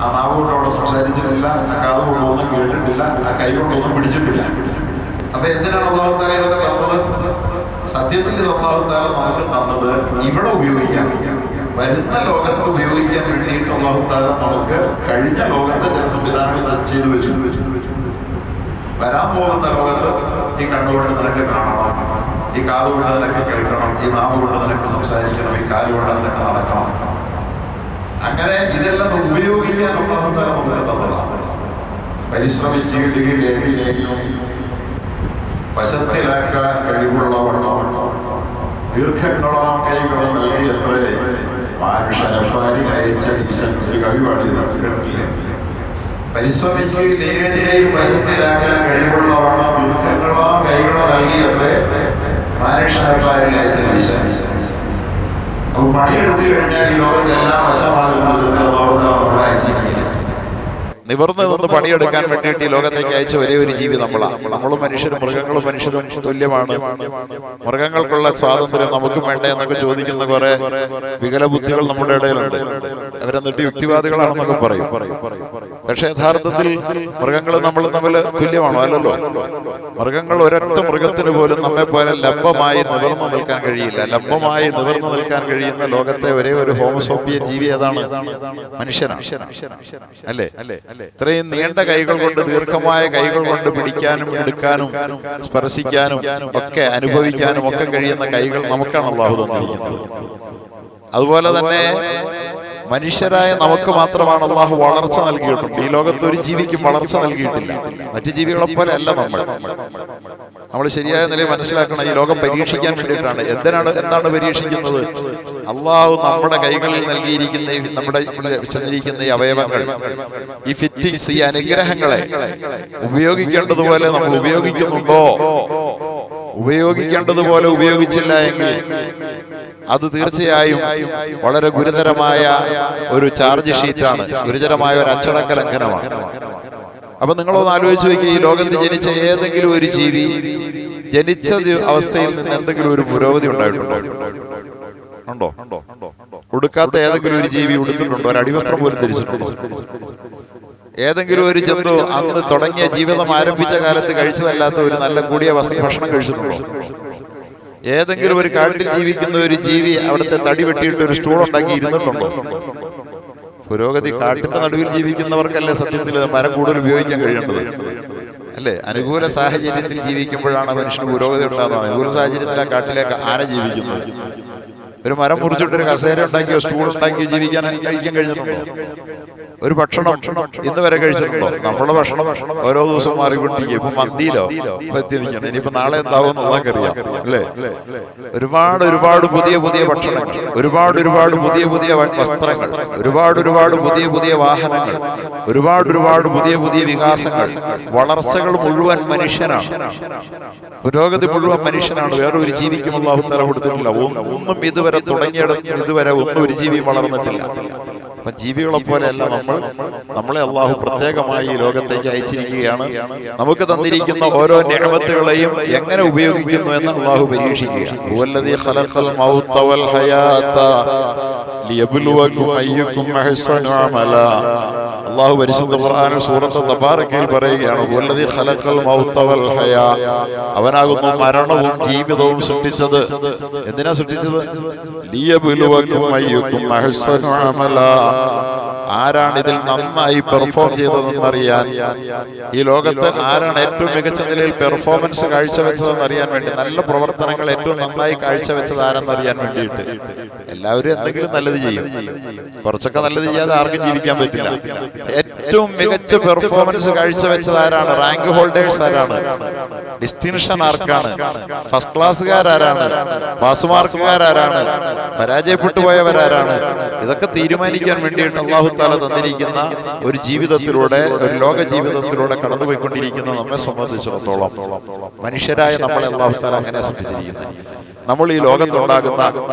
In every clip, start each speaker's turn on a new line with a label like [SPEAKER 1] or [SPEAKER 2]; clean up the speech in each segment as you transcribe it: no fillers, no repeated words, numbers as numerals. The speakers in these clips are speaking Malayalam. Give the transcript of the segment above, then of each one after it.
[SPEAKER 1] ആ നാവ് കൊണ്ട് അവിടെ സംസാരിച്ചിട്ടില്ല, ആ കാത് കൊണ്ടൊന്നും കേട്ടിട്ടില്ല, ആ കൈ കൊണ്ടൊന്നും പിടിച്ചിട്ടില്ല. അപ്പൊ എന്തിനാണ് അല്ലാഹു തആല ഇതൊക്കെ തന്നത്? സത്യത്തിൽ അല്ലാഹു തആല നമുക്ക് തന്നത് ഇവിടെ ഉപയോഗിക്കാൻ, വരുന്ന ലോകത്ത് ഉപയോഗിക്കാൻ വേണ്ടിയിട്ട് അല്ലാഹു തആല നമുക്ക് കഴിഞ്ഞ ലോകത്തെ ചില സംവിധാനങ്ങൾ ചെയ്തു വെച്ചു. വരാൻ പോകുന്ന ലോകത്ത് ഈ കണ്ണുകൊണ്ട് നിനക്ക് കാണണം, ഈ കാതുകൊണ്ട് നിനക്ക് കേൾക്കണം, ഈ നാവ് കൊണ്ട് നിനക്ക് സംസാരിക്കണം, ഈ കാലുകൊണ്ട് നിനക്ക് നടക്കണം. അങ്ങനെ ഇതെല്ലാം ഉപയോഗിക്കാൻ അല്ലാഹു തആല നമുക്ക് തന്നതാണ്. പരിശ്രമിച്ചില്ലെങ്കിൽ ഏതിനെയും വശത്തിലാക്കാൻ കഴിവുള്ളവണ്ണം ദീർഘങ്ങളാം കൈകൾ നൽകിയത്രേ മാനുഷനപ്പാരിൽ അയച്ച ഈശൻ. ഒരു കവി പാടി കേട്ടില്ലേ? പരിശ്രമിച്ചില്ലെങ്കിൽ ഏതിനെയും വശത്തിലാക്കാൻ കഴിവുള്ളവണ്ണം ദീർഘങ്ങളാം കൈകൾ നൽകിയത്രേ മാനുഷനപ്പാരിൽ അയച്ച ഈശൻ. അപ്പൊ പണിയെടുത്തു കഴിഞ്ഞാൽ ഈ ലോകത്തെ എല്ലാം വശമാകുന്ന നമ്മളെ അയച്ചിരിക്കുക.
[SPEAKER 2] നിവർന്ന് നിന്ന് പണിയെടുക്കാൻ വേണ്ടിയിട്ട് ഈ ലോകത്തേക്ക് അയച്ച ഒരേ ഒരു ജീവി നമ്മളാണ്. നമ്മളും മനുഷ്യരും മൃഗങ്ങളും മനുഷ്യരും തുല്യമാണ്. മൃഗങ്ങൾക്കുള്ള സ്വാതന്ത്ര്യം നമുക്കും വേണ്ടേ എന്നൊക്കെ ചോദിക്കുന്ന കുറെ വികലബുദ്ധികൾ നമ്മുടെ ഇടയിലുണ്ട്. അവരെന്നിട്ട് യുക്തിവാദികളാണെന്നൊക്കെ പറയും. പക്ഷെ യഥാർത്ഥത്തിൽ മൃഗങ്ങളും നമ്മളും തമ്മിൽ തുല്യമാണോ? അല്ലല്ലോ. മൃഗങ്ങൾ ഒരൊറ്റ മൃഗത്തിന് പോലും നമ്മെ പോലെ ലംബമായി നിവർന്നു നിൽക്കാൻ കഴിയില്ല. ലംബമായി നിവർന്നു നിൽക്കാൻ കഴിയുന്ന ലോകത്തെ ഒരേ ഒരു ഹോമോസോപ്പിയൻ ജീവി ഏതാണ്? മനുഷ്യനാണ്. അല്ലേ? ഇത്രയും നീണ്ട കൈകൾ കൊണ്ട്, ദീർഘമായ കൈകൾ കൊണ്ട് പിടിക്കാനും എടുക്കാനും സ്പർശിക്കാനും ഒക്കെ അനുഭവിക്കാനും ഒക്കെ കഴിയുന്ന കൈകൾ നമുക്കാണ് അല്ലാഹു തന്നിരിക്കുന്നത്. അതുപോലെ തന്നെ മനുഷ്യരായ നമുക്ക് മാത്രമാണ് അല്ലാഹു വളർച്ച നൽകിയിട്ടുണ്ട്. ഈ ലോകത്ത് ഒരു ജീവിക്കും വളർച്ച നൽകിയിട്ടില്ല. മറ്റു ജീവികളെ പോലെ അല്ല നമ്മൾ ശരിയായ നിലയിൽ മനസ്സിലാക്കണം. ഈ ലോകം പരീക്ഷിക്കാൻ വേണ്ടിയിട്ടാണ്. എന്താണ് പരീക്ഷിക്കുന്നത്? അല്ലാഹു നമ്മുടെ കൈകളിൽ നൽകിയിരിക്കുന്ന നമ്മുടെ ചെന്നിരിക്കുന്ന ഈ അവയവങ്ങൾ, ഈ ഫിറ്റിങ്സ്, ഈ അനുഗ്രഹങ്ങളെ ഉപയോഗിക്കേണ്ടതുപോലെ നമ്മൾ ഉപയോഗിക്കുന്നുണ്ടോ? ഉപയോഗിക്കേണ്ടതുപോലെ ഉപയോഗിച്ചില്ല എങ്കിൽ അത് തീർച്ചയായും വളരെ ഗുരുതരമായ ഒരു ചാർജ് ഷീറ്റാണ്, ഗുരുതരമായ ഒരു അച്ചടക്ക ലംഘനമാണ്. അപ്പൊ നിങ്ങളൊന്ന് ആലോചിച്ച് നോക്കിയ, ഈ ലോകത്ത് ജനിച്ച ഏതെങ്കിലും ഒരു ജീവി ജനിച്ച അവസ്ഥയിൽ നിന്ന് എന്തെങ്കിലും ഒരു പുരോഗതി ഉണ്ടായിട്ടുണ്ടോ? ഉണ്ടോ? ഉടുക്കാത്ത ഏതെങ്കിലും ഒരു ജീവി ഉടുത്തിട്ടുണ്ടോ? ഒരു അടിവസ്ത്രം പോലും ധരിച്ചിട്ടുണ്ടോ? ഏതെങ്കിലും ഒരു ജന്തു അന്ന് തുടങ്ങിയ ജീവിതം ആരംഭിച്ച കാലത്ത് കഴിച്ചതല്ലാത്ത ഒരു നല്ല കൂടിയ ഭക്ഷണം കഴിച്ചിട്ടുണ്ടോ? ഏതെങ്കിലും ഒരു കാട്ടിൽ ജീവിക്കുന്ന ഒരു ജീവി അവിടുത്തെ തടി വെട്ടിയിട്ട് ഒരു സ്റ്റൂൾ ഉണ്ടാക്കി ഇരുന്നിട്ടുണ്ടോ? പുരോഗതി കാട്ടിന്റെ നടുവിൽ ജീവിക്കുന്നവർക്കല്ലേ സത്യത്തിൽ മരം കൂടുതൽ ഉപയോഗിക്കാൻ കഴിയേണ്ടത്, അല്ലേ? അനുകൂല സാഹചര്യത്തിൽ ജീവിക്കുമ്പോഴാണ് മനുഷ്യന് പുരോഗതി ഉണ്ടാകുന്നത്. അനുകൂല സാഹചര്യത്തിൽ ആ കാട്ടിലേക്ക് ആന ജീവിക്കുന്നത്. ഒരു മരം മുറിച്ചിട്ടൊരു കസേര ഉണ്ടാക്കിയോ സ്റ്റൂൾ ഉണ്ടാക്കിയോ കഴിക്കാൻ കഴിഞ്ഞിട്ടുണ്ടോ? ഒരു ഭക്ഷണം ഇന്ന് വരെ കഴിച്ചിട്ടുണ്ടോ? നമ്മുടെ ഭക്ഷണം ഓരോ ദിവസവും മാറിക്കൊണ്ടിരിക്കും. ഇപ്പൊ മന്തിയിലോ എത്തി നിൽക്കണം. ഇനിയിപ്പോ നാളെ എന്താവും എന്നുള്ളതൊക്കെ അറിയാം, അല്ലേ? ഒരുപാട് പുതിയ ഭക്ഷണങ്ങൾ, ഒരുപാട് പുതിയ വസ്ത്രങ്ങൾ, ഒരുപാട് പുതിയ വാഹനങ്ങൾ, ഒരുപാട് പുതിയ വികാസങ്ങൾ, വളർച്ചകൾ മുഴുവൻ മനുഷ്യനാണ്. പുരോഗതി മുഴുവൻ മനുഷ്യനാണ്. വേറെ ഒരു ജീവിക്കും അല്ലാഹു തആല കൊടുത്തിട്ടില്ല. ഒന്നും ഇതുവരെ ഇതുവരെ ഒന്നും ഒരു ജീവി വളർന്നിട്ടില്ല. അപ്പൊ ജീവികളെ പോലെയല്ല നമ്മളെ അല്ലാഹു പ്രത്യേകമായി ഈ ലോകത്തേക്ക് അയച്ചിരിക്കുകയാണ്. നമുക്ക് തന്നിരിക്കുന്ന ഓരോ നിഅമത്തുകളെയും എങ്ങനെ ഉപയോഗിക്കുന്നു എന്ന് അല്ലാഹു പരീക്ഷിക്കുകയാണ്. ഹുവല്ലദീ ഖലഖൽ മൗത വൽ ഹയാത ലിയബ്ലുവകും അയ്യുക്കും അഹ്സനു അമലാ. അല്ലാഹു പരിശുദ്ധ ഖുർആനിൽ സൂറത്ത് തബാറക്കയിൽ പറയുകയാണ്, ഹുവല്ലദീ ഖലഖൽ മൗത വൽ ഹയാ. അവനാകുന്നു മരണവും ജീവിതവും സൃഷ്ടിച്ചത്. എന്തിനാ സൃഷ്ടിച്ചത്? ലിയബ്ലുവകും അയ്യുക്കും അഹ്സനു അമലാ. ആരാണ് ഇതിൽ നന്നായി പെർഫോം ചെയ്തതെന്നറിയാൻ, ഈ ലോകത്ത് ആരാണ് ഏറ്റവും മികച്ച നിലയിൽ പെർഫോമൻസ് കാഴ്ചവെച്ചതെന്നറിയാൻ വേണ്ടി, നല്ല പ്രവർത്തനങ്ങൾ ഏറ്റവും നന്നായി കാഴ്ചവെച്ചത് ആരെന്നറിയാൻ വേണ്ടിയിട്ട്. എല്ലാവരും എന്തെങ്കിലും നല്ലത് ചെയ്യും. കുറച്ചൊക്കെ നല്ലത് ചെയ്യാതെ ആർക്കും ജീവിക്കാൻ പറ്റില്ല. ഏറ്റവും മികച്ച പെർഫോമൻസ് കാഴ്ചവെച്ചത് ആരാണ്? റാങ്ക് ഹോൾഡേഴ്സ് ആരാണ്? ഡിസ്റ്റിങ്ഷൻ ആർക്കാണ്? ഫസ്റ്റ് ക്ലാസ്സുകാരാരാണ്? പാസ് മാർക്കുകാരാരാണ്? പരാജയപ്പെട്ടു പോയവരാരാണ്? ഇതൊക്കെ തീരുമാനിക്കാൻ വേണ്ടിയിട്ട് അല്ലാഹു തആല തന്നിരിക്കുന്ന ഒരു ജീവിതത്തിലൂടെ, ഒരു ലോക ജീവിതത്തിലൂടെ കടന്നുപോയിക്കൊണ്ടിരിക്കുന്ന നമ്മെ സംബന്ധിച്ചിടത്തോളം മനുഷ്യരായ നമ്മളെ അല്ലാഹു തആല അങ്ങനെ സൃഷ്ടിച്ചിരിക്കുന്നത്. നമ്മൾ ഈ ലോകത്തുണ്ടാകുന്ന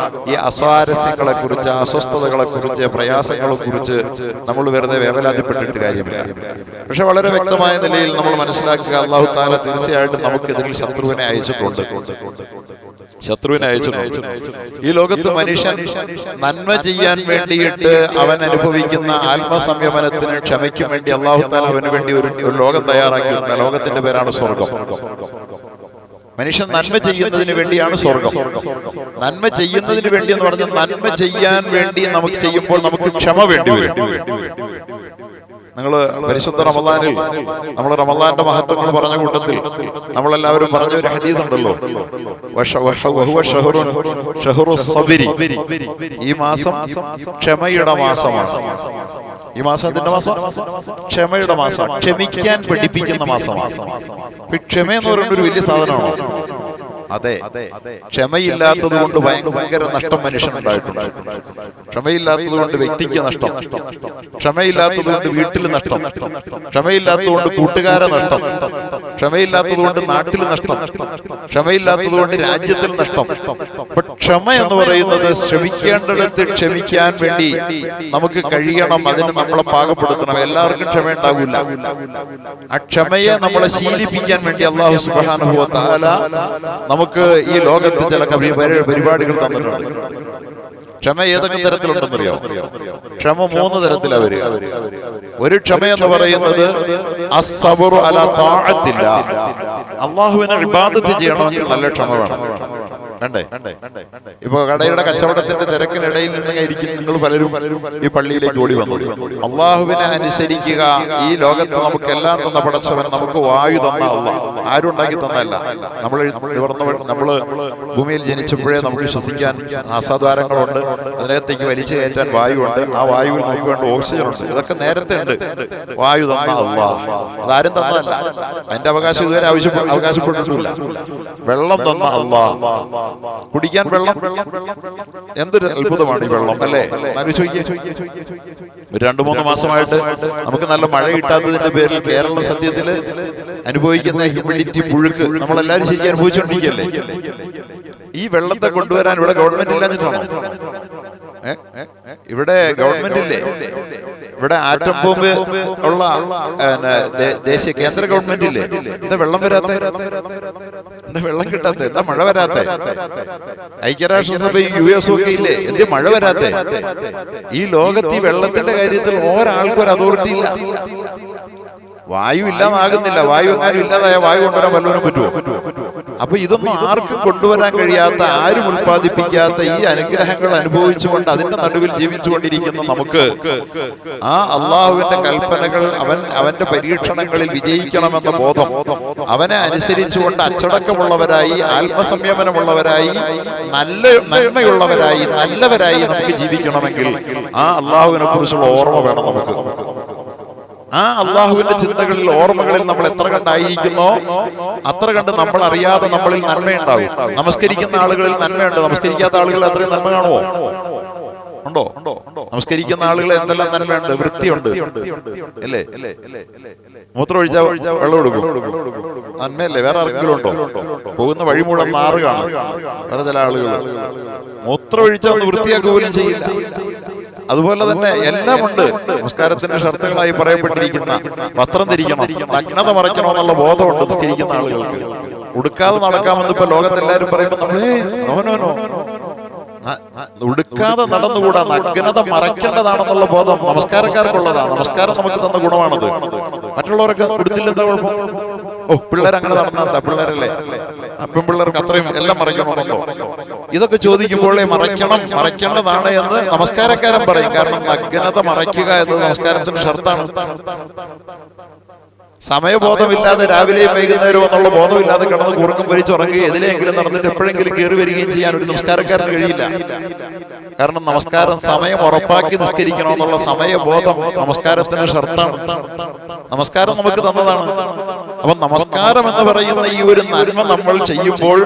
[SPEAKER 2] ഈ അസ്വാരസ്യങ്ങളെ കുറിച്ച്, അസ്വസ്ഥതകളെ കുറിച്ച്, പ്രയാസങ്ങളെ കുറിച്ച് നമ്മൾ വെറുതെ വേവലാതിപ്പെട്ടിട്ട് കാര്യമില്ല. പക്ഷെ വളരെ വ്യക്തമായ നിലയിൽ നമ്മൾ മനസ്സിലാക്കുക, അല്ലാഹു തആല തീർച്ചയായിട്ടും നമുക്കെതിരിൽ ശത്രുവിനെ അയച്ചിട്ടുണ്ട്. ശത്രുവിനെ അയച്ചിട്ടുണ്ട്. ഈ ലോകത്ത് മനുഷ്യൻ നന്മ ചെയ്യാൻ വേണ്ടിയിട്ട് അവൻ അനുഭവിക്കുന്ന ആത്മസംയമനത്തിന് ക്ഷമയ്ക്കും വേണ്ടി അല്ലാഹു തആല അവന് വേണ്ടി ഒരു ലോകം തയ്യാറാക്കിയിട്ടുണ്ട്. ലോകത്തിന്റെ പേരാണ് സ്വർഗം. മനുഷ്യൻ നന്മ ചെയ്യുന്നതിന് വേണ്ടിയാണ് സ്വർഗം. നന്മ ചെയ്യുന്നതിന് വേണ്ടി എന്ന് പറഞ്ഞാൽ നന്മ ചെയ്യാൻ വേണ്ടി നമുക്ക് ചെയ്യുമ്പോൾ നമുക്ക് ക്ഷമ വേണ്ടി വരും. നിങ്ങള് പരിശുദ്ധ റമളാനിൽ നമ്മൾ റമളാന്റെ മഹത്വങ്ങൾ പറഞ്ഞ കൂട്ടത്തിൽ നമ്മളെല്ലാവരും പറഞ്ഞ ഒരു ഹദീസ് ഉണ്ടല്ലോ, ഈ മാസം ക്ഷമയുടെ മാസമാണ്. ഈ മാസം എന്തിന്റെ മാസം? ക്ഷമയുടെ മാസം. ക്ഷമിക്കാൻ പഠിപ്പിക്കുന്ന മാസമാണ്. ക്ഷമ എന്ന് പറയുന്ന ഒരു വലിയ സാധനമാണോ? അതെ. ക്ഷമയില്ലാത്തത് കൊണ്ട് ഭയങ്കര നഷ്ടം മനുഷ്യനുണ്ടായിട്ടുണ്ട്. ക്ഷമയില്ലാത്തത് കൊണ്ട് വ്യക്തിക്ക് നഷ്ടം, ക്ഷമയില്ലാത്തത് കൊണ്ട് വീട്ടിൽ നഷ്ടം, ക്ഷമയില്ലാത്തത് കൊണ്ട് കൂട്ടുകാരെ നഷ്ടം, ക്ഷമയില്ലാത്തത് കൊണ്ട് നാട്ടിൽ നഷ്ടം, ക്ഷമയില്ലാത്തത് കൊണ്ട് രാജ്യത്തിൽ നഷ്ടം. അപ്പൊ ക്ഷമ എന്ന് പറയുന്നത് ശ്രമിക്കേണ്ടിടത്ത് ക്ഷമിക്കാൻ വേണ്ടി നമുക്ക് കഴിയണം. അതിന് നമ്മളെ പാകപ്പെടുത്തണം. എല്ലാവർക്കും ക്ഷമ ഉണ്ടാകില്ല. ആ ക്ഷമയെ നമ്മളെ ശീലിപ്പിക്കാൻ വേണ്ടി അല്ലാഹു സുബ്ഹാനഹു വ തആല നമുക്ക് ഈ ലോകത്ത് ചില പരിപാടികൾ തന്നിട്ടുണ്ട്. ക്ഷമ ഏതൊക്കെ തരത്തിലുണ്ടെന്നറിയോ? ക്ഷമ 3 തരത്തിലാ വരിക. ഒരു ക്ഷമ എന്ന് പറയുന്നത് അസ്സബ്റു അലാ തആത്തില്ലാഹ്. അല്ലാഹുവിനെ ഇബാദത്ത് ചെയ്യണമെങ്കിൽ നല്ല ക്ഷമ വേണം. വേണ്ടേ? ഇപ്പൊ കടയുടെ കച്ചവടത്തിന്റെ തിരക്കിനിടയിൽ നിന്നായിരിക്കും നിങ്ങൾ പലരും ഈ പള്ളിയിലേക്ക് ഓടി വന്നു. അള്ളാഹുവിനെ അനുസരിക്കുക. ഈ ലോകത്ത് നമുക്ക് എല്ലാം തന്ന പടച്ചവൻ നമുക്ക് വായു തന്ന അള്ളാഹ്. ആരും ഉണ്ടാക്കി തന്നല്ല. നമ്മള് ഭൂമിയിൽ ജനിച്ചപ്പോഴേ നമുക്ക് ശ്വസിക്കാൻ ആസ്വാദ്വാരങ്ങളുണ്ട്. അതിനകത്തേക്ക് വലിച്ചു കയറ്റാൻ വായുണ്ട്. ആ വായുവിൽ നമുക്ക് വേണ്ട ഓക്സിജൻ ഉണ്ട്. ഇതൊക്കെ നേരത്തെ ഉണ്ട്. വായു തന്ന അള്ളാഹ്. അതാരും തന്നതല്ല. അതിന്റെ അവകാശം ഇതുവരെ അവകാശപ്പെട്ടിട്ടില്ല. വെള്ളം തന്ന അള്ളാഹ്. കുടിക്കാൻ വെള്ളം. എന്തൊരു അത്ഭുതമാണ് ഈ വെള്ളം, അല്ലേ? ഒരു 2-3 മാസമായിട്ട് നമുക്ക് നല്ല മഴ കിട്ടാത്തതിന്റെ പേരിൽ കേരള സത്യത്തില് അനുഭവിക്കുന്ന ഹ്യൂമിഡിറ്റി, പുഴുക്ക് നമ്മളെല്ലാവരും ശരിക്കും അനുഭവിച്ചുകൊണ്ടിരിക്കുകയല്ലേ? ഈ വെള്ളത്തെ കൊണ്ടുവരാൻ ഇവിടെ ഗവൺമെന്റ് ഇല്ലാഞ്ഞിട്ടാണോ? ഇവിടെ ഗവൺമെന്റ് ഇല്ലേ? ഇവിടെ ആറ്റം ബോംബ് ഉള്ള ദേശീയ കേന്ദ്ര ഗവൺമെന്റ് ഇല്ലേ? എന്താ വെള്ളം വരാത്ത? എന്താ വെള്ളം കിട്ടാത്ത? എന്താ മഴ വരാത്ത? ഐക്യരാഷ്ട്രസഭയും US ഒക്കെ ഇല്ലേ? എന്ത് മഴ വരാത്ത? ഈ ലോകത്ത് ഈ വെള്ളത്തിന്റെ കാര്യത്തിൽ ഒരാൾക്കും ഒരു അതോറിറ്റി ഇല്ല. വായു ഇല്ലാതാകുന്നില്ല. വായു എങ്ങാനും ഇല്ലാതായ വായു കൊണ്ടുവരാൻ വല്ലവനും പറ്റുമോ? അപ്പൊ ഇതൊന്നും ആർക്കും കൊണ്ടുവരാൻ കഴിയാത്ത, ആരും ഉൽപ്പാദിപ്പിക്കാത്ത ഈ അനുഗ്രഹങ്ങൾ അനുഭവിച്ചുകൊണ്ട് അതിന്റെ നടുവിൽ ജീവിച്ചുകൊണ്ടിരിക്കുന്ന നമുക്ക് ആ അള്ളാഹുവിന്റെ കൽപ്പനകൾ, അവന്റെ പരീക്ഷണങ്ങളിൽ വിജയിക്കണമെന്ന ബോധം, അവനെ അനുസരിച്ചുകൊണ്ട് അച്ചടക്കമുള്ളവരായി, ആത്മസംയമനമുള്ളവരായി, നന്മയുള്ളവരായി, നല്ലവരായി നമുക്ക് ജീവിക്കണമെങ്കിൽ ആ അള്ളാഹുവിനെ കുറിച്ചുള്ള ഓർമ്മ വേണം നമുക്ക്. ആ അള്ളാഹുവിന്റെ ചിന്തകളിൽ, ഓർമ്മകളിൽ നമ്മൾ എത്ര കണ്ടായിരിക്കുന്നോ അത്ര കണ്ട് നമ്മൾ അറിയാതെ നമ്മളിൽ നന്മയുണ്ടാവും. നമസ്കരിക്കുന്ന ആളുകളിൽ നന്മയുണ്ട്. നമസ്കരിക്കാത്ത ആളുകൾ അത്രയും നന്മ കാണുമോ? ഉണ്ടോ? നമസ്കരിക്കുന്ന ആളുകൾ എന്തെല്ലാം നന്മയുണ്ട്? വൃത്തിയുണ്ട്, അല്ലേ? മൂത്രം ഒഴിച്ചാൽ വെള്ളം കൊടുക്കും, നന്മയല്ലേ? വേറെ ആർക്കെങ്കിലും ഉണ്ടോ? പോകുന്ന വഴി മുഴുവൻ നാറ് കാണും. വേറെ ചില ആളുകൾ മൂത്രം ഒഴിച്ചാൽ ഒന്ന് വൃത്തിയാക്കുക പോലും ചെയ്യില്ല. അതുപോലെ തന്നെ എല്ലാം ഉണ്ട്. നമസ്കാരത്തിന്റെ ഷർത്തുകളായി പറയപ്പെട്ടിരിക്കുന്ന വസ്ത്രം ധരിക്കണം, നഗ്നത മറയ്ക്കണമെന്നുള്ള ബോധമുണ്ട് നിസ്കരിക്കുന്ന ആളുകൾക്ക്. ഉടുക്കാതെ നടക്കാമെന്ന് ഇപ്പൊ ലോകത്തെല്ലാരും പറയുമ്പോൾ നമ്മളോ ഉടുക്കാതെ നടന്നുകൂടാ, നഗ്നത മറയ്ക്കേണ്ടതാണെന്നുള്ള ബോധം നമസ്കാരക്കാർക്കുള്ളതാണ്. നമസ്കാരം നമുക്ക് തന്ന ഗുണമാണത്. മറ്റുള്ളവരൊക്കെ ഉടുത്തില്ലെന്താ കുഴപ്പം? ഓ, പിള്ളേർ അങ്ങനെ നടന്നാ പിള്ളേരല്ലേ, പെൺപിള്ളേർക്ക് അത്രയും എല്ലാം മറയ്ക്കണമെന്നല്ലോ. ഇതൊക്കെ ചോദിക്കുമ്പോഴേ മറയ്ക്കേണ്ടതാണ് എന്ന് നമസ്കാരക്കാരൻ പറയും. കാരണം നഗ്നത മറയ്ക്കുക എന്നത് നമസ്കാരത്തിന്റെ ഷർത്താണ്. സമയബോധമില്ലാതെ രാവിലെയും വൈകുന്നേരവും എന്നുള്ള ബോധമില്ലാതെ കിടന്ന് കുറുക്കം വലിച്ചുറങ്ങുകയും എതിലെങ്കിലും നടന്നിട്ട് എപ്പോഴെങ്കിലും കയറി വരികയും ചെയ്യാൻ ഒരു നമസ്കാരക്കാരന് കഴിയില്ല. കാരണം നമസ്കാരം സമയം ഉറപ്പാക്കി നിസ്കരിക്കണമെന്നുള്ള സമയബോധം നമസ്കാരത്തിന്റെ ഷർത്താണ്. നമസ്കാരം നമുക്ക് തന്നതാണ്. അപ്പൊ നമസ്കാരം എന്ന് പറയുന്ന ഈ ഒരു നന്മ നമ്മൾ ചെയ്യുമ്പോൾ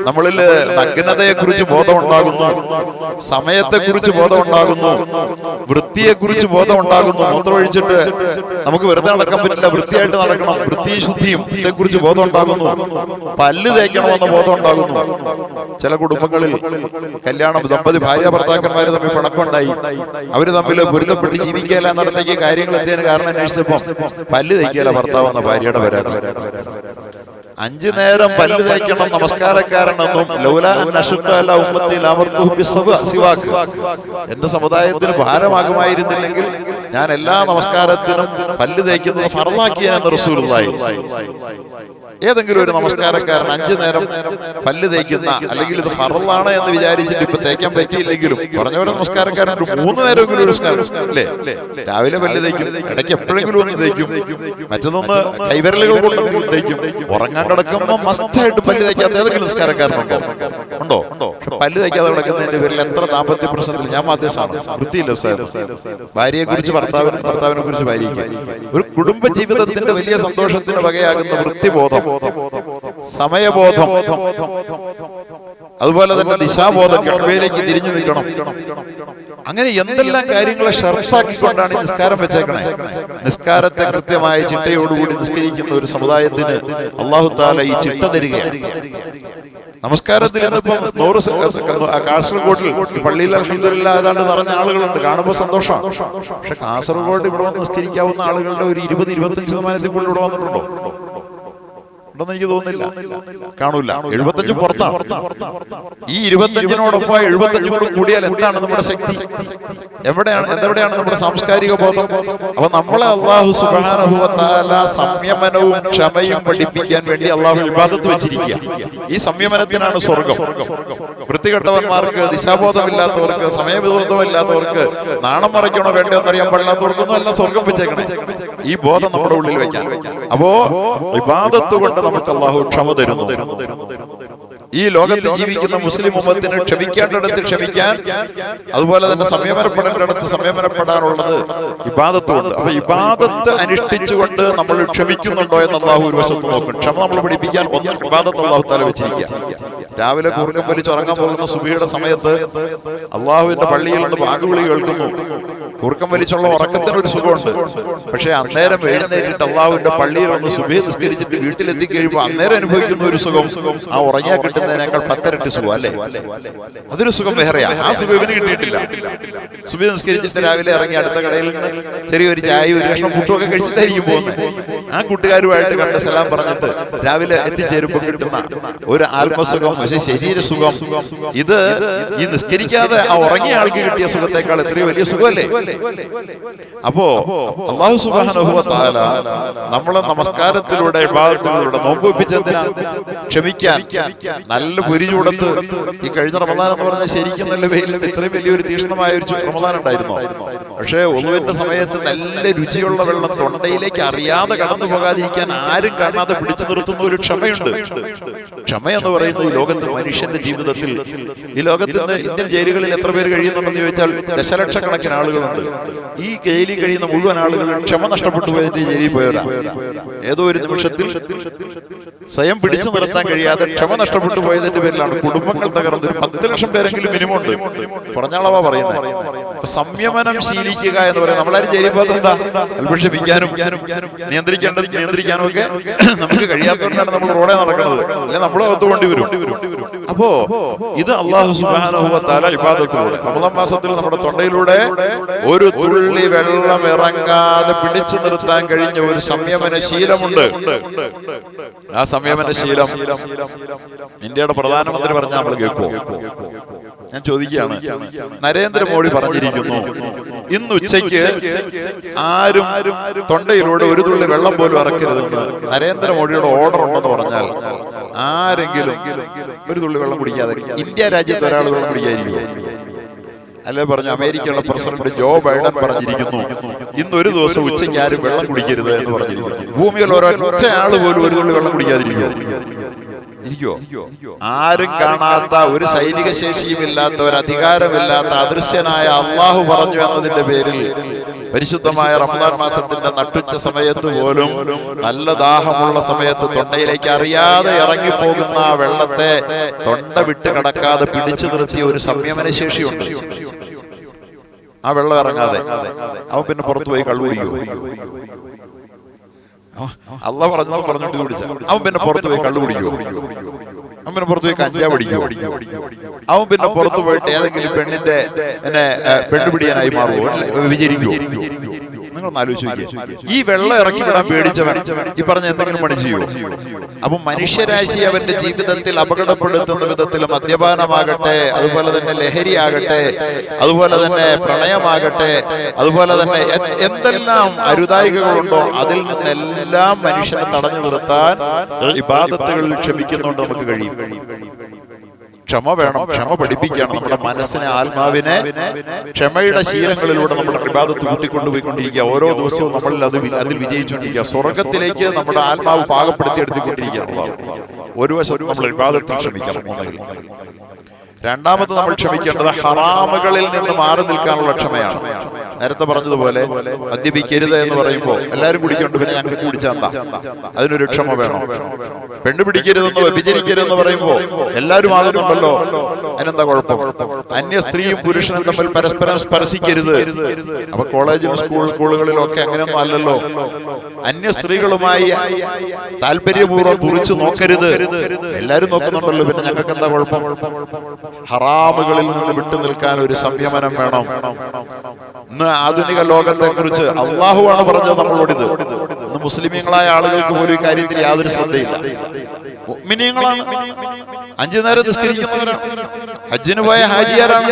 [SPEAKER 2] നമ്മളിൽ നഗ്നതയെ കുറിച്ച് ബോധം ഉണ്ടാകുന്നു, സമയത്തെ കുറിച്ച് ബോധം ഉണ്ടാകുന്നു, വൃത്തിയെ കുറിച്ച് ബോധം ഉണ്ടാകുന്നു. മൂത്രമൊഴിച്ചിട്ട് നമുക്ക് വെറുതെ നടക്കാൻ പറ്റില്ല, വൃത്തിയായിട്ട് നടക്കണം. വൃത്തിയും ശുദ്ധിയും ഇതേക്കുറിച്ച് ബോധം ഉണ്ടാകുന്നു. പല്ല് തേക്കണമെന്ന ബോധം ഉണ്ടാകുന്നു. ചില കുടുംബങ്ങളിൽ കല്യാണം, ദമ്പതി ഭാര്യ ഭർത്താക്കന്മാര് തമ്മിൽ പിണക്കമുണ്ടായി. അവര് തമ്മിൽ പൊരുത്തപ്പെട്ട് ജീവിക്കുകയല്ല എന്നിടത്തേക്ക് കാര്യങ്ങൾ എത്തിയതിന് കാരണം അന്വേഷിച്ചപ്പം പല്ല് തേക്കിയല്ല ഭർത്താവ് എന്ന ഭാര്യയുടെ പരാതി. 5 നേരം പല്ല് തേക്കണം നമസ്കാരക്കാരനെന്നും ലൗലാ അൻ അശുദ്ദ അലാ ഉമ്മത്തി ലഅമർതുഹും ബിസ്സിവാക്ക്, എന്റെ സമുദായത്തിന് ഭാരമാകുമായിരുന്നില്ലെങ്കിൽ ഞാൻ എല്ലാ നമസ്കാരത്തിനും പല്ല് തേക്കുന്നത് ഫർളാക്കിയെന്ന് റസൂലുള്ളാഹി. ഏതെങ്കിലും ഒരു നമസ്കാരക്കാരൻ 5 നേരം പല്ല് തേക്കുന്ന, അല്ലെങ്കിൽ ഇത് ഫർളാണ് എന്ന് വിചാരിച്ചിട്ട് ഇപ്പൊ തേക്കാൻ പറ്റിയില്ലെങ്കിലും പറഞ്ഞ പോലെ നമസ്കാരക്കാരൻ 3 നേരമെങ്കിലും ഒരു അല്ലേ, രാവിലെ പല്ല് തേക്കും, ഇടയ്ക്ക് എപ്പോഴെങ്കിലും ഒന്ന് തേക്കും, മറ്റൊന്ന് കൈവിരലുകൾ കൊണ്ടെങ്കിലും തേക്കും. ഉറങ്ങാൻ കിടക്കുമ്പോൾ മസ്റ്റായിട്ട് പല്ല് തേക്കാത്ത ഏതെങ്കിലും നിസ്കാരക്കാരനുണ്ടോ? ഉണ്ടോ? പല്ല് തേക്കാതെ കിടക്കുന്നതിന്റെ പേരിൽ എത്ര ദാമ്പത്യ പ്രശ്നത്തിൽ ഞാൻ മാധ്യസാണ്. വൃത്തിയില്ല ഭാര്യയെ കുറിച്ച് ഭർത്താവിനും, ഭർത്താവിനെ കുറിച്ച് ഭാര്യയ്ക്ക്. ഒരു കുടുംബ ജീവിതത്തിന്റെ വലിയ സന്തോഷത്തിന് വകയാകുന്ന വൃത്തിബോധം, സമയബോധം, അതുപോലെ തന്നെ ദിശാബോധം, കഅബയിലേക്ക് തിരിഞ്ഞു നിൽക്കണം. അങ്ങനെ എന്തെല്ലാം കാര്യങ്ങളെ ഷർത്താക്കിക്കൊണ്ടാണ് ഈ നിസ്കാരം വെച്ചേക്കണേ. നിസ്കാരത്തെ കൃത്യമായ ചിട്ടയോടുകൂടി നിസ്കരിക്കുന്ന ഒരു സമുദായത്തിന് അല്ലാഹു തആല ഈ ചിട്ട തരികയാണ്. നമസ്കാരത്തിൽ ഇന്നിപ്പം 100 കാസർഗോഡിൽ പള്ളിയിൽ അൽഹംദുലില്ലാഹ് ഏതാണ്ട് നിറഞ്ഞ ആളുകളുണ്ട്, കാണുമ്പോൾ സന്തോഷമാണ്. പക്ഷെ കാസർഗോഡ് ഇവിടെ വന്ന് നിസ്കരിക്കാവുന്ന ആളുകളുടെ ഒരു 20-25% കൂടുതൽ ഇവിടെ വന്നിട്ടുണ്ടോ? ഉണ്ടെന്ന് എനിക്ക് തോന്നുന്നില്ല, കാണൂല. 75 പുറത്താണ്. ഈ 25നോടൊപ്പം 75 കൂടെ കൂടിയാൽ എന്താണ് നമ്മുടെ ശക്തി? എന്തെവിടെയാണ് നമ്മുടെ സാംസ്കാരിക ബോധം? അപ്പൊ നമ്മളെ അല്ലാഹു സുബ്ഹാനഹു വ തആല സംയമനവും ക്ഷമയും പഠിപ്പിക്കാൻ വേണ്ടി അല്ലാഹു ഇബാദത്ത് വെച്ചിരിക്കുക. ഈ സംയമനത്തിനാണ് സ്വർഗം. വൃത്തികെട്ടവന്മാർക്ക്, ദിശാബോധമില്ലാത്തവർക്ക്, സമയബോധമില്ലാത്തവർക്ക്, നാണം മറയ്ക്കണോ വേണ്ടോ എന്നറിയാൻ പാടില്ലാത്തവർക്കൊന്നും അല്ല സ്വർഗം വെച്ചേക്കണേ. ഈ ബോധം നമ്മുടെ ഉള്ളിൽ വെക്കാൻ. അപ്പോ ഇബാദത്ത് കൊണ്ട് നമുക്ക് അല്ലാഹു ക്ഷമ തരുന്നു. ഈ ലോകത്ത് ജീവിക്കുന്ന മുസ്ലിം ഉമ്മത്തിന് ക്ഷമിക്കേണ്ടടുത്ത് ക്ഷമിക്കാൻ, അതുപോലെ തന്നെ സംയമനപ്പെടേണ്ടടുത്ത് സംയമനപ്പെടാനുള്ളത് ഇബാദത്ത് കൊണ്ട്. അപ്പൊ ഇബാദത്ത് അനുഷ്ഠിച്ചുകൊണ്ട് നമ്മൾ ക്ഷമിക്കുന്നുണ്ടോ എന്ന് അല്ലാഹു ഒരു വശത്ത് നോക്കും. ക്ഷമ നമ്മൾ പഠിപ്പിക്കാൻ ഒന്ന് ഇബാദത്ത് അല്ലാഹു തആല വെച്ചിരിക്കുക. രാവിലെ കൂർക്കം വലിച്ച് ഉറങ്ങാൻ പോകുന്ന സുബഹിയുടെ സമയത്ത് അള്ളാഹുവിന്റെ പള്ളിയിൽ നിന്ന് ബാങ്കുവിളി കേൾക്കുന്നു. കൂർക്കം വലിച്ചുള്ള ഉറക്കത്തിനൊരു സുഖമുണ്ട്. പക്ഷെ അന്നേരം എഴുന്നേറ്റിട്ട് അള്ളാഹുവിന്റെ പള്ളിയിൽ ഒന്ന് സുബഹി നിസ്കരിച്ചിട്ട് വീട്ടിലെത്തി കഴിയുമ്പോൾ അന്നേരം അനുഭവിക്കുന്ന ഒരു സുഖം ആ ഉറങ്ങിയാൽ കിട്ടുന്നതിനേക്കാൾ 10 ഇരട്ടി സുഖം അല്ലേ? അതൊരു സുഖം വേറെയാ. ആ സുഖം ഇവന് കിട്ടിയിട്ടില്ല. സുബഹി നിസ്കരിച്ചിട്ട് രാവിലെ ഇറങ്ങി അടുത്ത കടയിൽ നിന്ന് ചെറിയൊരു ചായ, ഒരു കഷ്ണം ഫുഡൊക്കെ കഴിച്ചിട്ടായിരിക്കും പോകുന്നത്. ആ കൂട്ടുകാരുമായിട്ട് കണ്ട് സലാം പറഞ്ഞിട്ട് രാവിലെ എത്തിച്ചേരുമ്പോൾ കിട്ടുന്ന ഒരു ആത്മസുഖം, പക്ഷെ ശരീരസുഖം, ഇത് ഈ നിസ്കരിക്കാതെ ആ ഉറങ്ങിയ ആൾക്ക് കിട്ടിയ സുഖത്തെക്കാൾ എത്രയോ വലിയ സുഖമല്ലേ? അപ്പോ അല്ലാഹു സുബ്ഹാനഹു വ തആല നമ്മളെ നമസ്കാരത്തിലൂടെ, ഇബാദത്തിലൂടെ നോമ്പുവെപ്പിച്ചതിനാ ക്ഷമിക്കാൻ. നല്ല പൊരി ചൂടത്ത് ഈ കഴിഞ്ഞ റമദാൻ എന്ന് പറഞ്ഞാൽ ശരിക്കും നല്ല വെയിലിൽ ഇത്രയും വലിയൊരു തീക്ഷ്ണമായ ഒരു റമദാൻ ഉണ്ടായിരുന്നോ? പക്ഷേ ഒളുവിന്റെ സമയത്ത് നല്ല രുചിയുള്ള വെള്ളം തൊണ്ടയിലേക്ക് അറിയാതെ കടന്നു പോകാതിരിക്കാൻ ആരും കാണാതെ പിടിച്ചു നിർത്തുന്ന ഒരു ക്ഷമയുണ്ട്. ക്ഷമ എന്ന് പറയുന്നത് ഈ ലോകത്ത് മനുഷ്യന്റെ ജീവിതത്തിൽ, ഈ ലോകത്തിന് ഇന്ത്യൻ ജയിലുകളിൽ എത്ര പേര് കഴിയുന്നുണ്ടെന്ന് ചോദിച്ചാൽ ദശലക്ഷക്കണക്കിന് ആളുകളുണ്ട്. ഈ ജയിലിൽ കഴിയുന്ന മുഴുവൻ ആളുകളും ക്ഷമ നഷ്ടപ്പെട്ടു പോയതിന്റെ ജയിലിൽ പോയവരാ. ഏതോ ഒരു നിമിഷത്തിൽ സ്വയം പിടിച്ചു നിർത്താൻ കഴിയാതെ ക്ഷമ നഷ്ടപ്പെട്ടു പോയതിന്റെ പേരിലാണ് കുടുംബങ്ങൾ തകർന്ന് 10 ലക്ഷം പേരെങ്കിലും മിനിമം ഉണ്ട്. കുറഞ്ഞളവാ പറയുന്നത്. സംയമനം ശീലിക്കുക എന്ന് പറയുന്നത്, നമ്മളാരും ജയിലിൽ പോകാത്ത എന്താ? അല്പം ക്ഷമിക്കാനും നിയന്ത്രിക്കേണ്ടത് നിയന്ത്രിക്കാനും ഒക്കെ നമുക്ക് കഴിയാത്തതുകൊണ്ടാണ് നമ്മൾ റോഡേ നടക്കുന്നത്, അല്ലെ നമ്മളെ ഒത്തുകൊണ്ടി വരും. അപ്പോ ഇത് അല്ലാഹു സുബ്ഹാനഹു വ തആല ഇബാദത്തിലൂടെ, റമദാൻ മാസത്തിൽ നമ്മുടെ തൊണ്ടയിലൂടെ ഒരു തുള്ളി വെള്ളം ഇറങ്ങാതെ പിടിച്ചു നിർത്താൻ കഴിഞ്ഞ ഒരു സംയമന ശീലമുണ്ട്. ആ സംയമന ശീലം ഇന്ത്യയുടെ പ്രധാനമന്ത്രി പറഞ്ഞാൽ നമ്മൾ കേൾക്കുമോ? ഞാൻ ചോദിക്കുകയാണ്. നരേന്ദ്രമോദി പറഞ്ഞിരിക്കുന്നു, ഇന്ന് ഉച്ചയ്ക്ക് ആരും തൊണ്ടയിലൂടെ ഒരു തുള്ളി വെള്ളം പോലും ഇറക്കരുതെന്ന് നരേന്ദ്രമോദിയുടെ ഓർഡർ ഉണ്ടെന്ന് പറഞ്ഞാൽ ആരെങ്കിലും ഒരു തുള്ളി വെള്ളം കുടിക്കാതെ ഇന്ത്യ രാജ്യത്ത് ഒരാൾ വെള്ളം കുടിക്കാതിരിക്കുമോ? അല്ലെ പറഞ്ഞു അമേരിക്കയുള്ള പ്രസിഡന്റ് ജോ ബൈഡൻ പറഞ്ഞിരിക്കുന്നു, ഇന്നൊരു ദിവസം ഉച്ചയ്ക്ക് ആരും വെള്ളം കുടിക്കരുത് എന്ന് പറഞ്ഞിരിക്കുന്നു. ഭൂമിയിൽ ഒരൊറ്റ ആള് പോലും ഒരു തുള്ളി വെള്ളം കുടിക്കാതിരിക്കുമോ? ആരും കാണാത്ത, ഒരു സൈനിക ശേഷിയും ഇല്ലാത്ത, ഒരു അധികാരമില്ലാത്ത അദൃശ്യനായ അള്ളാഹു പറഞ്ഞു എന്നതിന്റെ പേരിൽ പരിശുദ്ധമായ റമദാൻ മാസത്തിന്റെ നട്ടുച്ച സമയത്ത് പോലും, നല്ല ദാഹമുള്ള സമയത്ത് തൊണ്ടയിലേക്ക് അറിയാതെ ഇറങ്ങിപ്പോകുന്ന ആ വെള്ളത്തെ തൊണ്ട വിട്ട് കടക്കാതെ പിടിച്ചു നിർത്തിയ ഒരു സംയമന ശേഷിയുണ്ട്. ആ വെള്ളം ഇറങ്ങാതെ അവൻ പിന്നെ പുറത്തു പോയി കള്ളു കുടിക്കുമോ? അള്ളാഹ് പറഞ്ഞിട്ട് കുടിച്ച അവൻ പിന്നെ പുറത്തു പോയി കള്ളു കുടിക്കുമോ? അവൻ പിന്നെ പുറത്തു പോയി കഞ്ചാവ് അടിക്കുമോ? അവൻ പിന്നെ പുറത്തു പോയിട്ട് ഏതെങ്കിലും പെണ്ണിന്റെ പെണ്ണുപിടിയാനായി മാറുമോ? വിചരിക്കുമോ? നിങ്ങൾ നിങ്ങളൊന്ന് ആലോചിച്ച് നോക്കിയേ. ഈ വെള്ളം ഇറക്കി വിടാൻ പേടിച്ചവൻ ഈ പറഞ്ഞ എന്തെങ്കിലും പണി ചെയ്യൂ? അപ്പൊ മനുഷ്യരാശി അവന്റെ ജീവിതത്തിൽ അപകടപ്പെടുത്തുന്ന വിധത്തിൽ മദ്യപാനമാകട്ടെ, അതുപോലെ തന്നെ ലഹരിയാകട്ടെ, അതുപോലെ തന്നെ പ്രണയമാകട്ടെ, അതുപോലെ തന്നെ എന്തെല്ലാം അരുതായികകളുണ്ടോ അതിൽ നിന്നെല്ലാം മനുഷ്യനെ തടഞ്ഞു നിർത്താൻ ഇബാദത്തുകളിൽ ക്ഷമിക്കുന്നുണ്ട് നമുക്ക് കഴിയും. ക്ഷമ വേണം, ക്ഷമ പഠിപ്പിക്കുകയാണ് നമ്മുടെ മനസ്സിനെ, ആത്മാവിനെ ക്ഷമയുടെ ശീലങ്ങളിലൂടെ നമ്മുടെ ഇബാദത്ത് കൂട്ടിക്കൊണ്ടുപോയിക്കൊണ്ടിരിക്കുക. ഓരോ ദിവസവും നമ്മൾ അതിൽ വിജയിച്ചുകൊണ്ടിരിക്കുക. സ്വർഗത്തിലേക്ക് നമ്മുടെ ആത്മാവ് പാകപ്പെടുത്തി എടുത്തുകൊണ്ടിരിക്കുകയാണ്. ഒരു വശത്ത് നമ്മൾ ഇബാദത്തിൽ ക്ഷമിക്കണം. ഒന്നെങ്കിൽ രണ്ടാമത് നമ്മൾ ക്ഷമിക്കേണ്ടത് ഹറാമുകളിൽ നിന്ന് മാറി നിൽക്കാനുള്ള ക്ഷമയാണ്. നേരത്തെ പറഞ്ഞതുപോലെ മദ്യപിക്കരുത് എന്ന് പറയുമ്പോൾ എല്ലാവരും കുടിക്കുന്നുണ്ട്, പിന്നെ ഞങ്ങൾക്ക് കുടിച്ചാന്താ, അതിനൊരു ക്ഷമ വേണം. പെണ്ണുപിടിക്കരുതെന്ന് വ്യഭിചരിക്കരുതെന്ന് പറയുമ്പോൾ എല്ലാവരും ആകുന്നുണ്ടല്ലോ, അതിനെന്താ കുഴപ്പം? അന്യ സ്ത്രീയും പുരുഷനും തമ്മിൽ പരസ്പരം സ്പർശിക്കരുത്. അപ്പൊ കോളേജിലും സ്കൂളുകളിലും ഒക്കെ അങ്ങനെയൊന്നും അല്ലല്ലോ. അന്യ സ്ത്രീകളുമായി താല്പര്യപൂർവ്വം തുറിച്ചു നോക്കരുത്, എല്ലാരും നോക്കുന്നുണ്ടല്ലോ, പിന്നെ ഞങ്ങൾക്ക് എന്താ കുഴപ്പം? ഹറാമുകളിൽ നിന്ന് വിട്ടു നിൽക്കാൻ ഒരു സംയമനം വേണം. ഇന്ന് ആധുനിക ലോകത്തെ കുറിച്ച് അള്ളാഹുവാണ് പറഞ്ഞത് നമ്മളോടിത്. ഇന്ന് മുസ്ലിമീങ്ങളായ ആളുകൾക്ക് പോലും ഈ കാര്യത്തിൽ യാതൊരു ശ്രദ്ധയില്ല. മുഅ്മിനീങ്ങളാണ്, 5 നേരം നിസ്കരിക്കുന്നവരാണ്, ഹജ്ജിന് പോയ ഹാജിയാരാണ്,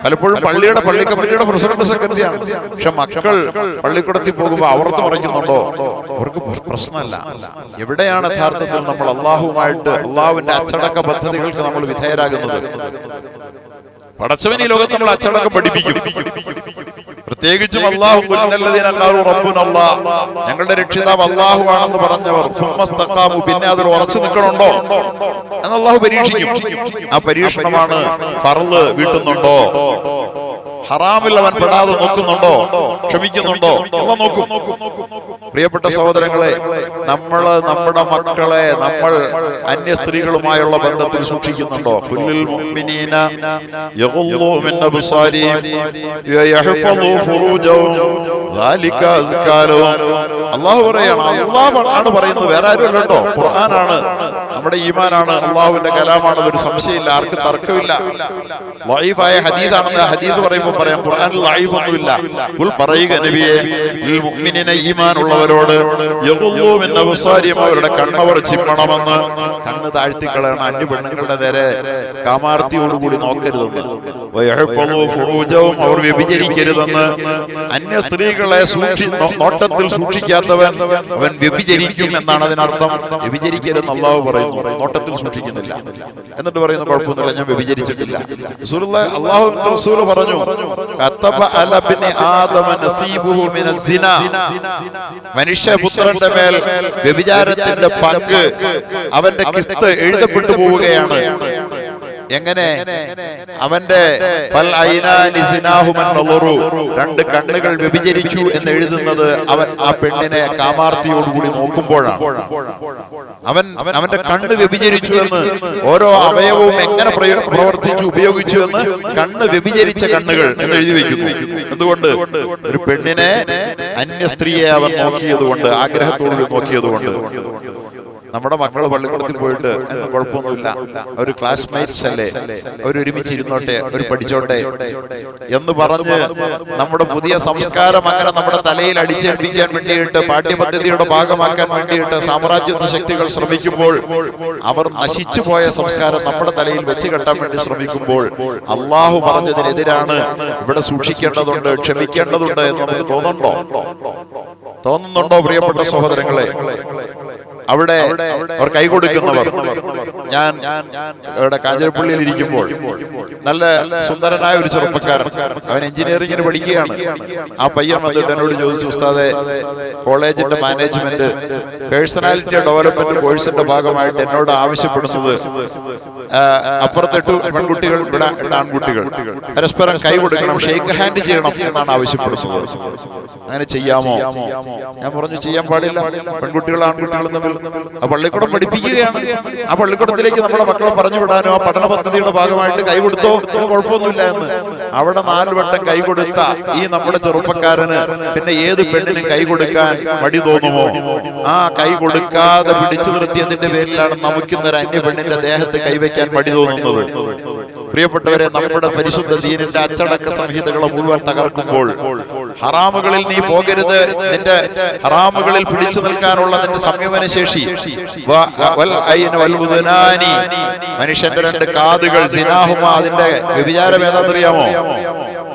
[SPEAKER 2] പലപ്പോഴും പള്ളി കമ്മിറ്റിയുടെ പ്രസിഡന്റ് സെക്രട്ടറിയാണ്. പക്ഷെ മക്കൾ പള്ളിക്കൂടത്തിൽ പോകുമ്പോൾ അവർത്ത് പറയുന്നുണ്ടോ? അവർക്ക് പ്രശ്നമല്ല. എവിടെയാണ് യഥാർത്ഥത്തിൽ നമ്മൾ അള്ളാഹുമായിട്ട് അള്ളാഹുവിന്റെ അച്ചടക്ക പദ്ധതികൾക്ക് നമ്മൾ വിധേയരാകുന്നത്? പടച്ചവൻ ഈ ലോകത്ത് നമ്മൾ അച്ചടക്കം പഠിപ്പിക്കും. പ്രത്യേകിച്ചും ഞങ്ങളുടെ രക്ഷിതാവ് അള്ളാഹു ആണെന്ന് പറഞ്ഞവർ പിന്നെ അതിൽ ഉറച്ചു നിൽക്കണുണ്ടോ എന്ന് അള്ളാഹു പരീക്ഷിക്കും. ആ പരീക്ഷണമാണ് ഫർള് വീട്ടുന്നുണ്ടോ, ഹറാമിൽ അവൻ പെടാതെ നോക്കുന്നുണ്ടോ, ക്ഷമിക്കുന്നുണ്ടോ, അള്ളാഹു നോക്കും. പ്രിയപ്പെട്ട സഹോദരങ്ങളെ, നമ്മുടെ മക്കളെ നമ്മൾ അന്യ സ്ത്രീകളുമായുള്ള ബന്ധത്തിൽ സൂക്ഷിക്കുന്നുണ്ടോ? കുല്ലിൽ മുഅ്മിനീന യഗ്ളൂ മിൻ അബ്സാരിഹിം വയഹ്ഫളൂ ഫുറൂജഹും ദാലിക അസ്കാ ലഹും. അല്ലാഹു പറയാണ്, അല്ലാഹു ആണ് പറയുന്നത്, വേറെ ആരും അല്ലട്ടോ. ഖുർആനാണ്, നമ്മുടെ ഈമാനാണ്, അല്ലാഹുവിന്റെ കലാമാണ്, അതൊരു സംശയമില്ല, ആർക്കും തർക്കമില്ല. ലൈഫായ ഹദീസാണെന്ന് ഹദീസ് പറയുമ്പോൾ പറയാം, ഖുർആനിൽ ലൈഫ് ഒന്നുമില്ല. പറയുക നബിയെ, ലിൽ മുഅ്മിനീന ഈമാൻ ഉള്ളവരോട് യഗ്ളൂ മിൻ അബ്സാരിഹിം, അവരുടെ കണ്ണവർ ചിമ്മണമെന്ന്. കണ്ണ് താഴ്ത്തിക്കളയണം, അന്യ പെണ്ണുങ്ങളുടെ നേരെ കാമാർത്തിയോടുകൂടി നോക്കരുതെന്ന്. വയഹ്ഫളൂ ഫുറൂജഹും, അവർ വ്യഭിചരിക്കരുതെന്ന്. അന്യ സ്ത്രീകളെ നോട്ടത്തിൽ സൂക്ഷിക്കാത്തവൻ അവൻ വ്യഭിചരിക്കും എന്നാണ് അതിനർത്ഥം. വ്യഭിചരിക്കരുതെന്ന് അല്ലാഹു പറയുന്നു, നോട്ടത്തിൽ സൂക്ഷിക്കുന്നില്ല. എന്നിട്ട് പറയുന്നു കുഴപ്പമൊന്നുമില്ല, ഞാൻ വ്യഭിചരിച്ചിട്ടില്ല. അല്ലാഹുവിന്റെ റസൂൽ പറഞ്ഞു, കതബ അല ഇബ്നി ആദമ നസീബുഹു മിനസ് സിനാ, മനുഷ്യപുത്രന്റെ മേൽ വ്യഭിചാരത്തിന്റെ പങ്ക്, അവന്റെ കിസ്ത് എഴുതപ്പെട്ടു പോവുകയാണ്. എങ്ങനെ? അവന്റെ രണ്ട് കണ്ണുകൾ വ്യഭിചരിച്ചു എന്ന് എഴുതുന്നത് അവൻ ആ പെണ്ണിനെ കാമാർത്തിയോടുകൂടി നോക്കുമ്പോഴാണ്. അവന്റെ കണ്ണ് വ്യഭിചരിച്ചു എന്ന്, ഓരോ അവയവവും എങ്ങനെ പ്രവർത്തിച്ചു ഉപയോഗിച്ചു എന്ന്, കണ്ണ് വ്യഭിചരിച്ച കണ്ണുകൾ എന്ന് എഴുതി വെക്കുന്നു. എന്തുകൊണ്ട്? ഒരു പെണ്ണിനെ, അന്യ സ്ത്രീയെ അവൻ നോക്കിയത് കൊണ്ട്, ആഗ്രഹത്തോടുകൂടി നോക്കിയത് കൊണ്ട്. നമ്മുടെ മക്കൾ പള്ളിക്കൂടത്തിൽ പോയിട്ട് എന്ന് കുഴപ്പമൊന്നുമില്ല, അവർ ക്ലാസ്മേറ്റ്സ് അല്ലേ, അവരൊരുമിച്ച് ഇരുന്നോട്ടെ, അവർ പഠിച്ചോട്ടെ എന്ന് പറഞ്ഞ് നമ്മുടെ പുതിയ സംസ്കാരം അങ്ങനെ നമ്മുടെ തലയിൽ അടിച്ചേൽപ്പിക്കാൻ വേണ്ടിയിട്ട്, പാഠ്യപദ്ധതിയുടെ ഭാഗമാക്കാൻ വേണ്ടിയിട്ട് സാമ്രാജ്യത്വ ശക്തികൾ ശ്രമിക്കുമ്പോൾ, അവർ നശിച്ചു പോയ സംസ്കാരം നമ്മുടെ തലയിൽ വെച്ച് കെട്ടാൻ വേണ്ടി ശ്രമിക്കുമ്പോൾ, അള്ളാഹു പറഞ്ഞതിനെതിരാണ്. ഇവിടെ സൂക്ഷിക്കേണ്ടതുണ്ട്, ക്ഷമിക്കേണ്ടതുണ്ട് എന്ന് നമുക്ക് തോന്നുന്നുണ്ടോ പ്രിയപ്പെട്ട സഹോദരങ്ങളെ? അവിടെ അവർ കൈ കൊടുക്കുന്നവർ, ഞാൻ ഇവിടെ കാഞ്ഞിരപ്പള്ളിയിൽ ഇരിക്കുമ്പോൾ നല്ല സുന്ദരനായ ഒരു ചെറുപ്പക്കാരൻ, അവൻ എഞ്ചിനീയറിംഗിന് പഠിക്കുകയാണ്. ആ പയ്യൻ വന്നിട്ട് എന്നോട് ചോദിച്ചു, ഉസ്താദെ, കോളേജിന്റെ മാനേജ്മെന്റ് പേഴ്സണാലിറ്റി ഡെവലപ്മെന്റ് കോഴ്സിന്റെ ഭാഗമായിട്ട് എന്നോട് ആവശ്യപ്പെടുന്നത് അപ്പുറത്തെട്ടു പെൺകുട്ടികൾ, ഇവിടെ ആൺകുട്ടികൾ പരസ്പരം കൈ കൊടുക്കണം, ഷെയ്ക്ക് ഹാൻഡ് ചെയ്യണം എന്നാണ് ആവശ്യപ്പെടുന്നത്. അങ്ങനെ ചെയ്യാമോ? ഞാൻ പറഞ്ഞു, ചെയ്യാൻ പാടില്ല. പെൺകുട്ടികളും ആൺകുട്ടികളും തമ്മിൽ ആ പള്ളിക്കൂടം പഠിപ്പിക്കുകയാണ്. ആ പള്ളിക്കൂടത്തിലേക്ക് നമ്മുടെ മക്കളെ പറഞ്ഞു വിടാനോ ആ പഠന പദ്ധതിയുടെ ഭാഗമായിട്ട് കൈ കൊടുത്തോ കുഴപ്പമൊന്നുമില്ല എന്ന്. അവിടെ 4 വട്ടം കൈ കൊടുത്ത ഈ നമ്മുടെ ചെറുപ്പക്കാരന് പിന്നെ ഏത് പെണ്ണിനും കൈ കൊടുക്കാൻ മടി തോന്നുമോ? ആ കൈ കൊടുക്കാതെ പിടിച്ചു നിർത്തിയതിന്റെ പേരിലാണ് നമുക്കിന്നൊരു അന്യ പെണ്ണിന്റെ ദേഹത്ത് കൈവയ്ക്കാൻ മടി തോന്നുന്നത്. പ്രിയപ്പെട്ടവരെ, നമ്മുടെ പരിശുദ്ധ ദീനിന്റെ അച്ചടക്ക സംഹിതകളെ മുഴുവൻ തകർക്കുമ്പോൾ ഹറാമുകളിൽ നീ പോകരുത്. നിന്റെ ഹറാമുകളിൽ പിടിച്ചു നിൽക്കാനുള്ള നിന്റെ സംയമന ശേഷി. മനുഷ്യന്റെ രണ്ട് കാതുകൾ സിനാഹുമ, അതിന്റെ വ്യഭിചാരം ഏതാണെന്നറിയാമോ?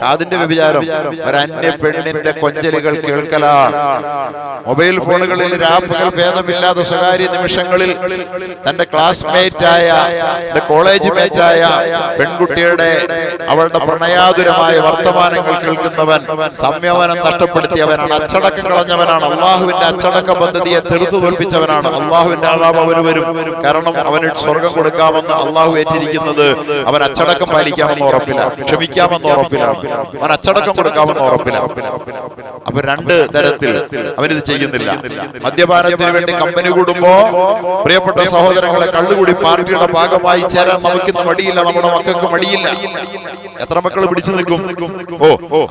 [SPEAKER 2] കാതിന്റെ വ്യഭിചാരം ഒരു അന്യ പെണ്ണിന്റെ കൊഞ്ചലുകൾ കേൾക്കലാണ്. മൊബൈൽ ഫോണുകളിൽ രാപ്പകൽ ഭേദമില്ലാതെ സ്വകാര്യ നിമിഷങ്ങളിൽ തന്റെ ക്ലാസ്മേറ്റായ കോളേജ് മേറ്റായ പെൺകുട്ടിയുടെ അവളുടെ പ്രണയാതുരമായ വർത്തമാനങ്ങൾ കേൾക്കുന്നവൻ സംയമനം നഷ്ടപ്പെടുത്തിയവനാണ്, അച്ചടക്കം കളഞ്ഞവനാണ്, അള്ളാഹുവിന്റെ അച്ചടക്ക പദ്ധതിയെ തെറുത്തു തോൽപ്പിച്ചവനാണ്. അള്ളാഹുവിന്റെ അളവ് അവന് വരും. കാരണം അവന് സ്വർഗം കൊടുക്കാമെന്ന് അള്ളാഹു ഏറ്റിരിക്കുന്നത് അവൻ അച്ചടക്കം പാലിക്കാമെന്ന് ഉറപ്പില്ല, ക്ഷമിക്കാമെന്ന് ഉറപ്പിലാണ്, അവൻ അച്ചടക്കം കൊടുക്കാമെന്ന് ഉറപ്പില്ല. അപ്പൊ രണ്ട് തരത്തിൽ അവനിത് ചെയ്യുന്നില്ല. മദ്യപാനത്തിന് വേണ്ടി കമ്പനി കൂടുമ്പോ പ്രിയപ്പെട്ട സഹോദരങ്ങളെ, കള്ളുകൂടി പാർട്ടിയുടെ ഭാഗമായി ചേരാൻ നമുക്കിന്ന് മടിയില്ല, നമ്മുടെ മക്കൾക്ക് മടിയില്ല. എത്ര മക്കൾ പിടിച്ചു നിൽക്കും?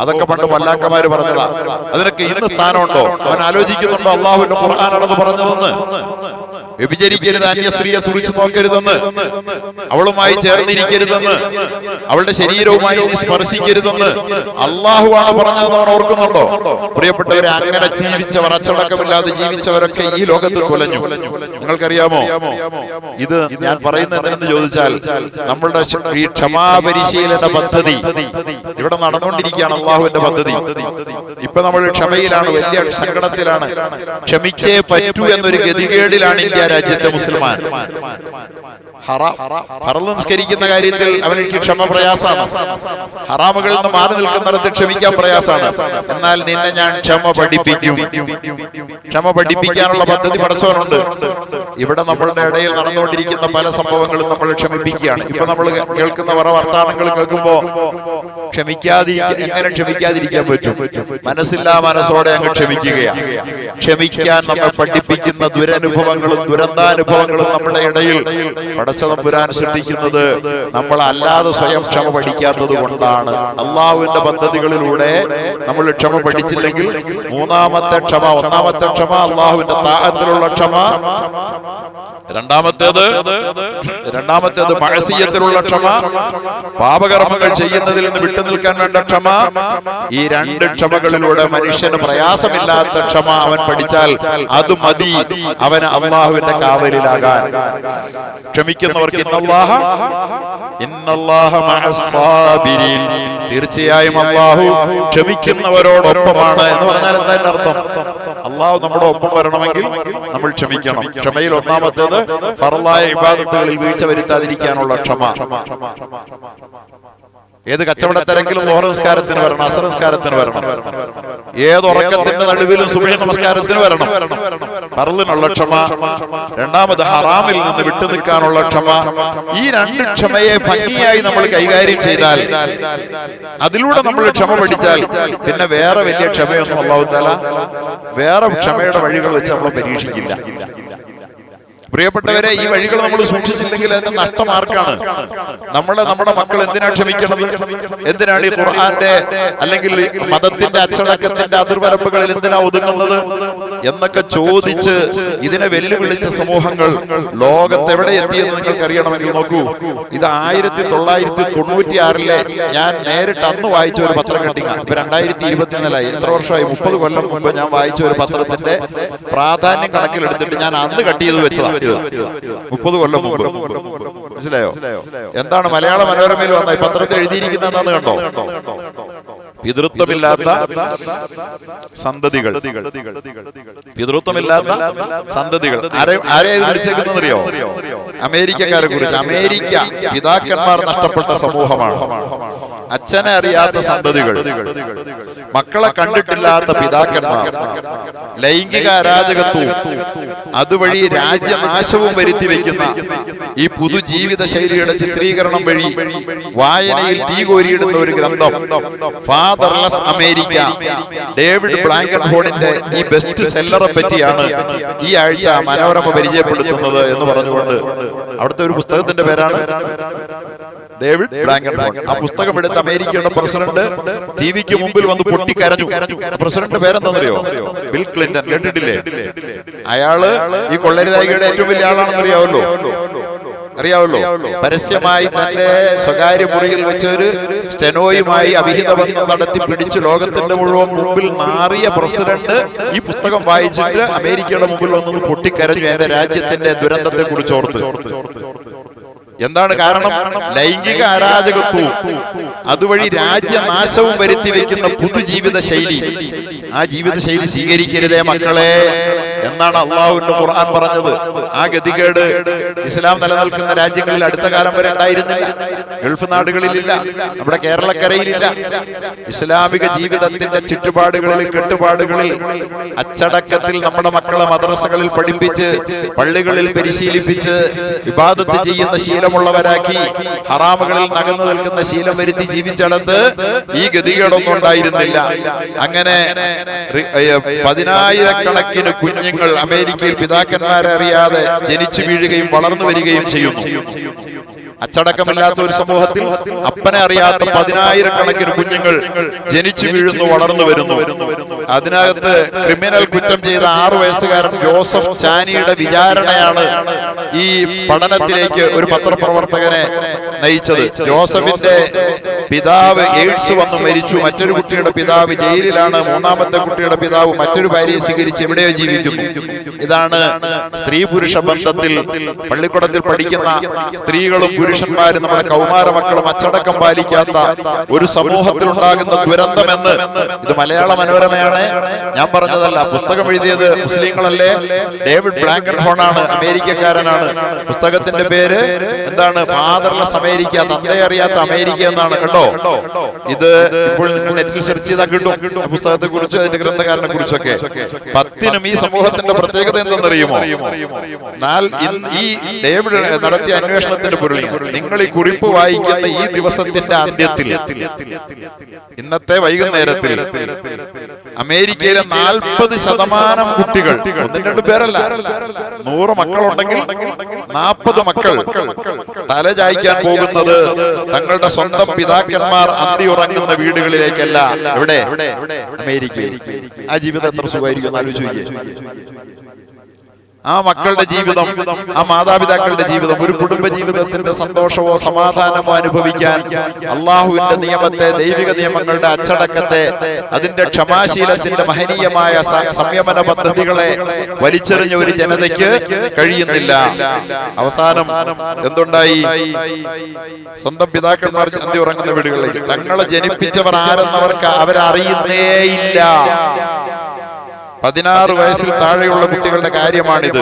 [SPEAKER 2] അതൊക്കെ പണ്ട് മല്ലാക്കന്മാര് പറഞ്ഞതാ. അതിനൊക്കെ ഇന്ന് സ്ഥാനമുണ്ടോ? അവൻ ആലോചിക്കുന്നുണ്ടോ അള്ളാഹുവിന്റെ ഖുർആനാണെന്ന് പറഞ്ഞതെന്ന്? വ്യഭിചരിക്കരുത്, അന്യ സ്ത്രീയെ തുറിച്ചു നോക്കരുതെന്ന്, അവളുമായി ചേർന്നിരിക്കരുതെന്ന്, അവളുടെ ശരീരവുമായി നീ സ്പർശിക്കരുതെന്ന് അള്ളാഹുവാണ് പറഞ്ഞതെന്ന് അവൻ ഓർക്കുന്നുണ്ടോ? പ്രിയപ്പെട്ടവരെ, അങ്ങനെ ജീവിച്ചവർ, അച്ചടക്കമില്ലാതെ ജീവിച്ചവരൊക്കെ ഈ ലോകത്ത് കൊലഞ്ഞു. നിങ്ങൾക്കറിയാമോ? ഇത് ഞാൻ പറയുന്നത് എന്തെന്ന് ചോദിച്ചാൽ, നമ്മളുടെ ഈ ക്ഷമാപരിശീലന പദ്ധതി ഇവിടെ നടന്നുകൊണ്ടിരിക്കുകയാണ്. അള്ളാഹുവിന്റെ പദ്ധതി. ഇപ്പൊ നമ്മൾ ക്ഷമയിലാണ്, വലിയ സങ്കടത്തിലാണ്. ക്ഷമിച്ചേ പറ്റൂ എന്നൊരു ഗതികേടിലാണ് ഇന്ത്യ രാജ്യത്തെ മുസ്ലിമാൻ. ഫർള് നിസ്കരിക്കുന്ന കാര്യത്തിൽ അവനിക്ക് ക്ഷമ പ്രയാസമാണ്. ഹറാമുകളിൽ നിന്ന് മാറി നിൽക്കുന്നിടത്ത് ക്ഷമിക്കാൻ പ്രയാസമാണ്. എന്നാൽ നിന്നെ ഞാൻ ക്ഷമ പഠിപ്പിക്കും. ക്ഷമ പഠിപ്പിക്കാനുള്ള പദ്ധതി പടച്ചവനുണ്ട്. ഇവിടെ നമ്മളുടെ ഇടയിൽ നടന്നുകൊണ്ടിരിക്കുന്ന പല സംഭവങ്ങളും നമ്മൾ ക്ഷമിപ്പിക്കുകയാണ്. ഇപ്പൊ നമ്മൾ കേൾക്കുന്ന പല വർത്താനങ്ങൾ കേൾക്കുമ്പോ എങ്ങനെ ക്ഷമിക്കാതിരിക്കാൻ പറ്റും? മനസ്സില്ലാ മനസ്സോടെ അങ്ങ് ക്ഷമിക്കുകയാണ്. ക്ഷമിക്കാൻ നമ്മൾ പഠിപ്പിക്കുന്ന ദുരനുഭവങ്ങളും ദുരന്താനുഭവങ്ങളും നമ്മുടെ ഇടയിൽ പടച്ചതമ്പുരാൻ സൃഷ്ടിക്കുന്നത് നമ്മൾ അല്ലാതെ സ്വയം ക്ഷമ പഠിക്കാത്തത് കൊണ്ടാണ്. അള്ളാഹുവിന്റെ പദ്ധതികളിലൂടെ നമ്മൾ ക്ഷമ പഠിച്ചില്ലെങ്കിൽ മൂന്നാമത്തെ ക്ഷമ, ഒന്നാമത്തെ ക്ഷമ അള്ളാഹുവിന്റെ താഅത്തിലുള്ള ക്ഷമ, രണ്ടാമത്തേത് മഅസിയത്തിലുള്ള ക്ഷമ, പാപകർമ്മങ്ങൾ ചെയ്യുന്നതിൽ നിന്ന് വിട്ടുനിൽക്കാൻ വേണ്ട ക്ഷമ. ഈ രണ്ട് ക്ഷമകളിലൂടെ മനുഷ്യന് പ്രയാസമില്ലാത്ത ക്ഷമ അവൻ പഠിച്ചാൽ അത് മതി അവന് അള്ളാഹുവിന്റെ കാവലിലാകാൻ. ക്ഷമിക്കുന്നവർക്ക് ഇന്നല്ലാഹ മഅസ്സാബിരീൻ, തീർച്ചയായും അള്ളാഹു ക്ഷമിക്കുന്നവരോടൊപ്പമാണ് എന്ന് പറഞ്ഞാൽ എന്താ അർത്ഥം? അള്ളാഹു നമ്മുടെ ഒപ്പം വരണമെങ്കിൽ നമ്മൾ ക്ഷമിക്കണം. ക്ഷമയിൽ ഒന്നാമത്തേത് ഫർളായ ഇബാദത്തുകളിൽ വീഴ്ച വരുത്താതിരിക്കാനുള്ള ക്ഷമ. ഏത് കച്ചവടത്തിലെങ്കിലും ലോഹർ നിസ്കാരത്തിന് വരണം, അസർ നിസ്കാരത്തിന് വരണം, ഏത് ഉറക്കത്തിന്റെ നടുവിലും സുബ്ഹി നമസ്കാരത്തിന് വരണം. ഫർളിനുള്ള ക്ഷമ, രണ്ടാമത് ഹറാമിൽ നിന്ന് വിട്ടുനിൽക്കാനുള്ള ക്ഷമ. ഈ രണ്ട് ക്ഷമയെ ഭംഗിയായി നമ്മൾ കൈകാര്യം ചെയ്താൽ, അതിലൂടെ നമ്മൾ ക്ഷമ പഠിച്ചാൽ പിന്നെ വേറെ വലിയ ക്ഷമയൊന്നും അല്ലാഹു തആല വേറെ ക്ഷമയുടെ വഴികൾ വെച്ച് നമ്മൾ പരീക്ഷിക്കില്ല. പ്രിയപ്പെട്ടവരെ, ഈ വഴികൾ നമ്മൾ സൂക്ഷിച്ചില്ലെങ്കിൽ അതിന്റെ നഷ്ടം ആർക്കാണ്? നമ്മുടെ മക്കൾ എന്തിനാ ക്ഷമിക്കണത്? എന്തിനാണ് ഈ ഖുർആന്റെ അല്ലെങ്കിൽ മതത്തിന്റെ അച്ചടക്കത്തിന്റെ അതിർവരമ്പുകളിൽ എന്തിനാ ഒതുങ്ങുന്നത് എന്നൊക്കെ ചോദിച്ച് ഇതിനെ വെല്ലുവിളിച്ച സമൂഹങ്ങൾ ലോകത്ത് എവിടെ എത്തിയെന്ന് നിങ്ങൾക്ക് അറിയണമെങ്കിൽ നോക്കൂ. ഇത് 1996 ഞാൻ നേരിട്ട് അന്ന് വായിച്ച ഒരു പത്രം കട്ടിങ്. ഇപ്പൊ 2024 എത്ര വർഷമായി? 30 കൊല്ലം മുമ്പ് ഞാൻ വായിച്ച ഒരു പത്രത്തിന്റെ പ്രാധാന്യം കണക്കിലെടുത്തിട്ട് ഞാൻ അന്ന് കട്ട് ചെയ്ത് വെച്ചതാണ്. 30 കൊല്ലം മുമ്പ്. മനസ്സിലായോ? എന്താണ് മലയാള മനോരമയിൽ വന്ന ഈ പത്രത്തിൽ എഴുതിയിരിക്കുന്നതെന്ന് കണ്ടോ? പിതൃത്വമില്ലാത്ത സന്തതികൾ. പിതൃത്വമില്ലാത്ത സന്തതികൾ ആരെയും വിളിച്ചേക്കുന്നറിയോ? അമേരിക്കക്കാരെ കുറിച്ച്. അമേരിക്ക പിതാക്കന്മാർ നഷ്ടപ്പെട്ട സമൂഹമാണ്. അച്ഛനെ അറിയാത്ത സന്തതികൾ, മക്കളെ കണ്ടിട്ടില്ലാത്ത പിതാക്കന്മാർ, ലൈംഗിക അരാജകത്വവും അതുവഴി രാജ്യനാശവും വരുത്തി വെക്കുന്ന ഈ പുതുജീവിത ശൈലിയുടെ ചിത്രീകരണം വഴി വായനയിൽ തീ കോരിയിടുന്ന ഒരു ഗ്രന്ഥം ഫാദർലെസ് അമേരിക്ക, ഡേവിഡ് ബ്ലാങ്കൻഹോണിന്റെ ഈ ബെസ്റ്റ് സെല്ലറെ പറ്റിയാണ് ഈ ആഴ്ച മനോരമ പരിചയപ്പെടുത്തുന്നത് എന്ന് പറഞ്ഞുകൊണ്ട് അവിടുത്തെ ഒരു പുസ്തകത്തിന്റെ പേരാണ് ഡേവിഡ് ബ്ലാങ്കൻഹോൺ. ആ പുസ്തകം എടുത്ത അമേരിക്കയുടെ പ്രസിഡന്റ് ടിവിക്ക് മുമ്പിൽ വന്ന് പൊട്ടിക്കരഞ്ഞു. പ്രസിഡന്റ് പേരെന്താണെന്നറിയോ? Bill Clinton. കേട്ടിട്ടില്ലേ? അയാള് ഈ കൊള്ളരുതായികയുടെ ഏറ്റവും വലിയ ആളാണെന്നറിയാമല്ലോ. അറിയാവല്ലോ. പരസ്യമായി തന്റെ സ്വകാര്യ മുറിയിൽ വെച്ച് ഒരു സ്റ്റെനോയുമായി അവിഹിത ബന്ധം നടത്തി പിടിച്ചു ലോകത്തിന്റെ മുഴുവൻ മുമ്പിൽ നാറിയ പ്രസിഡന്റ് ഈ പുസ്തകം വായിച്ചിട്ട് അമേരിക്കയുടെ മുമ്പിൽ വന്നത് പൊട്ടിക്കരഞ്ഞു എന്റെ രാജ്യത്തിന്റെ ദുരന്തത്തെ കുറിച്ച് ഓർത്ത്. എന്താണ് കാരണം? ലൈംഗിക അരാജകത്വവും അതുവഴി രാജ്യനാശവും വരുത്തി വെക്കുന്ന പുതുജീവിത ശൈലി. ആ ജീവിത ശൈലി സ്വീകരിക്കരുതേ മക്കളെ എന്നാണ് അള്ളാഹുവിന്റെ ഖുർആൻ പറഞ്ഞത്. ആ ഗതികേട് ഇസ്ലാം നിലനിൽക്കുന്ന രാജ്യങ്ങളിൽ അടുത്ത കാലം വരെ ഉണ്ടായിരുന്നില്ല. ഗൾഫ് നാടുകളിലില്ല, നമ്മുടെ കേരളക്കരയിലില്ല. ഇസ്ലാമിക ജീവിതത്തിന്റെ ചുറ്റുപാടുകളിൽ കെട്ടുപാടുകളിൽ അച്ചടക്കത്തിൽ നമ്മുടെ മക്കളെ മദ്രസകളിൽ പഠിപ്പിച്ച് പള്ളികളിൽ പരിശീലിപ്പിച്ച് ഇബാദത്ത് ചെയ്യുന്ന ശീലമുള്ളവരാക്കി ഹറാമുകളിൽ നകന്നു നിൽക്കുന്ന ശീലം വരുത്തി ജീവിച്ചടത്ത് ഈ ഗതികേടൊന്നും ഉണ്ടായിരുന്നില്ല. അങ്ങനെ 10,000-കണക്കിന് കുഞ്ഞുങ്ങൾ അമേരിക്കയിൽ പിതാക്കന്മാരെ അറിയാതെ ജനിച്ചു വീഴുകയും വളർന്നു വരികയും ചെയ്യുന്നു. അച്ചടക്കമില്ലാത്ത ഒരു സമൂഹത്തിൽ അപ്പനെ അറിയാത്ത 10,000-കണക്കിന് കുഞ്ഞുങ്ങൾ ജനിച്ചു വീഴുന്നു, വളർന്നു വരുന്നു. അതിനകത്ത് ക്രിമിനൽ കുറ്റം ചെയ്ത 6 വയസ്സുകാരൻ ജോസഫ് ചാനിയുടെ വിചാരണയാണ് ഈ പഠനത്തിലേക്ക് ഒരു പത്രപ്രവർത്തകനെ നയിച്ചത്. ജോസഫിന്റെ പിതാവ് എയ്ഡ്സ് വന്ന് മരിച്ചു. മറ്റൊരു കുട്ടിയുടെ പിതാവ് ജയിലിലാണ്. 3ാമത്തെ കുട്ടിയുടെ പിതാവ് മറ്റൊരു ഭാര്യയെ സ്വീകരിച്ച് എവിടെയോ ജീവിക്കുന്നു. ഇതാണ് സ്ത്രീ പുരുഷ ബന്ധത്തിൽ പള്ളിക്കൂടത്തിൽ പഠിക്കുന്ന സ്ത്രീകളും പുരുഷന്മാരും നമ്മുടെ കൗമാര മക്കളും അച്ചടക്കം പാലിക്കാത്ത ഒരു സമൂഹത്തിൽ ഉണ്ടാകുന്ന ദുരന്തമെന്ന്. ഇത് മലയാള മനോരമയാണ്, ഞാൻ പറഞ്ഞതല്ല. പുസ്തകം എഴുതിയത് മുസ്ലിങ്ങളല്ലേ? ഡേവിഡ് ബ്ലാങ്കൻഹോൺ ആണ്, അമേരിക്കക്കാരനാണ്. പുസ്തകത്തിന്റെ പേര് എന്താണ്? ഫാദർലെസ് അമേരിക്ക, തന്തയെ അറിയാത്ത അമേരിക്ക എന്നാണ് കേട്ടോ. ഇത് ഇപ്പോൾ നിങ്ങൾ നെറ്റിൽ സെർച്ച് ചെയ്താൽ കിട്ടും പുസ്തകത്തെ കുറിച്ച്, അതിന്റെ ഗ്രന്ഥകാരനെ കുറിച്ചൊക്കെ. 10നും ഈ സമൂഹത്തിന്റെ പ്രത്യേകത എന്തെന്നറിയുമോ? ഈ ഡേവിഡ് നടത്തിയ അന്വേഷണത്തിന്റെ പൊരുൾ, നിങ്ങൾ ഈ കുറിപ്പ് വായിക്കുന്ന ഈ ദിവസത്തിന്റെ അന്ത്യത്തിൽ, ഇന്നത്തെ വൈകുന്നേരത്തിൽ അമേരിക്കയിലെ 40% കുട്ടികൾ, 1-2 പേരല്ല, 100 മക്കളുണ്ടെങ്കിൽ 40 മക്കൾ തല ചായ്ക്കാൻ പോകുന്നത് തങ്ങളുടെ സ്വന്തം പിതാക്കന്മാർ അന്തി ഉറങ്ങുന്ന വീടുകളിലേക്കല്ല. എവിടെ? അമേരിക്കയിൽ. ആ ജീവിതം എത്ര സുഖമായിരിക്കും ആലോചിച്ച് നോക്കിയേ. ആ മക്കളുടെ ജീവിതം, ആ മാതാപിതാക്കളുടെ ജീവിതം, ഒരു കുടുംബ ജീവിതത്തിന്റെ സന്തോഷമോ സമാധാനമോ അനുഭവിക്കാൻ അള്ളാഹുവിന്റെ നിയമത്തെ, ദൈവിക നിയമങ്ങളുടെ അച്ചടക്കത്തെ, അതിന്റെ ക്ഷമാശീലത്തിന്റെ മഹനീയമായ സംയമന പദ്ധതികളെ വലിച്ചെറിഞ്ഞ ഒരു ജനതയ്ക്ക് കഴിയുന്നില്ല. അവസാനം എന്തുണ്ടായി? സ്വന്തം പിതാക്കന്മാർ അന്തി ഉറങ്ങുന്ന വീടുകളിലേക്ക്. തങ്ങളെ ജനിപ്പിച്ചവർ ആരെന്നവർക്ക് അവരറിയുന്നേയില്ല. 16 വയസ്സിൽ താഴെയുള്ള കുട്ടികളുടെ കാര്യമാണിത്.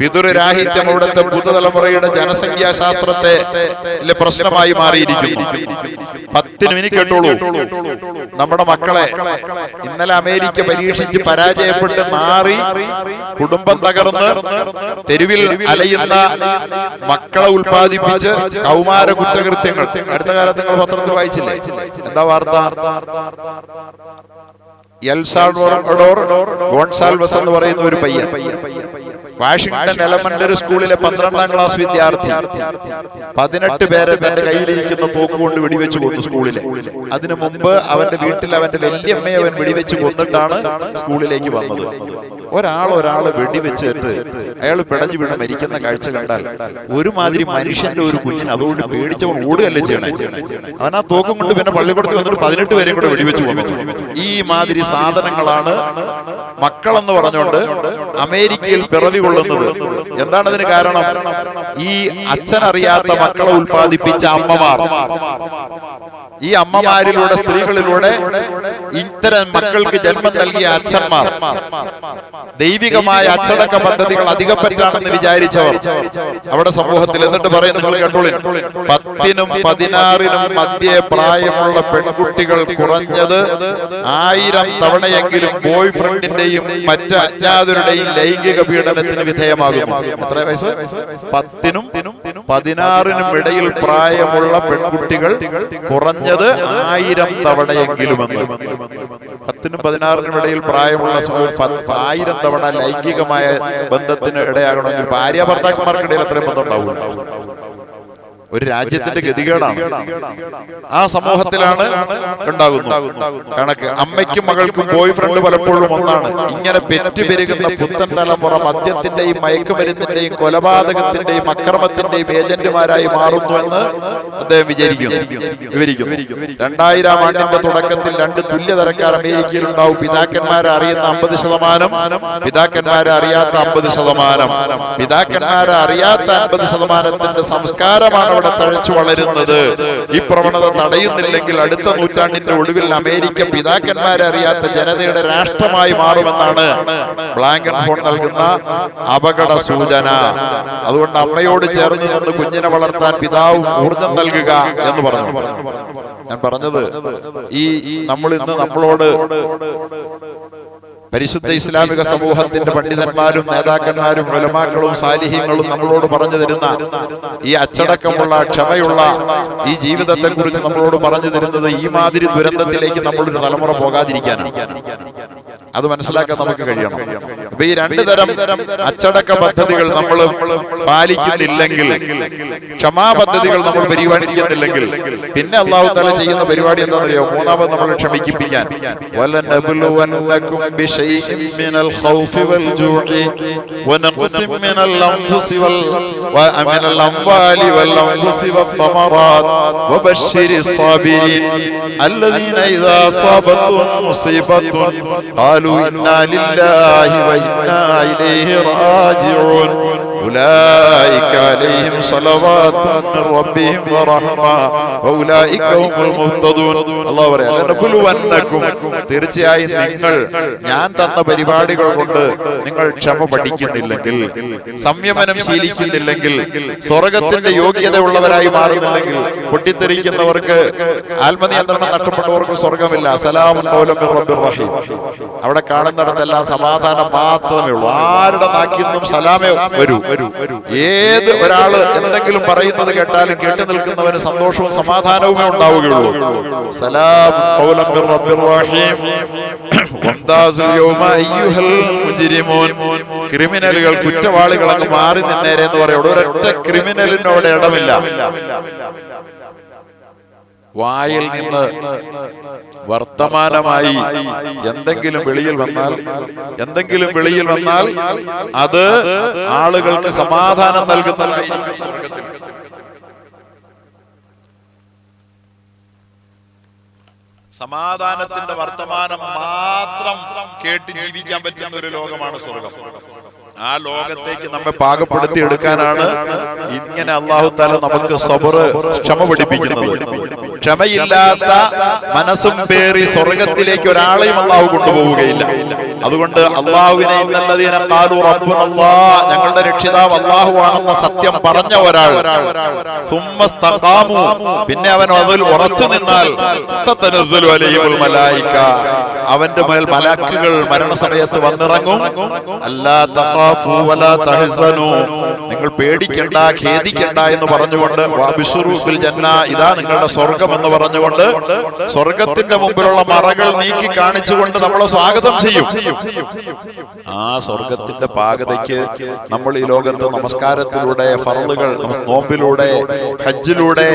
[SPEAKER 2] പിതൃരാഹിത്യം അവിടുത്തെ പുതുതലമുറയുടെ ജനസംഖ്യാശാസ്ത്രത്തെ പ്രശ്നമായി മാറിയിരിക്കുന്നു. 10 മിനിറ്റ് കേട്ടോളൂ. നമ്മുടെ മക്കളെ ഇന്നലെ അമേരിക്ക പരീക്ഷിച്ച് പരാജയപ്പെട്ട് മാറി കുടുംബം തകർന്ന് തെരുവിൽ അലയുന്ന മക്കളെ ഉൽപ്പാദിപ്പിച്ച് കൗമാര കുറ്റകൃത്യങ്ങൾ. അടുത്ത കാലത്ത് നിങ്ങൾ പത്രത്തിൽ വായിച്ചില്ലേ? എന്താ വാർത്ത? എൽ സാൽവഡോർ ഗോൺസാൽവസ് എന്ന് പറയുന്ന ഒരു പയ്യൻ വാഷിംഗ്ടൺ എലമെന്ററി സ്കൂളിലെ 12ാം ക്ലാസ് വിദ്യാർത്ഥി 18 പേരെ തന്റെ കയ്യിലിരിക്കുന്ന തോക്ക് കൊണ്ട് വെടിവെച്ച് കൊന്നു സ്കൂളിലെ. അതിനു മുമ്പ് അവന്റെ വീട്ടിൽ അവന്റെ വല്യമ്മയെ അവൻ വെടിവെച്ച് കൊന്നിട്ടാണ് സ്കൂളിലേക്ക് വന്നത്. ഒരാളെ വെടിവെച്ചിട്ട് അയാൾ പിടഞ്ഞു വീണ് മരിക്കുന്ന കാഴ്ച കണ്ടാൽ ഒരുമാതിരി മനുഷ്യന്റെ ഒരു കുഞ്ഞിന് അതുകൊണ്ട് പേടിച്ചവൻ ഓടുകയല്ലേ ചെയ്യണേ. അവൻ ആ തോക്കും കൊണ്ട് പിന്നെ പള്ളിക്കൂടത്തിൽ വന്നിട്ട് 18 പേരെയും കൂടെ വെടിവെച്ച് കൊന്നു. ഈ മാതിരി സാധനങ്ങളാണ് മക്കളെന്ന് പറഞ്ഞുകൊണ്ട് അമേരിക്കയിൽ പിറവി കൊള്ളുന്നത്. എന്താണ് അതിന് കാരണം? ഈ അച്ഛനറിയാത്ത മക്കളെ ഉൽപ്പാദിപ്പിച്ച അമ്മമാർ, ഈ അമ്മമാരിലൂടെ, സ്ത്രീകളിലൂടെ ഇത്തരം മക്കൾക്ക് ജന്മം നൽകിയ അച്ഛന്മാർ, ദൈവികമായ അച്ചടക്ക പദ്ധതികൾ അധികപ്പറ്റാണെന്ന് വിചാരിച്ചവർ അവിടെ സമൂഹത്തിൽ. എന്നിട്ട് പറയും, നിങ്ങൾ കേട്ടോളി, 10നും 16നും മധ്യേ പ്രായമുള്ള പെൺകുട്ടികൾ കുറഞ്ഞത് 1000 തവണയെങ്കിലും ബോയ് ഫ്രണ്ടിന്റെയും മറ്റ് അജ്ഞാതരുടെയും ലൈംഗിക പീഡനത്തിന് വിധേയമാകുന്നു. എത്ര വയസ്സ്? 10നും 16നും ഇടയിൽ പ്രായമുള്ള പെൺകുട്ടികൾ കുറഞ്ഞത് 1000 തവണയെങ്കിലുമെന്ന്. 10നും 16നും ഇടയിൽ പ്രായമുള്ള 1000 തവണ ലൈംഗികമായ ബന്ധത്തിന് ഇടയാകണമെങ്കിൽ ഭാര്യ ഭർത്താക്കന്മാർക്കിടയിൽ അത്രയും ബന്ധം ഉണ്ടാവില്ല. ഒരു രാജ്യത്തിന്റെ ഗതികേടാണ്. ആ സമൂഹത്തിലാണ് ഉണ്ടാകുന്നത് കണക്ക്. അമ്മയ്ക്കും മകൾക്കും ബോയ് ഫ്രണ്ട് പലപ്പോഴും ഒന്നാണ്. ഇങ്ങനെ പെറ്റുപെരുകുന്ന പുത്തൻ തലമുറ മദ്യത്തിന്റെയും മയക്കുമരുന്നിന്റെയും കൊലപാതകത്തിന്റെയും അക്രമത്തിന്റെയും ഏജന്റുമാരായി മാറുന്നു എന്ന് അദ്ദേഹം വിവരിക്കുന്നു. 2000 ആണ്ടിന്റെ തുടക്കത്തിൽ 2 തുല്യതരക്കാർ അമേരിക്കയിൽ ഉണ്ടാവും. പിതാക്കന്മാരെ അറിയുന്ന 50%, പിതാക്കന്മാരെ അറിയാത്ത 50%. പിതാക്കന്മാരെ അറിയാത്ത 50%ത്തിന്റെ സംസ്കാരമാണ് അവിടെ തഴച്ചു വളരുന്നത്. ഈ പ്രവണത തടയുന്നില്ലെങ്കിൽ അടുത്ത നൂറ്റാണ്ടിന്റെ ഒടുവിൽ അമേരിക്ക പിതാക്കന്മാരെ അറിയാത്ത ജനതയുടെ രാഷ്ട്രമായി മാറുമെന്നാണ് ബ്ലാങ്കൻഹോൺ നൽകുന്ന അപകട സൂചന. അതുകൊണ്ട് അമ്മയോട് ചേർന്ന് നിന്ന് കുഞ്ഞിനെ വളർത്താൻ പിതാവും ഊർജം നൽകുക എന്ന് പറഞ്ഞു. ഞാൻ പറഞ്ഞത് ഈ നമ്മളോട് പരിശുദ്ധ ഇസ്ലാമിക സമൂഹത്തിന്റെ പണ്ഡിതന്മാരും നേതാക്കന്മാരും ഉലമാക്കളും സാലിഹ്യങ്ങളും നമ്മളോട് പറഞ്ഞു തരുന്ന ഈ അച്ചടക്കമുള്ള ക്ഷമയുള്ള ഈ ജീവിതത്തെ കുറിച്ച് നമ്മളോട് പറഞ്ഞു തരുന്നത് ഈ മാതിരി ദുരന്തത്തിലേക്ക് നമ്മളൊരു തലമുറ പോകാതിരിക്കാനാണ്. അത് മനസ്സിലാക്കാൻ നമുക്ക് കഴിയണം. അപ്പൊ ഈ 2 തരം അച്ചടക്ക പദ്ധതികൾ നമ്മൾ പാലിക്കുന്നില്ലെങ്കിൽ, ക്ഷമാ പദ്ധതികൾ നമ്മൾ പരിപാലിക്കുന്നില്ലെങ്കിൽ, പിന്നെ അല്ലാഹു തആല ചെയ്യുന്ന പരിപാടി എന്താണെന്നറിയോ? മൂന്നാമത് നമ്മൾ ക്ഷമിപ്പിക്കാൻ. വലനബ്ലുവന്നകും ബിശൈഇൻ മിനൽ ഖൗഫി വൽ ജൂഇ വനഖ്സിൻ മിനൽ അൻഫുസി വമിനൽ അംവാലി വൽ അൻഫുസി വസ്സമറാത് വബശ്ശിരിസ് സാബിരീൻ അല്ലദീന ഇദാ അസാബത്തുഹും മുസീബത്തുൻ ഖാലൂ ഇന്നാ ലില്ലാഹി വഇന്നാ ഇലൈഹി റാജിഊൻ أولئك عليهم صلوات من ربهم ورحمة وأولئك هم المهتدون. അല്ലാഹു പറയാ, ലനബ്ലുവന്നകും, തീർച്ചയായും നിങ്ങൾ ഞാൻ തന്ന പരിപാടികൾ കൊണ്ട് നിങ്ങൾ ക്ഷമ പഠിക്കുന്നില്ലെങ്കിൽ, സംയമനം ശീലിക്കുന്നില്ലെങ്കിൽ, സ്വർഗത്തിന്റെ യോഗ്യത ഉള്ളവരായി മാറുന്നില്ലെങ്കിൽ, പൊട്ടിത്തെറിക്കുന്നവർക്ക്, ആത്മനിയന്ത്രണം നഷ്ടപ്പെട്ടവർക്ക് സ്വർഗമില്ല. സലാമുൻ ഖൗലൻ മിർ റബ്ബിർ റഹീം. അവിടെ കാണുന്നിടത്തെല്ലാം സമാധാനം മാത്രമേ ഉള്ളൂ. ആരുടെ നാക്കിൽ നിന്നും സലാമേ വരൂ. ഏത് ഒരാള് എന്തെങ്കിലും പറയുന്നത് കേട്ടാലും കേട്ടു നിൽക്കുന്നവന് സന്തോഷവും സമാധാനവുമേ ഉണ്ടാവുകയുള്ളൂ. സലാമുൻ ഖൗലൻ മിർ റബ്ബിർ റഹീം. വംതാസുൽ യൗമ അയ്യുഹൽ മുജ്രിമൂൻ. ക്രിമിനലുകൾ, കുറ്റവാളികൾ അങ്ങ് മാറി നിന്നേരെ എന്ന് പറയും. ഒരൊറ്റ ക്രിമിനലിനും അവിടെ ഇടമില്ല. വായിൽ നിന്ന് വർത്തമാനമായി എന്തെങ്കിലും വെളിയിൽ വന്നാൽ അത് ആളുകൾക്ക് സമാധാനം നൽകുന്നതായിരിക്കും സ്വർഗത്തിൽ. സമാധാനത്തിന്റെ വർത്തമാനം മാത്രം കേട്ട് ജീവിക്കാൻ പറ്റുന്ന ഒരു ലോകമാണ് സ്വർഗം. ആ ലോകത്തേക്ക് നമ്മെ പാകപ്പെടുത്തി എടുക്കാനാണ് ഇങ്ങനെ അല്ലാഹു തആല നമുക്ക് സബർ, ക്ഷമ പഠിപ്പിക്കുന്നത്. ക്ഷമയില്ലാത്ത മനസ്സും പേറി സ്വർഗത്തിലേക്ക് ഒരാളെയും അല്ലാഹു കൊണ്ടുപോവുകയില്ല. അതുകൊണ്ട് അല്ലാഹുവിനെ ഇന്നല്ലദീന ഖാലു റബ്ബുനല്ലാഹ്, ഞങ്ങളുടെ രക്ഷിതാവ് അല്ലാഹു ആണെന്ന സത്യം പറഞ്ഞ ഒരാൾ, സുമ്മസ്തഖാമു, പിന്നെ അവൻ അതിൽ ഉറച്ചു നിന്നാൽ, തതനസ്സലു അലൈഹിൽ മലായിക, അവന്റെ മേൽ മലക്കുകൾ മരണസമയത്ത് വന്നിറങ്ങും. അല്ലാ തഖാഫു വലാ തഹ്സനു, നിങ്ങൾ പേടിക്കണ്ട, ഖേദിക്കണ്ട എന്ന് പറഞ്ഞുകൊണ്ട്, വബിശുറു ബിൽ ജന്ന, ഇതാ നിങ്ങളുടെ സ്വർഗം എന്ന് പറഞ്ഞുകൊണ്ട് സ്വർഗത്തിന്റെ മുമ്പിലുള്ള മറകൾ നീക്കി കാണിച്ചുകൊണ്ട് നമ്മളെ സ്വാഗതം ചെയ്യും. ആ സ്വർഗത്തിന്റെ പാകതയ്ക്ക് നമ്മൾ ഈ ലോകത്ത് നമസ്കാരത്തിലൂടെ, ഫർളുകൾ, നോമ്പിലൂടെ, ഹജ്ജിലൂടെ,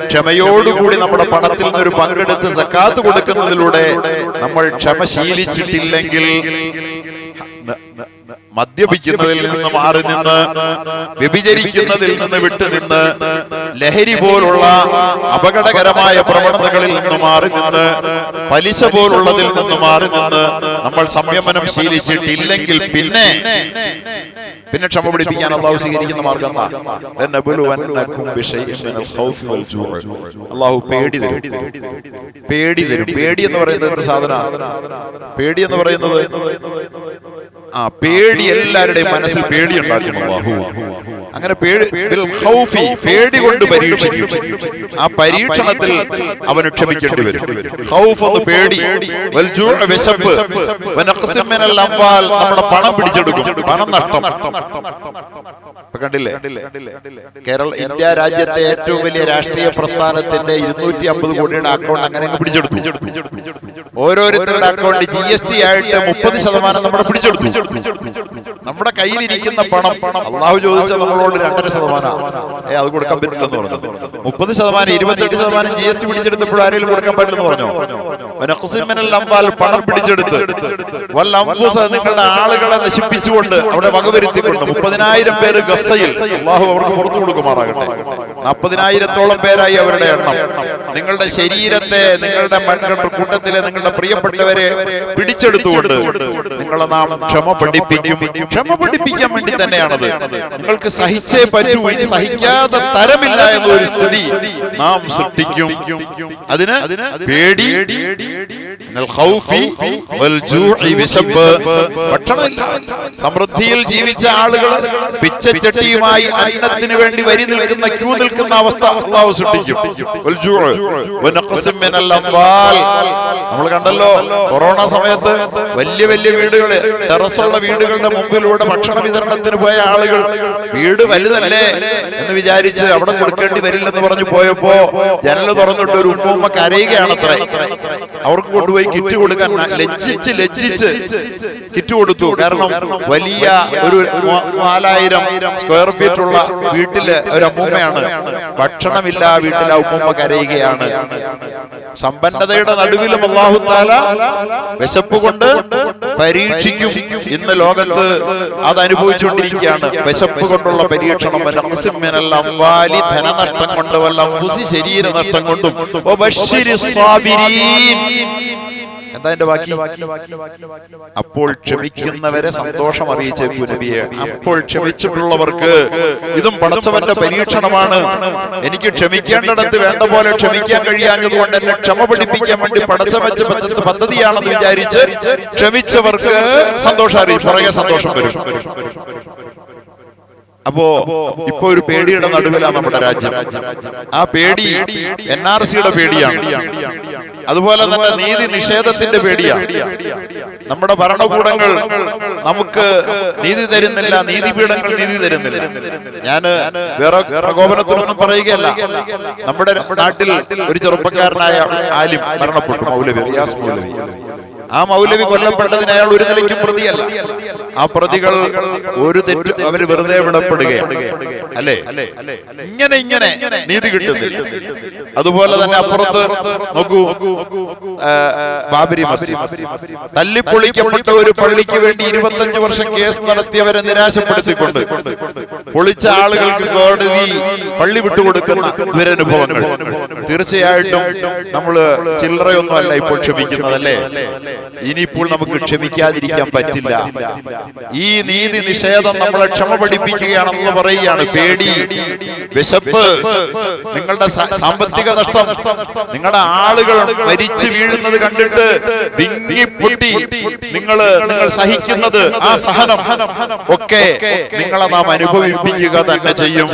[SPEAKER 2] ക്ഷമയോടുകൂടി നമ്മുടെ പണത്തിൽ നിന്നൊരു പങ്കെടുത്ത് സക്കാത്ത് കൊടുക്കുന്നതിലൂടെ നമ്മൾ ക്ഷമ ശീലിച്ചിട്ടില്ലെങ്കിൽ, മദ്യപിക്കുന്നതിൽ നിന്ന് മാറി നിന്ന്, വ്യഭിചരിക്കുന്നതിൽ നിന്ന് വിട്ടുനിന്ന്, ലഹരി പോലുള്ള അപകടകരമായ പ്രവണതകളിൽ നിന്ന് മാറി നിന്ന്, പലിശ പോലുള്ളതിൽ നിന്ന് മാറി നിന്ന് നമ്മൾ സംയമനം ശീലിച്ചിട്ടില്ലെങ്കിൽ പിന്നെ ക്ഷമ പിടിപ്പിക്കാൻ അല്ലാഹു സ്വീകരിക്കുന്ന മാർഗം എന്താ? അല്ലാഹു പേടി തരും. പേടി എന്ന് പറയുന്നത് എന്ത് സാധന? പേടി എന്ന് പറയുന്നത് പേടി എല്ലാവരുടെയും മനസ്സിൽ പേടി ഉണ്ടാക്കണം അല്ലാഹു. അങ്ങനെ പേടി കൊണ്ട് പരീക്ഷിക്കും. ആ പരീക്ഷണത്തിൽ അവന് ക്ഷമിക്കേണ്ടി വരും. ഖൗഫ് എന്ന് പേടി, വിശപ്പ്, നമ്മുടെ പണം പിടിച്ചെടുക്കും, പണം നഷ്ടം. കണ്ടില്ലേ, ഇന്ത്യ രാജ്യത്തെ ഏറ്റവും വലിയ രാഷ്ട്രീയ പ്രസ്ഥാനത്തിന്റെ 250 കോടിയുടെ അക്കൗണ്ട് അങ്ങനെ പിടിച്ചെടുത്തു. ഓരോരുത്തരുടെ അക്കൗണ്ട് GST ആയിട്ട് 30% നമ്മുടെ പിടിച്ചെടുത്തു. നമ്മുടെ കയ്യിലിരിക്കുന്ന പണം അള്ളാഹു ചോദിച്ചാൽ നമ്മളോട് 2.5%. അത് കൊടുക്കാൻ പറ്റില്ലെന്ന് പറഞ്ഞു. 30%, 28% GST പിടിച്ചെടുത്തപ്പോൾ ആരെങ്കിലും കൊടുക്കാൻ പറ്റില്ലെന്ന് പറഞ്ഞു. പണം പിടിച്ചെടുത്ത് നിങ്ങളുടെ ആളുകളെ നശിപ്പിച്ചുകൊണ്ട് അവിടെ വകവരുത്തിക്കൊണ്ട് 30,000 പേര് ഗസയിൽ അള്ളാഹു അവർക്ക് പുറത്തു കൊടുക്കുമാറാകട്ടെ. 40,000-ഓളം പേരായി അവരുടെ എണ്ണം. നിങ്ങളുടെ ശരീരത്തെ, നിങ്ങളുടെ കൂട്ടത്തിലെ നിങ്ങളുടെ പ്രിയപ്പെട്ടവരെ പിടിച്ചെടുത്തുകൊണ്ട് നിങ്ങളെ നാം ക്ഷമ പഠിപ്പിക്കും. ക്ഷമ പഠിപ്പിക്കാൻ വേണ്ടി തന്നെയാണത്. നിങ്ങൾക്ക് സഹിച്ചേ പറ്റൂ, ഇനി സഹിക്കാതെ തരമില്ല എന്നൊരു സ്ഥിതി നാം സൃഷ്ടിക്കും. അതിന് പേടി, ഭക്ഷണമില്ല. സമൃദ്ധിയിൽ ജീവിച്ച ആളുകൾ പിച്ചച്ചട്ടിയുമായി അന്നത്തിന് വേണ്ടി വരി നിൽക്കുന്ന, ക്യൂ നിൽക്കുന്ന അവസ്ഥ അല്ലാഹു സൃഷ്ടിക്കും. നമ്മൾ കണ്ടല്ലോ കൊറോണ സമയത്ത് വലിയ വലിയ വീടുകള്, ടെറസുള്ള വീടുകളുടെ മുമ്പിലൂടെ ഭക്ഷണ വിതരണത്തിന് പോയ ആളുകൾ വീട് വലുതല്ലേ എന്ന് വിചാരിച്ച് അവിടെ കൊടുക്കേണ്ടി വരില്ലെന്ന് പറഞ്ഞു പോയപ്പോ ജനല് തുറന്നിട്ട് ഒരു ഉമ്മ കരയുകയാണത്രേ. അവർക്ക് കൊണ്ടുപോയി കിറ്റ് കൊടുക്കാൻ ലജ്ജിച്ച് കിറ്റ് കൊടുത്തു. കാരണം വലിയ ഒരു 4000 സ്ക്വയർ ഫീറ്റ് ഉള്ള വീട്ടില് ഒരു അമ്മൂമ്മയാണ്. ഭക്ഷണമില്ല, വീട്ടിലെ ഉമ്മ കരയുകയാണ്. സമ്പന്നതയുടെ നടുവിലും അല്ലാഹു തആല വിശപ്പ് കൊണ്ട് പരീക്ഷിക്കും. ഇന്ന് ലോകത്ത് അത് അനുഭവിച്ചുകൊണ്ടിരിക്കുകയാണ്. വിശപ്പ് കൊണ്ടുള്ള പരീക്ഷണം. ധനനഷ്ടം കൊണ്ട്, ശരീര നഷ്ടം കൊണ്ടും. എന്താ എന്റെ ബാക്കി? അപ്പോൾ ക്ഷമിക്കുന്നവരെ സന്തോഷം അറിയിച്ചേക്കൂ നബിയെ. അപ്പോൾ ക്ഷമിച്ചിട്ടുള്ളവർക്ക് ഇതും പടച്ചവന്റെ പരീക്ഷണമാണ്. എനിക്ക് ക്ഷമിക്കേണ്ടിടത്ത് വേണ്ട പോലെ ക്ഷമിക്കാൻ കഴിയാഞ്ഞത് കൊണ്ട് എന്നെ ക്ഷമ പഠിപ്പിക്കാൻ വേണ്ടി പടച്ചവച്ച പദ്ധതിയാണെന്ന് വിചാരിച്ച് ക്ഷമിച്ചവർക്ക് സന്തോഷം അറിയിക്കും. പുറകെ സന്തോഷം വരും. അപ്പോ ഇപ്പൊ ഒരു പേടിയുടെ നടുവിലാണ് നമ്മുടെ രാജ്യം. ആ പേടി NRCയുടെ പേടിയാണ്. അതുപോലെ തന്നെ നീതി നിഷേധത്തിന്റെ പേടിയാണ്. നമ്മുടെ ഭരണകൂടങ്ങൾ നമുക്ക് നീതി തരുന്നില്ല, നീതിപീഠങ്ങൾ നീതി തരുന്നില്ല. ഞാന് വേറെ പ്രകോപനത്തിനൊന്നും പറയുകയല്ല. നമ്മുടെ നാട്ടിൽ ഒരു ചെറുപ്പക്കാരനായ ആലിം മരണപ്പെട്ടു, മൗലവി റിയാസ് മൗലവി. ആ മൗലവി കൊല്ലപ്പെട്ടതിന് അയാൾ ഒരു നിലയ്ക്കും പ്രതിയല്ല. ആ പ്രതികൾ ഒരു തെറ്റ് അവര് വെറുതെ വിടപ്പെടുകയാണ് അല്ലേ? ഇങ്ങനെ നീതി കിട്ടുന്നില്ല. അതുപോലെ തന്നെ അപ്പുറത്ത് നോക്കൂ, ബാബരി മസ്ജിദ് തല്ലിപ്പൊളിക്കപ്പെട്ട ഒരു പള്ളിക്ക് വേണ്ടി 25 വർഷം കേസ് നടത്തിയവരെ നിരാശപ്പെടുത്തിക്കൊണ്ട് പൊളിച്ച ആളുകൾക്ക് കോടതി പള്ളി വിട്ടുകൊടുക്കുന്ന ദുരനുഭവങ്ങൾ. തീർച്ചയായിട്ടും നമ്മള് ചില്ലറയൊന്നും അല്ല ഇപ്പോൾ ക്ഷമിക്കുന്നതല്ലേ. ഇനിയിപ്പോൾ നമുക്ക് ക്ഷമിക്കാതിരിക്കാൻ പറ്റില്ല. ഈ നീതി നിഷേധം നമ്മളെ ക്ഷമ പഠിപ്പിക്കുകയാണെന്ന് പറയുകയാണ്. പേടി, വിശപ്പ്, നിങ്ങളുടെ സാമ്പത്തിക നഷ്ടം, നിങ്ങളുടെ ആളുകൾ മരിച്ചു വീഴുന്നത് കണ്ടിട്ട് വിങ്ങിപ്പൊട്ടി നിങ്ങൾ സഹിക്കുന്നത്, ആ സഹനം ഒക്കെ നിങ്ങളെ നാം അനുഭവിപ്പിക്കുക തന്നെ ചെയ്യും.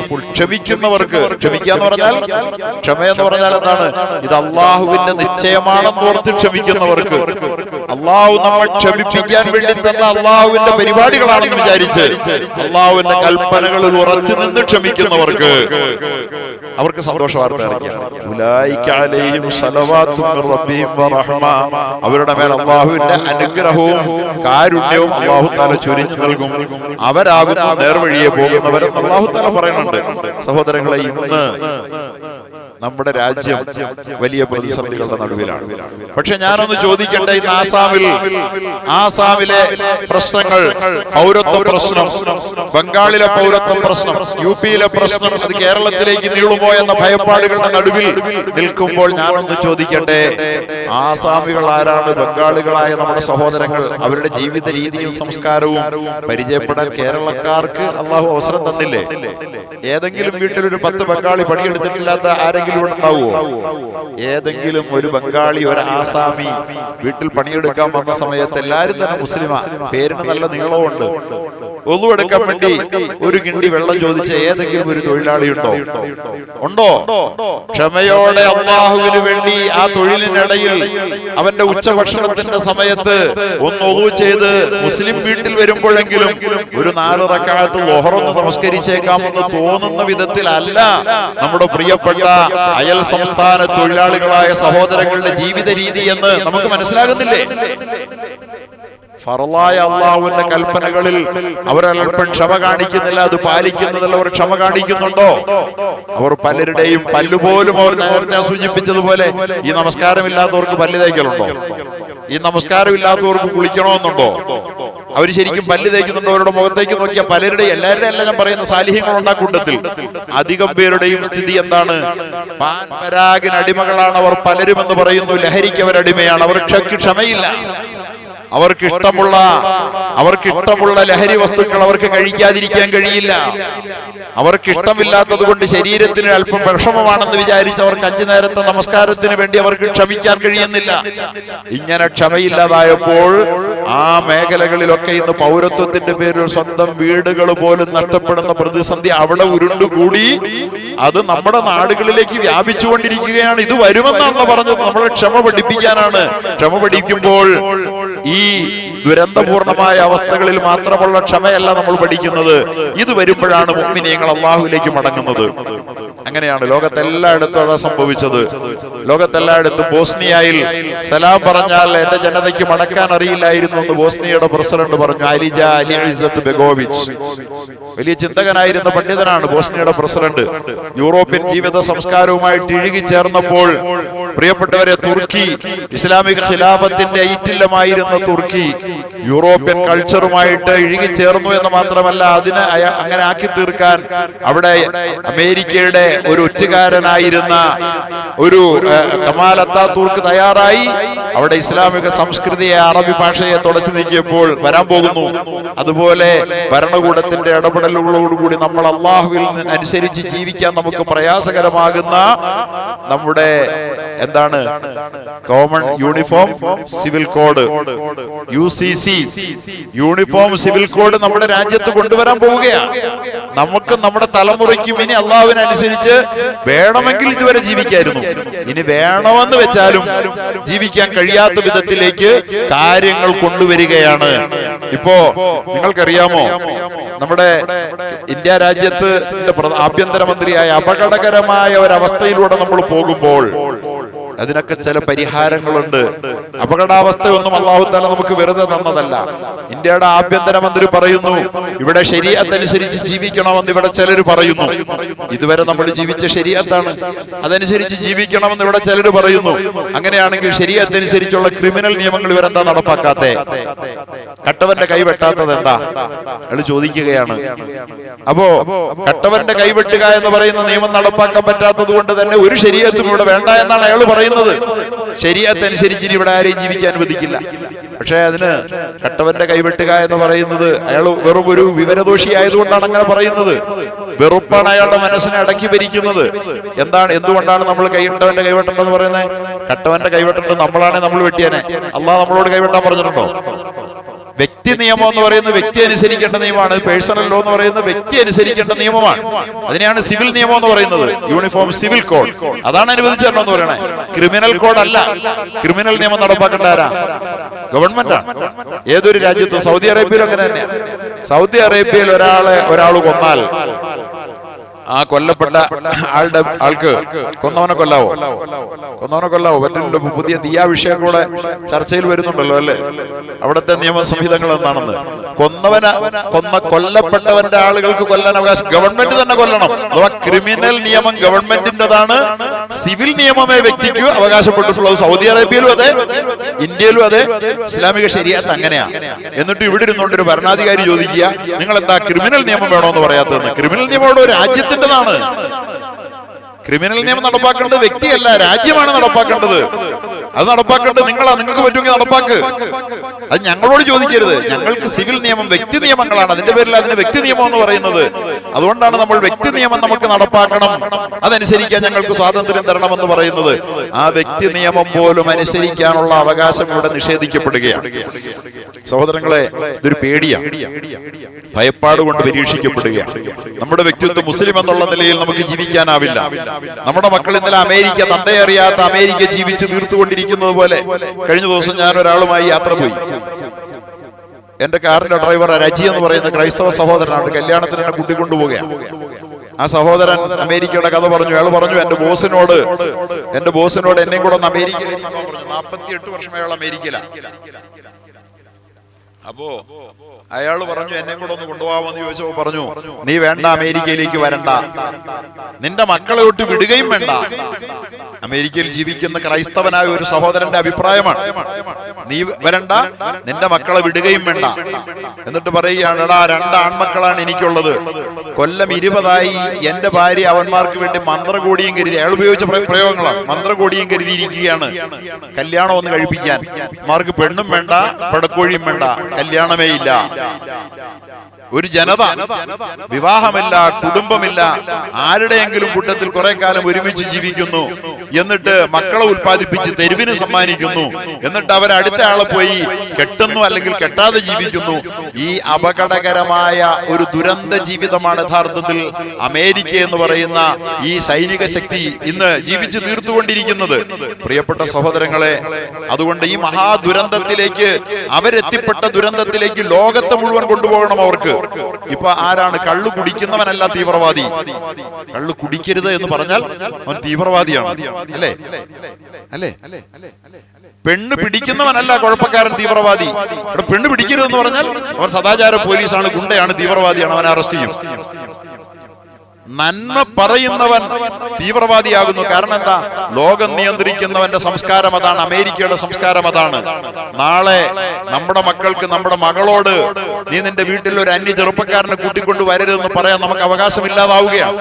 [SPEAKER 2] അപ്പോൾ ക്ഷമിക്കുന്നവർക്ക്, ക്ഷമിക്കാന്ന് പറഞ്ഞാൽ, ക്ഷമയെന്ന് പറഞ്ഞാൽ എന്താണ്? ഇത് അള്ളാഹുവിന്റെ നിശ്ചയമാണെന്ന് ഓർത്ത് ക്ഷമിക്കുന്നവർക്ക്, അള്ളാഹു നമ്മൾ ക്ഷമിപ്പിക്കാൻ വേണ്ടി തന്ന അള്ളാഹുവിന്റെ പരിപാടികളാണെന്ന് വിചാരിച്ച് അള്ളാഹുവിന്റെ കൽപ്പനകളിൽ ഉറച്ചു നിന്ന് ക്ഷമിക്കുന്നവർക്ക് അവർക്ക് സന്തോഷ വാർത്ത അറിയിക്കാം. അവരുടെ മേൽ അള്ളാഹുവിന്റെ അനുഗ്രഹവും കാരുണ്യവും അള്ളാഹു തആല ചൊരിഞ്ഞു നൽകും. അവരാകുന്ന നേർവഴിയെ പോകുന്നവരെന്ന് അള്ളാഹു തആല പറയുന്നുണ്ട്. സഹോദരങ്ങളെ, ഇന്ന് നമ്മുടെ രാജ്യം വലിയ പ്രതിസന്ധികളുടെ നടുവിലാണ്. പക്ഷെ ഞാനൊന്ന് ചോദിക്കട്ടെ, ഇന്ന് ആസാമിലെ പ്രശ്നങ്ങൾ, പൗരത്വ പ്രശ്നം, ബംഗാളിലെ പൗരത്വ പ്രശ്നം, UP-യിലെ പ്രശ്നം, അത് കേരളത്തിലേക്ക് നീളുമോ എന്ന ഭയപ്പാടുകളുടെ നടുവിൽ നിൽക്കുമ്പോൾ ഞാനൊന്ന് ചോദിക്കട്ടെ, ആസാമികൾ ആരാണ്? ബംഗാളികളായ നമ്മുടെ സഹോദരങ്ങൾ. അവരുടെ ജീവിത രീതിയും സംസ്കാരവും പരിചയപ്പെടാൻ കേരളക്കാർക്ക് അള്ളാഹു അവസരം തന്നില്ലേ? ഏതെങ്കിലും വീട്ടിലൊരു 10 ബംഗാളി പണിയെടുത്തിട്ടില്ലാത്ത ആരെങ്കിലും ഇവിടെ ഉണ്ടാവുമോ? ഏതെങ്കിലും ഒരു ബംഗാളി, ഒരു ആസാമി വീട്ടിൽ പണിയെടുക്കാൻ വന്ന സമയത്ത് എല്ലാരും തന്നെ മുസ്ലിമാ, പേരിന് നല്ല നീളമുണ്ട്, ഒളു എടുക്കാൻ വേണ്ടി ഒരു കിണ്ടി വെള്ളം ചോദിച്ച ഏതെങ്കിലും ഒരു തൊഴിലാളി ഉണ്ടോ? ക്ഷമയോടെ അല്ലാഹുവിന് വേണ്ടി ആ തൊഴിലിനിടയിൽ അവന്റെ ഉച്ചഭക്ഷണത്തിന്റെ സമയത്ത് ഒന്ന് ഒളു ചെയ്ത് മുസ്ലിം വീട്ടിൽ വരുമ്പോഴെങ്കിലും ഒരു 4 റക്അത്ത് ളുഹ്റൊന്ന് നമസ്കരിച്ചേക്കാമെന്ന് തോന്നുന്ന വിധത്തിലല്ല നമ്മുടെ പ്രിയപ്പെട്ട അയൽ സംസ്ഥാന തൊഴിലാളികളായ സഹോദരങ്ങളുടെ ജീവിത രീതി എന്ന് നമുക്ക് മനസ്സിലാകുന്നില്ലേ? ഫർളായ അല്ലാഹുവിന്റെ കൽപ്പനകളിൽ അവരൽപ്പം ക്ഷമ കാണിക്കുന്നില്ല, അത് പാലിക്കുന്നതിൽ അവർ ക്ഷമ കാണിക്കുന്നുണ്ടോ? അവർ പലരുടെയും പല്ലുപോലും അവർ നേരത്തെ സൂചിപ്പിച്ചതുപോലെ ഈ നമസ്കാരമില്ലാത്തവർക്ക് പല്ല് തേക്കലുണ്ടോ? ഈ നമസ്കാരമില്ലാത്തവർക്ക് കുളിക്കണമെന്നുണ്ടോ? അവർ ശരിക്കും പല്ല് തേക്കുന്നുണ്ടോ? അവരുടെ മുഖത്തേക്ക് നോക്കിയാൽ പലരുടെയും, എല്ലാവരുടെയും അല്ല ഞാൻ പറയുന്ന, സാലിഹ്യങ്ങളുണ്ട് ആ കൂട്ടത്തിൽ. അധികം പേരുടെയും സ്ഥിതി എന്താണ്? പാൻ പരാഗിന് അടിമകളാണ് അവർ പലരും എന്ന് പറയുന്നു. ലഹരിക്ക് അവരടിമയാണ്. അവർ ക്ഷമയില്ല. അവർക്ക് ഇഷ്ടമുള്ള ലഹരി വസ്തുക്കൾ അവർക്ക് കഴിക്കാതിരിക്കാൻ കഴിയില്ല. അവർക്ക് ഇഷ്ടമില്ലാത്തത് കൊണ്ട് ശരീരത്തിന് അല്പം വിഷമമാണെന്ന് വിചാരിച്ച് അവർക്ക് 5 നേരത്തെ നമസ്കാരത്തിന് വേണ്ടി അവർക്ക് ക്ഷമിക്കാൻ കഴിയുന്നില്ല. ഇങ്ങനെ ക്ഷമയില്ലാതായപ്പോൾ ആ മേഖലകളിലൊക്കെ ഇന്ന് പൗരത്വത്തിന്റെ പേരിൽ സ്വന്തം വീടുകൾ പോലും നഷ്ടപ്പെടുന്ന പ്രതിസന്ധി അവിടെ ഉരുണ്ടുകൂടി. അത് നമ്മുടെ നാടുകളിലേക്ക് വ്യാപിച്ചുകൊണ്ടിരിക്കുകയാണ്. ഇത് വരുമെന്നാണ് പറഞ്ഞത്. നമ്മളെ ക്ഷമ പഠിപ്പിക്കാനാണ്. ക്ഷമ പഠിക്കുമ്പോൾ ഈ ദുരന്തപൂർണമായ അവസ്ഥകളിൽ മാത്രമുള്ള ക്ഷമയല്ല നമ്മൾ പഠിക്കുന്നത്. ഇത് വരുമ്പോഴാണ് മുഅ്മിനീങ്ങൾ അല്ലാഹുവിലേക്ക് മടങ്ങുന്നത്. അങ്ങനെയാണ് ലോകത്തെല്ലായിടത്തും അതാ സംഭവിച്ചത്. ലോകത്തെല്ലായിടത്തും ബോസ്നിയയിൽ സലാം പറഞ്ഞാൽ എന്റെ ജനതയ്ക്ക് മടക്കാൻ അറിയില്ലായിരുന്നു എന്ന് ബോസ്നിയയുടെ പ്രസിഡന്റ് പറഞ്ഞു. അലിജ അലി ഇസ്സത്ത് ബെഗോവിച്ച് വലിയ ചിന്തകനായിരുന്ന പണ്ഡിതനാണ് ബോസ്നിയയുടെ പ്രസിഡന്റ്. യൂറോപ്യൻ ജീവിത സംസ്കാരവുമായിട്ട് ഇഴുകി ചേർന്നപ്പോൾ പ്രിയപ്പെട്ടവരെ, തുർക്കി ഇസ്ലാമിക ഖിലാഫത്തിന്റെ ഐറ്റില്ലമായിരുന്ന തുർക്കി യൂറോപ്യൻ കൾച്ചറുമായിട്ട് ഇഴുകി ചേർന്നു എന്ന് മാത്രമല്ല, അതിനെ അങ്ങനെ ആക്കി തീർക്കാൻ അവിടെ അമേരിക്കയുടെ ഒരു ഒറ്റുകാരനായിരുന്ന ഒരു കമാൽ അത്താതുർക്ക് തയ്യാറായി. അവിടെ ഇസ്ലാമിക സംസ്കൃതിയെ, അറബി ഭാഷയെ തുടച്ചു നീക്കിയപ്പോൾ വരാൻ പോകുന്നു. അതുപോലെ ഭരണകൂടത്തിന്റെ ഇടപെടലുകളോടുകൂടി നമ്മൾ അള്ളാഹുവിൽ അനുസരിച്ച് ജീവിക്കാൻ നമുക്ക് പ്രയാസകരമാകുന്ന നമ്മുടെ എന്താണ് common uniform civil code, UCC uniform civil code നമ്മുടെ രാജ്യത്ത് കൊണ്ടുവരാൻ പോവുകയാണ്. നമുക്ക് നമ്മുടെ തലമുറയ്ക്കും ഇനി അള്ളാഹുവിനനുസരിച്ച് വേണമെങ്കിൽ ഇതുവരെ ജീവിക്കായിരുന്നു. ഇനി വേണമെന്ന് വെച്ചാലും ജീവിക്കാൻ കഴിയാത്ത വിധത്തിലേക്ക് കാര്യങ്ങൾ കൊണ്ടുവരികയാണ്. ഇപ്പോ നിങ്ങൾക്കറിയാമോ, നമ്മുടെ ഇന്ത്യ രാജ്യത്ത് ആഭ്യന്തരമന്ത്രിയായ അപകടകരമായ ഒരവസ്ഥയിലൂടെ നമ്മൾ പോകുമ്പോൾ അതിനൊക്കെ ചില പരിഹാരങ്ങളുണ്ട്. അപകടാവസ്ഥയൊന്നും അല്ലാഹു തആല നമുക്ക് വെറുതെ തന്നതല്ല. ഇന്ത്യയുടെ ആഭ്യന്തരമന്ത്രി പറയുന്നു ഇവിടെ ശരീഅത്തനുസരിച്ച് ജീവിക്കണമെന്ന് ഇവിടെ ചിലർ പറയുന്നു. ഇതുവരെ നമ്മൾ ജീവിച്ച ശരീഅത്താണ്, അതനുസരിച്ച് ജീവിക്കണമെന്ന് ഇവിടെ ചിലർ പറയുന്നു. അങ്ങനെയാണെങ്കിൽ ശരീഅത്തനുസരിച്ചുള്ള ക്രിമിനൽ നിയമങ്ങൾ ഇവരെന്താ നടപ്പാക്കാത്തെ? കട്ടവന്റെ കൈ വെട്ടാത്തത് എന്താ? അയാൾ ചോദിക്കുകയാണ്. അപ്പോ കട്ടവന്റെ കൈവെട്ടുക എന്ന് പറയുന്ന നിയമം നടപ്പാക്കാൻ പറ്റാത്തത് കൊണ്ട് തന്നെ ഒരു ശരീഅത്തും ഇവിടെ വേണ്ട എന്നാണ് അയാൾ പറയുന്നത്. ശരീഅത്തനുസരിച്ച് ഇവിടെ ആരെയും ജീവിക്കാൻ അനുവദിക്കില്ല. പക്ഷെ അതിന് കട്ടവന്റെ കൈവെട്ടുക എന്ന് പറയുന്നത് അയാൾ വെറും ഒരു വിവരദോഷി ആയതുകൊണ്ടാണ് അങ്ങനെ പറയുന്നത്. വെറുപ്പാണ് അയാളുടെ മനസ്സിനെ അടക്കി ഭരിക്കുന്നത്. എന്തുകൊണ്ടാണ് നമ്മൾ കട്ടവന്റെ കൈവെട്ടേണ്ടെന്ന് പറയുന്നത്? കട്ടവന്റെ കൈവെട്ടേണ്ടത് നമ്മളാണെങ്കിൽ നമ്മൾ വെട്ടിയനെ. അള്ളാഹ് നമ്മളോട് കൈവെട്ടാൻ പറഞ്ഞിട്ടുണ്ടോ? വ്യക്തി നിയമം എന്ന് പറയുന്നത് വ്യക്തി അനുസരിക്കേണ്ട നിയമമാണ്. പേഴ്സണൽ ലോ എന്ന് പറയുന്നത് വ്യക്തി അനുസരിക്കേണ്ട നിയമമാണ്. അതിനെയാണ് സിവിൽ നിയമം എന്ന് പറയുന്നത്. യൂണിഫോം സിവിൽ കോഡ്, അതാണ് അനുവദിച്ചു തരണമെന്ന് പറയണേ. ക്രിമിനൽ കോഡ് അല്ല. ക്രിമിനൽ നിയമം നടപ്പാക്കേണ്ട ആരാ? ഗവൺമെന്റാണ്. ഏതൊരു രാജ്യത്തും, സൗദി അറേബ്യയിലും അങ്ങനെ തന്നെയാണ്. സൗദി അറേബ്യയിൽ ഒരാൾ കൊന്നാൽ ആ കൊല്ലപ്പെട്ട ആൾക്ക് കൊന്നവനെ കൊല്ലാവോ? മറ്റൊരു പുതിയ ദിയാ വിഷയം കൂടെ ചർച്ചയിൽ വരുന്നുണ്ടല്ലോ അല്ലേ? അവിടുത്തെ നിയമ സംഹിതകൾ എന്താണെന്ന്. കൊല്ലപ്പെട്ടവന്റെ ആളുകൾക്ക് കൊല്ലാൻ അവകാശം ഗവൺമെന്റ് തന്നെ കൊല്ലണം. അഥവാ ക്രിമിനൽ നിയമം ഗവൺമെന്റിന്റെതാണ്. സിവിൽ നിയമമേ വ്യക്തിക്ക് അവകാശപ്പെട്ടിട്ടുള്ളത്. സൗദി അറേബ്യയിലും അതെ, ഇന്ത്യയിലും അതെ. ഇസ്ലാമിക ശരീഅത്ത് അങ്ങനെയാ. എന്നിട്ട് ഇവിടെ ഇരുന്നുകൊണ്ട് ഒരു ഭരണാധികാരി ചോദിക്കുക, നിങ്ങൾ എന്താ ക്രിമിനൽ നിയമം വേണമെന്ന് പറയാത്തതെന്ന്? ക്രിമിനൽ നിയമം ഇവിടെ രാജ്യത്തിൻ്റെതാണ്. ക്രിമിനൽ നിയമം നടപ്പാക്കേണ്ടത് വ്യക്തിയല്ല, രാജ്യമാണ് നടപ്പാക്കേണ്ടത്. അത് നടപ്പാക്കേണ്ടത് നിങ്ങൾക്ക് പറ്റുമെങ്കിൽ നടപ്പാക്ക്. അത് ഞങ്ങളോട് ചോദിക്കരുത്. ഞങ്ങൾക്ക് സിവിൽ നിയമം വ്യക്തി നിയമങ്ങളാണ്. അതിന്റെ പേരിൽ അതിന് വ്യക്തി നിയമം എന്ന് പറയുന്നത്. അതുകൊണ്ടാണ് നമ്മൾ വ്യക്തി നിയമം നമുക്ക് നടപ്പാക്കണം, അതനുസരിക്കാൻ ഞങ്ങൾക്ക് സ്വാതന്ത്ര്യം തരണമെന്ന് പറയുന്നത്. ആ വ്യക്തി നിയമം പോലും അനുസരിക്കാനുള്ള അവകാശം ഇവിടെ നിഷേധിക്കപ്പെടുകയാണ്. സഹോദരങ്ങളെ, ഇതൊരു പേടിയാണ്, ഭയപ്പാട് കൊണ്ട് പരീക്ഷിക്കപ്പെടുകയാണ്. നമ്മുടെ വ്യക്തിത്വം മുസ്ലിം എന്നുള്ള നിലയിൽ നമുക്ക് ജീവിക്കാനാവില്ല. നമ്മുടെ മക്കൾ ഇന്നലെ അമേരിക്ക, തന്തയറിയാത്ത അമേരിക്ക ജീവിച്ച് തീർത്തുകൊണ്ടിരിക്കുന്നത് പോലെ. കഴിഞ്ഞ ദിവസം ഞാൻ ഒരാളുമായി യാത്ര പോയി. എന്റെ കാറിന്റെ ഡ്രൈവർ രജി എന്ന് പറയുന്ന ക്രൈസ്തവ സഹോദരനാണ്. കല്യാണത്തിന് എന്നെ കൂട്ടിക്കൊണ്ടുപോവുകയാണ്. ആ സഹോദരൻ അമേരിക്കയുടെ കഥ പറഞ്ഞു. അയാൾ പറഞ്ഞു, എന്റെ ബോസിനോട് എന്നെയും കൂടെ ഒന്ന് അമേരിക്കയിലേക്ക് കൊണ്ടുപോകാൻ പറഞ്ഞു. 48 വർഷം അയാൾ അമേരിക്കയിലാണ്. അപ്പോ അയാൾ പറഞ്ഞു, എന്നെയും കൂടെ ഒന്ന് കൊണ്ടുപോകാമെന്ന് ചോദിച്ചപ്പോ പറഞ്ഞു, നീ വേണ്ട, അമേരിക്കയിലേക്ക് വരണ്ട, നിന്റെ മക്കളെ ഒട്ട് വിടുകയും വേണ്ട. അമേരിക്കയിൽ ജീവിക്കുന്ന ക്രൈസ്തവനായ ഒരു സഹോദരന്റെ അഭിപ്രായമാണ്. നീ വരണ്ട, നിന്റെ മക്കളെ വിടുകയും വേണ്ട. എന്നിട്ട് പറയുകയാണ്, എടാ, 2 ആൺമക്കളാണ് എനിക്കുള്ളത്. കൊല്ലം 20ആയി എന്റെ ഭാര്യ അവന്മാർക്ക് വേണ്ടി മന്ത്രകോടിയും കരുതി, അയാൾ ഉപയോഗിച്ച പ്രയോഗങ്ങളാണ്, മന്ത്രകോടിയും കരുതിയിരിക്കുകയാണ് കല്യാണം ഒന്ന് കഴിപ്പിക്കാൻ. മാർക്ക് പെണ്ണും വേണ്ട, പടക്കോഴിയും വേണ്ട, കല്യാണമേ ഇല്ല. ഒരു ജനത, വിവാഹമില്ല, കുടുംബമില്ല, ആരുടെയെങ്കിലും കൂട്ടത്തിൽ കുറെ കാലം ഒരുമിച്ച് ജീവിക്കുന്നു. എന്നിട്ട് മക്കളെ ഉൽപ്പാദിപ്പിച്ച് തെരുവിന് സമ്മാനിക്കുന്നു. എന്നിട്ട് അവരടുത്ത ആളെ പോയി കെട്ടുന്നു, അല്ലെങ്കിൽ കെട്ടാതെ ജീവിക്കുന്നു. ഈ അപകടകരമായ ഒരു ദുരന്ത ജീവിതമാണ് യഥാർത്ഥത്തിൽ അമേരിക്ക എന്ന് പറയുന്ന ഈ സൈനിക ശക്തി ഇന്ന് ജീവിച്ചു തീർത്തുകൊണ്ടിരിക്കുന്നത്. പ്രിയപ്പെട്ട സഹോദരങ്ങളെ, അതുകൊണ്ട് ഈ മഹാദുരന്തത്തിലേക്ക്, അവരെത്തിപ്പെട്ട ദുരന്തത്തിലേക്ക് ലോകത്തെ മുഴുവൻ കൊണ്ടുപോകണം അവർക്ക്. ഇപ്പൊ ആരാണ്? കള്ളു കുടിക്കുന്നവനല്ല തീവ്രവാദി. കള്ളു കുടിക്കരുത് എന്ന് പറഞ്ഞാൽ അവൻ തീവ്രവാദിയാണ്, അല്ലേ? അല്ലേ? പെണ്ണ് പിടിക്കുന്നവനല്ല കുഴപ്പക്കാരൻ, തീവ്രവാദി. ഇവിടെ പെണ്ണ് പിടിക്കരുതെന്ന് പറഞ്ഞാൽ അവൻ സദാചാര പോലീസാണ്, ഗുണ്ടയാണ്, തീവ്രവാദിയാണ്, അവനെ അറസ്റ്റ് ചെയ്യും. നന്മ പറയുന്നവൻ തീവ്രവാദിയാകുന്നു. കാരണം എന്താ? ലോകം നിയന്ത്രിക്കുന്നവന്റെ സംസ്കാരം അതാണ്, അമേരിക്കയുടെ സംസ്കാരം അതാണ്. നാളെ നമ്മുടെ മക്കൾക്ക്, നമ്മുടെ മകളോട് നീ നിന്റെ വീട്ടിൽ ഒരു അന്യ ചെറുപ്പക്കാരനെ കൂട്ടിക്കൊണ്ട് വരരുതെന്ന് പറയാൻ നമുക്ക് അവകാശമില്ലാതാവുകയാണ്.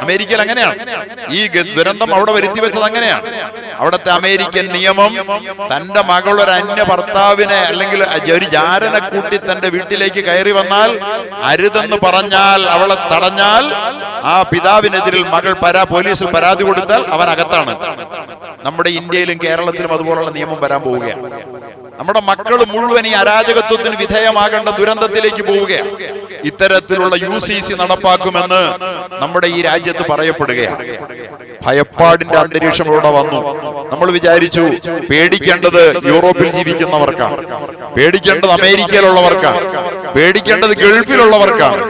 [SPEAKER 2] അമേരിക്കയിൽ അങ്ങനെയാണ്. ഈ ദുരന്തം അവിടെ വരുത്തി വെച്ചത് അങ്ങനെയാണ്. അവിടുത്തെ അമേരിക്കൻ നിയമം, തന്റെ മകൾ ഒരു അന്യ ഭർത്താവിനെ അല്ലെങ്കിൽ ഒരു ജാരനെ കൂട്ടി തന്റെ വീട്ടിലേക്ക് കയറി വന്നാൽ, അരുതെന്ന് പറഞ്ഞാൽ, അവളെ തടഞ്ഞാൽ, ആ പിതാവിനെതിരിൽ മകൾ പോലീസിൽ പരാതി കൊടുത്താൽ അവൻ അകത്താണ്. നമ്മുടെ ഇന്ത്യയിലും കേരളത്തിലും അതുപോലുള്ള നിയമം വരാൻ പോവുകയാണ്. നമ്മുടെ മക്കൾ മുഴുവൻ ഈ അരാജകത്വത്തിന് വിധേയമാകേണ്ട ദുരന്തത്തിലേക്ക് പോവുകയാണ്. ഇത്തരത്തിലുള്ള UCC നടപ്പാക്കുമെന്ന് നമ്മുടെ ഈ രാജ്യത്ത് പറയപ്പെടുകയാണ്. ഭയപ്പാടിന്റെ അന്തരീക്ഷം ഇവിടെ വന്നു. നമ്മൾ വിചാരിച്ചു പേടിക്കേണ്ടത് യൂറോപ്പിൽ ജീവിക്കുന്നവർക്കാണ്, പേടിക്കേണ്ടത് അമേരിക്കയിലുള്ളവർക്കാണ്, പേടിക്കേണ്ടത് ഗൾഫിലുള്ളവർക്കാണ്.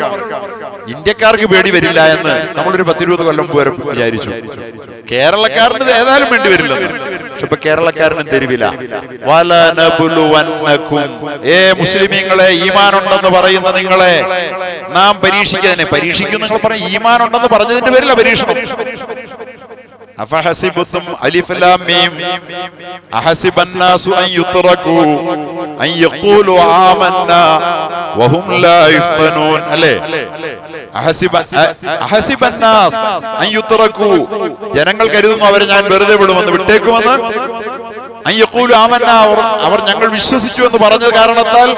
[SPEAKER 2] ഇന്ത്യക്കാർക്ക് പേടി വരില്ല എന്ന് നമ്മളൊരു 10-20 കൊല്ലം മുമ്പ് വരെ വിചാരിച്ചു. കേരളക്കാരന് ഏതായാലും വേണ്ടി വരില്ലെന്ന്. പക്ഷെ ഇപ്പൊ കേരളക്കാരനും തെരുവില്ല. മുസ്ലിമീങ്ങളെ, ഈമാൻ ഉണ്ടെന്ന് പറയുന്ന നിങ്ങളെ നാം പരീക്ഷിക്കും. നിങ്ങൾ പറയും ഈമാൻ ഉണ്ടെന്ന് പറഞ്ഞതിന്റെ പേരില്ല പരീക്ഷണം. അഫഹസിബതും അലിഫ് ലാം മീം അഹസിബന്നാസു അൻ യുത്റകൂ അൻ യഖൂലു ആമന്നാ വഹും ലാ യുഫ്തനൂൻ. അല്ലേ? അഹസിബന്നാസ് അൻ യുത്റകൂ, ജനങ്ങൾ കരുതുന്നു അവരെ ഞാൻ വെറുതെ വിടുമെന്ന്, വിട്ടേക്കുമെന്ന്. അൻ യഖൂലു ആമന്നാ, അവർ ഞങ്ങൾ വിശ്വസിച്ചു എന്ന് പറഞ്ഞ കാരണത്താൽ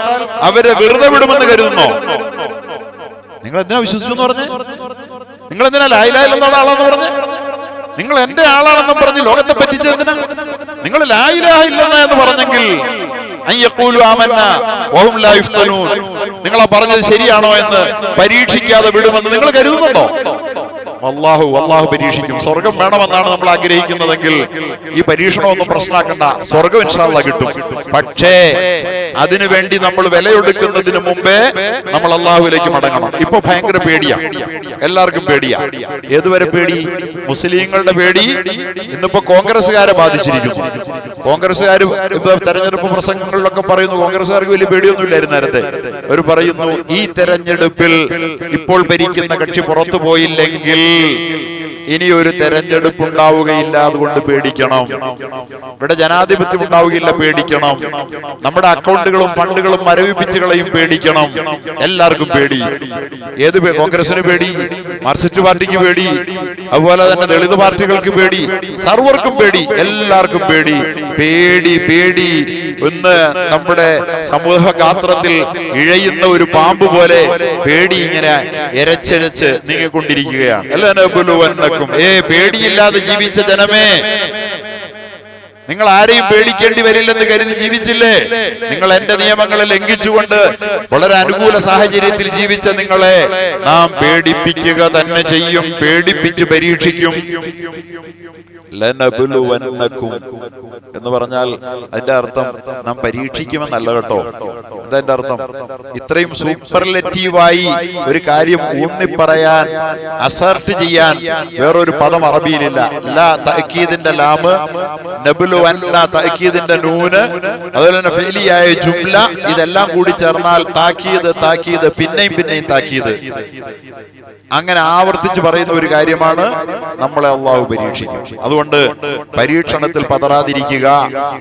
[SPEAKER 2] അവരെ വെറുതെ വിടുമെന്ന് കരുതുന്നു. നിങ്ങൾ എന്തിനാ വിശ്വസിച്ചു എന്ന് പറഞ്ഞ്? നിങ്ങൾ എന്തിനാ ലാ ഇലാഹ ഇല്ലല്ലാഹ് ആളാന്ന് പറഞ്ഞ്? നിങ്ങൾ എന്റെ ആളാണെന്നും പറഞ്ഞ് ലോകത്തെ പറ്റിച്ചെന്തിനാ? നിങ്ങൾ ലാ ഇലാഹ ഇല്ലല്ലാഹ് എന്ന് പറഞ്ഞെങ്കിൽ നിങ്ങളാ പറഞ്ഞത് ശരിയാണോ എന്ന് പരീക്ഷിക്കാതെ വിടുമെന്ന് നിങ്ങൾ കരുതുന്നുണ്ടോ? അള്ളാഹു പരീക്ഷിക്കും. സ്വർഗം വേണമെന്നാണ് നമ്മൾ ആഗ്രഹിക്കുന്നതെങ്കിൽ ഈ പരീക്ഷണമൊന്നും പ്രശ്നമാക്കണ്ട, സ്വർഗം ഇൻഷാ അല്ലാഹ് കിട്ടും. പക്ഷേ അതിനുവേണ്ടി നമ്മൾ വിലയൊടുക്കുന്നതിന് മുമ്പേ നമ്മൾ അള്ളാഹുവിലേക്ക് മടങ്ങണം. ഇപ്പൊ ഭയങ്കര പേടിയാ, എല്ലാവർക്കും പേടിയാ. ഏതുവരെ പേടി? മുസ്ലിങ്ങളുടെ പേടി ഇന്നിപ്പോ കോൺഗ്രസ്സുകാരെ ബാധിച്ചിരിക്കുന്നു. കോൺഗ്രസ്സുകാർ ഇപ്പൊ തെരഞ്ഞെടുപ്പ് പ്രസംഗങ്ങളിലൊക്കെ പറയുന്നു കോൺഗ്രസ്സുകാർക്ക് വലിയ പേടിയൊന്നുമില്ലായിരുന്നു നേരത്തെ. അവർ പറയുന്നു ഈ തെരഞ്ഞെടുപ്പിൽ ഇപ്പോൾ ഭരിക്കുന്ന കക്ഷി പുറത്തു പോയില്ലെങ്കിൽ ഇനിയൊരു തെരഞ്ഞെടുപ്പ് ഉണ്ടാവുകയില്ല, അതുകൊണ്ട് പേടിക്കണം. ഇവിടെ ജനാധിപത്യം ഉണ്ടാവുകയില്ല, പേടിക്കണം. നമ്മുടെ അക്കൗണ്ടുകളും ഫണ്ടുകളും മരവിപ്പിച്ചുകളെയും പേടിക്കണം. എല്ലാവർക്കും പേടി. ഏത് കോൺഗ്രസിന് പേടി, മാർക്സിസ്റ്റ് പാർട്ടിക്ക് പേടി, അതുപോലെ തന്നെ ദളിത് പാർട്ടികൾക്ക് പേടി, സർവർക്കും പേടി, എല്ലാവർക്കും പേടി. പേടി ഒന്ന് നമ്മുടെ സമൂഹ ഗാത്രത്തിൽ ഇഴയുന്ന ഒരു പാമ്പ് പോലെ പേടി ഇങ്ങനെ എരച്ചെരച്ച് നീങ്ങിക്കൊണ്ടിരിക്കുകയാണ്. എല്ലാവരും പേടിയില്ലാതെ ജീവിച്ച ജനമേ, നിങ്ങൾ ആരെയും പേടിക്കേണ്ടി വരില്ലെന്ന് കരുതി ജീവിച്ചില്ലേ? നിങ്ങൾ എന്റെ നിയമങ്ങളെ ലംഘിച്ചുകൊണ്ട് വളരെ അനുകൂല സാഹചര്യത്തിൽ ജീവിച്ച നിങ്ങളെ നാം പേടിപ്പിക്കുക തന്നെ ചെയ്യും, പേടിപ്പിച്ച് പരീക്ഷിക്കും. എന്ന് പറഞ്ഞാൽ അതിന്റെ അർത്ഥം നാം പരീക്ഷിക്കുമെന്നല്ല കേട്ടോ. എന്താ അർത്ഥം? ഇത്രയും സൂപ്പർലെറ്റീവായി ഒരു കാര്യം ഊന്നിപ്പറയാൻ, അസർട്ട് ചെയ്യാൻ വേറൊരു പദം അറബിയിലില്ല. ലാ തഅക്കീദിന്റെ ലാമ്, നബ്ലുവന്ന തഅക്കീദിന്റെ നൂന്, അതുപോലെ തന്നെ ഫഇലിയായ ജുംല, ഇതെല്ലാം കൂടി ചേർന്നാൽ താക്കീത്, താക്കീത്, പിന്നെയും പിന്നെയും താക്കീത്. അങ്ങനെ ആവർത്തിച്ച് പറയുന്ന ഒരു കാര്യമാണ് നമ്മളെ അള്ളാഹു പരീക്ഷിക്കും. അതുകൊണ്ട് പരീക്ഷണത്തിൽ പതറാതിരിക്കുക.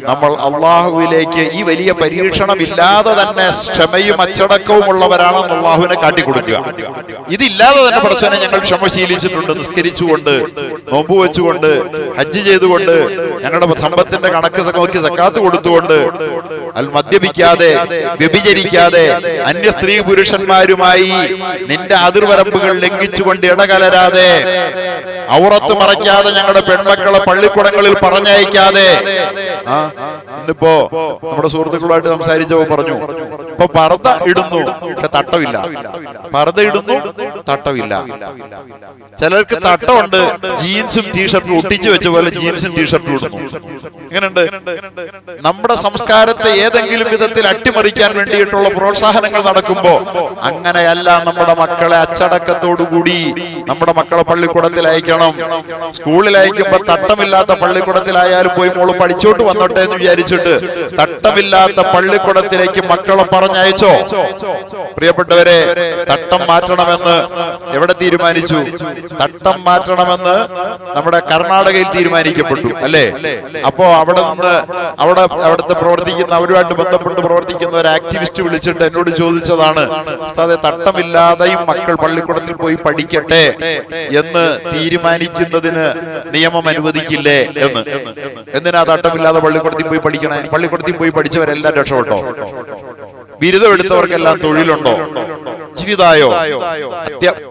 [SPEAKER 2] നമ്മൾ അള്ളാഹുവിലേക്ക് ഈ വലിയ പരീക്ഷണം ഇല്ലാതെ തന്നെ ക്ഷമയും അച്ചടക്കവും ഉള്ളവരാണെന്ന് അള്ളാഹുവിനെ കാട്ടിക്കൊടുക്കുക. ഇതില്ലാതെ തന്നെ പഠിച്ചവനെ ഞങ്ങൾ ക്ഷമ ശീലിച്ചിട്ടുണ്ട്. നിസ്കരിച്ചുകൊണ്ട്, നോമ്പ് വെച്ചുകൊണ്ട്, ഹജ്ജ് ചെയ്തുകൊണ്ട്, ഞങ്ങളുടെ സമ്പത്തിന്റെ കണക്ക് നോക്കി സക്കാത്ത് കൊടുത്തുകൊണ്ട്, മദ്യപിക്കാതെ, വ്യഭിചരിക്കാതെ, അന്യ സ്ത്രീ പുരുഷന്മാരുമായി നിന്റെ അതിർവരമ്പുകൾ ലംഘിച്ചുകൊണ്ട് ഇടകലരാതെ, ഔറത്ത് മറയ്ക്കാതെ, ഞങ്ങളുടെ പെൺമക്കളെ പള്ളിക്കുടങ്ങളിൽ പറഞ്ഞയക്കാതെ. ഇന്നിപ്പോ നമ്മുടെ സുഹൃത്തുക്കളുമായിട്ട് സംസാരിച്ചപ്പോ പറഞ്ഞു, ഇപ്പൊ പർദ്ദ ഇടുന്നു പക്ഷെ തട്ടമില്ല, പർദ്ദ ഇടുന്നു തട്ടമില്ല. ചിലർക്ക് തട്ടമുണ്ട്, ജീൻസും ടീഷർട്ടും ഒട്ടിച്ചു വെച്ച പോലെ ജീൻസും ടീഷർട്ടും ഇടുന്നു. ഇങ്ങനെയുണ്ട്. നമ്മുടെ സംസ്കാരത്തെ ഏതെങ്കിലും വിധത്തിൽ അട്ടിമറിക്കാൻ വേണ്ടിയിട്ടുള്ള പ്രോത്സാഹനങ്ങൾ നടക്കുമ്പോ അങ്ങനെയല്ല. നമ്മുടെ മക്കളെ അച്ചടക്കത്തോടുകൂടി നമ്മുടെ മക്കളെ പള്ളിക്കൂടത്തിൽ അയക്കണം. സ്കൂളിൽ അയക്കുമ്പോ തട്ടമില്ലാത്ത പള്ളിക്കൂടത്തിലായാലും പോയി മോള് പഠിച്ചോട്ട് വന്നോട്ടെ എന്ന് വിചാരിച്ചിട്ട് തട്ടമില്ലാത്ത പള്ളിക്കൂടത്തിലേക്ക് മക്കളെ പറഞ്ഞയച്ചോ? പ്രിയപ്പെട്ടവരെ, തട്ടം മാറ്റണമെന്ന് എവിടെ തീരുമാനിച്ചു? തട്ടം മാറ്റണമെന്ന് നമ്മുടെ കർണാടകയിൽ തീരുമാനിക്കപ്പെട്ടു, അല്ലേ? അപ്പോ അവിടെ നിന്ന് അവിടുത്തെ പ്രവർത്തിക്കുന്ന, അവരുമായിട്ട് ബന്ധപ്പെട്ട് പ്രവർത്തിക്കുന്ന ഒരു ആക്ടിവിസ്റ്റ് വിളിച്ചിട്ട് എന്നോട് ചോദിച്ചതാണ്, അതെ, തട്ടമില്ലാതെയും മക്കൾ പള്ളിക്കൂടത്തിൽ പോയി പഠിക്കട്ടെ എന്ന് തീരുമാനിക്കുന്നതിന് നിയമം അനുവദിക്കില്ലേ എന്ന്. എന്തിനാ തട്ടമില്ലാതെ പള്ളിക്കൂടത്തിൽ പോയി പഠിക്കണേ? പള്ളിക്കൂടത്തിൽ പോയി പഠിച്ചവരെല്ലാം രക്ഷപ്പെട്ടോ? ബിരുദം എടുത്തവർക്കെല്ലാം തൊഴിലുണ്ടോ? ജീവിതായോ?